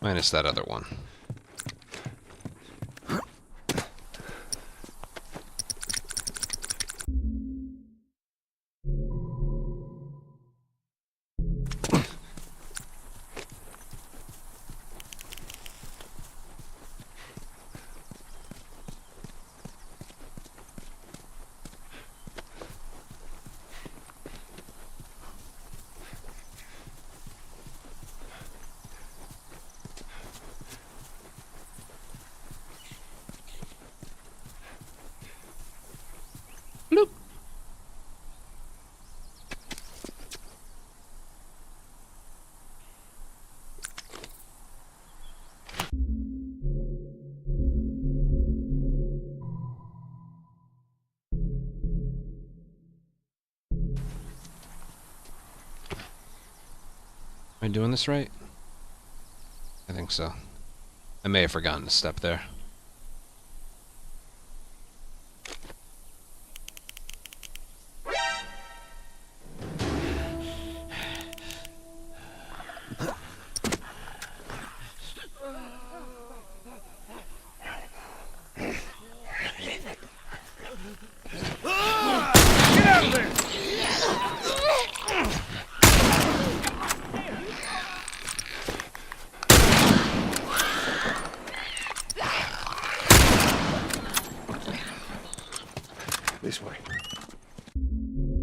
Minus that other one. Bloop. Am I doing this right? I think so. I may have forgotten to step there.
Get out of there!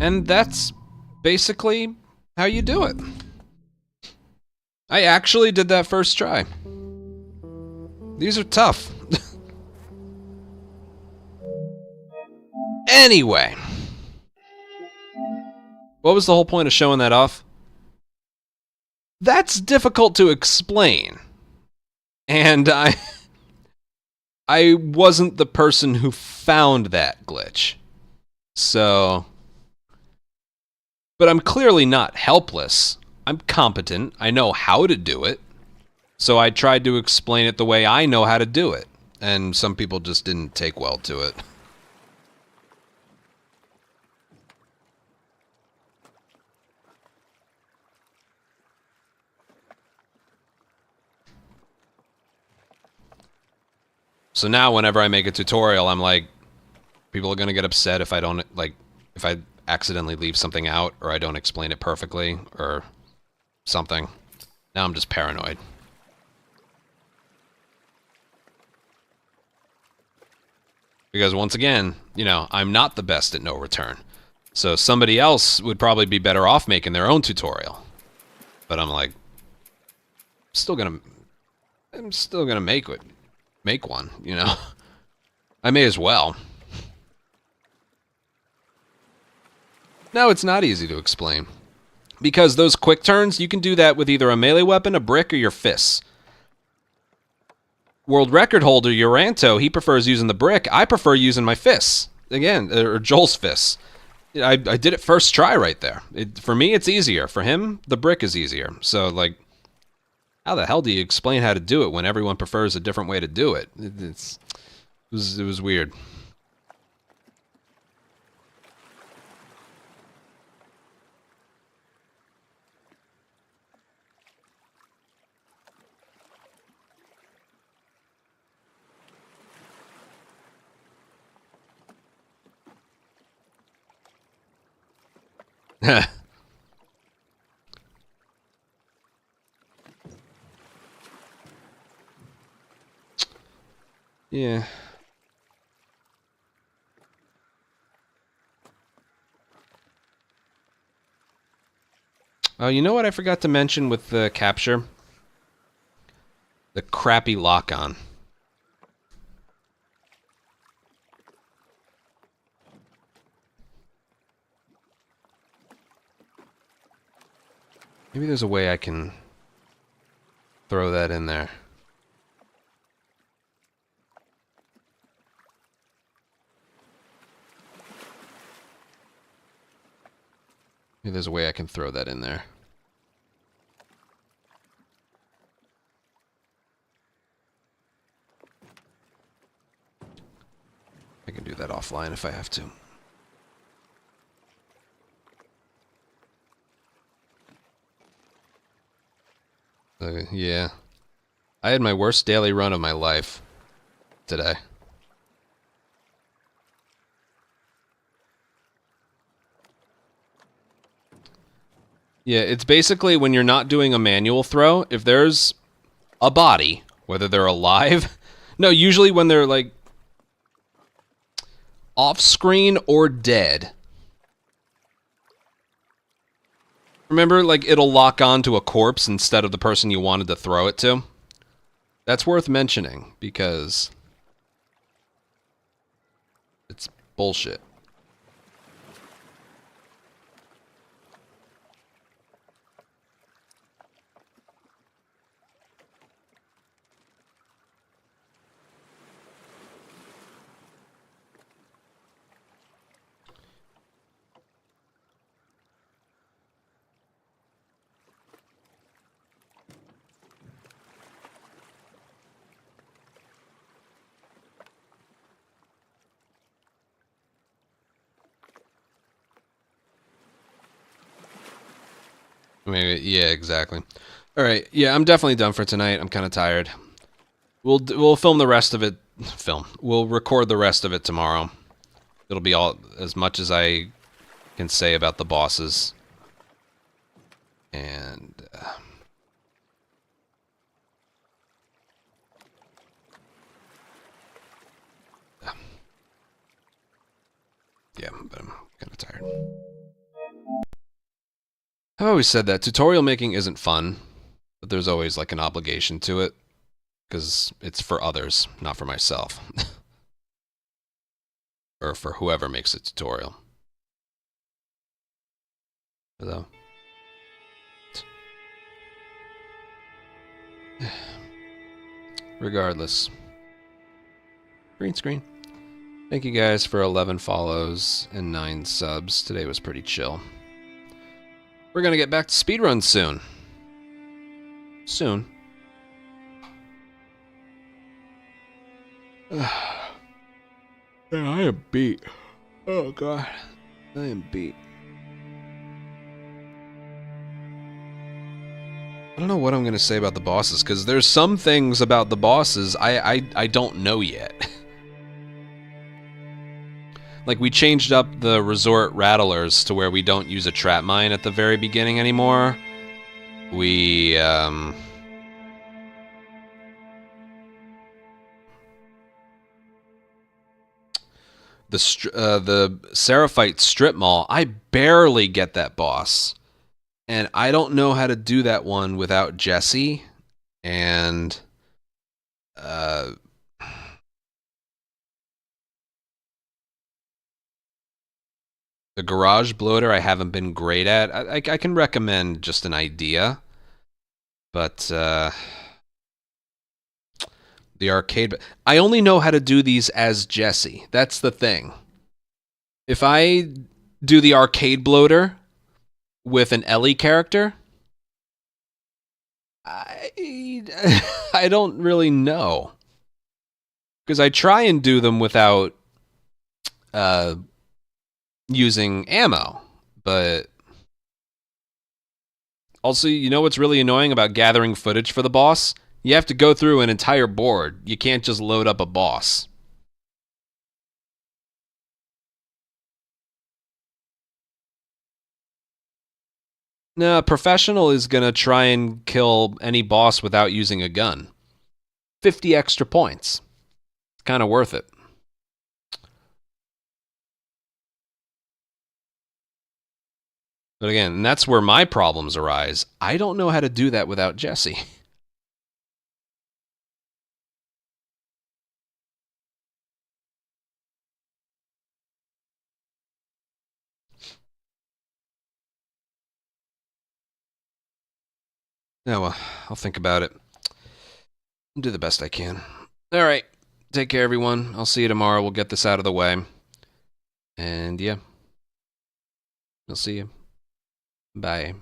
And that's basically how you do it. I actually did that first try. These are tough. Anyway. What was the whole point of showing that off? That's difficult to explain. And I wasn't the person who found that glitch. So... But I'm clearly not helpless. I'm competent. I know how to do it. So I tried to explain it the way I know how to do it. And some people just didn't take well to it. So now whenever I make a tutorial, I'm like, people are gonna get upset if I don't, like, if I accidentally leave something out, or I don't explain it perfectly, or something. Now I'm just paranoid. Because once again, you know, I'm not the best at no return. So somebody else would probably be better off making their own tutorial. But I'm like, I'm still gonna make one, you know? I may as well. No, it's not easy to explain. Because those quick turns, you can do that with either a melee weapon, a brick, or your fists. World record holder Uranto, he prefers using the brick. I prefer using my fists. Again, or Joel's fists. I did it first try right there. For me, it's easier. For him, the brick is easier. So, like, how the hell do you explain how to do it when everyone prefers a different way to do it? It was weird. Yeah. Oh, you know what I forgot to mention with the capture? The crappy lock-on. Maybe there's a way I can throw that in there. Maybe there's a way I can throw that in there. I can do that offline if I have to. Yeah. I had my worst daily run of my life today. Yeah, it's basically when you're not doing a manual throw, if there's a body, whether they're alive... No, usually when they're, like, off-screen or dead. Remember, like, it'll lock on to a corpse instead of the person you wanted to throw it to? That's worth mentioning, because it's bullshit. Maybe, yeah, exactly. All right, yeah, I'm definitely done for tonight. I'm kind of tired. We'll film the rest of it. We'll record the rest of it tomorrow. It'll be all as much as I can say about the bosses. And yeah, but I'm kind of tired. I've always said that tutorial making isn't fun, but there's always like an obligation to it because it's for others, not for myself. Or for whoever makes a tutorial. So. Regardless. Green screen. Thank you guys for 11 follows and 9 subs. Today was pretty chill. We're gonna get back to speedruns soon. Soon. Yeah, I am beat. Oh god. I am beat. I don't know what I'm gonna say about the bosses, because there's some things about the bosses I don't know yet. Like, we changed up the resort rattlers to where we don't use a trap mine at the very beginning anymore. We, the Seraphite strip mall, I barely get that boss. And I don't know how to do that one without Jesse. And, the garage bloater I haven't been great at. I can recommend just an idea. But, the arcade... I only know how to do these as Jesse. That's the thing. If I do the arcade bloater with an Ellie character, I don't really know. Because I try and do them without using ammo. But also, you know what's really annoying about gathering footage for the boss? You have to go through an entire board. You can't just load up a boss. No, a professional is going to try and kill any boss without using a gun. 50 extra points. It's kind of worth it. But again, that's where my problems arise. I don't know how to do that without Jesse. Yeah, well, I'll think about it. I'll do the best I can. All right. Take care, everyone. I'll see you tomorrow. We'll get this out of the way. And yeah. I'll see you. Bye.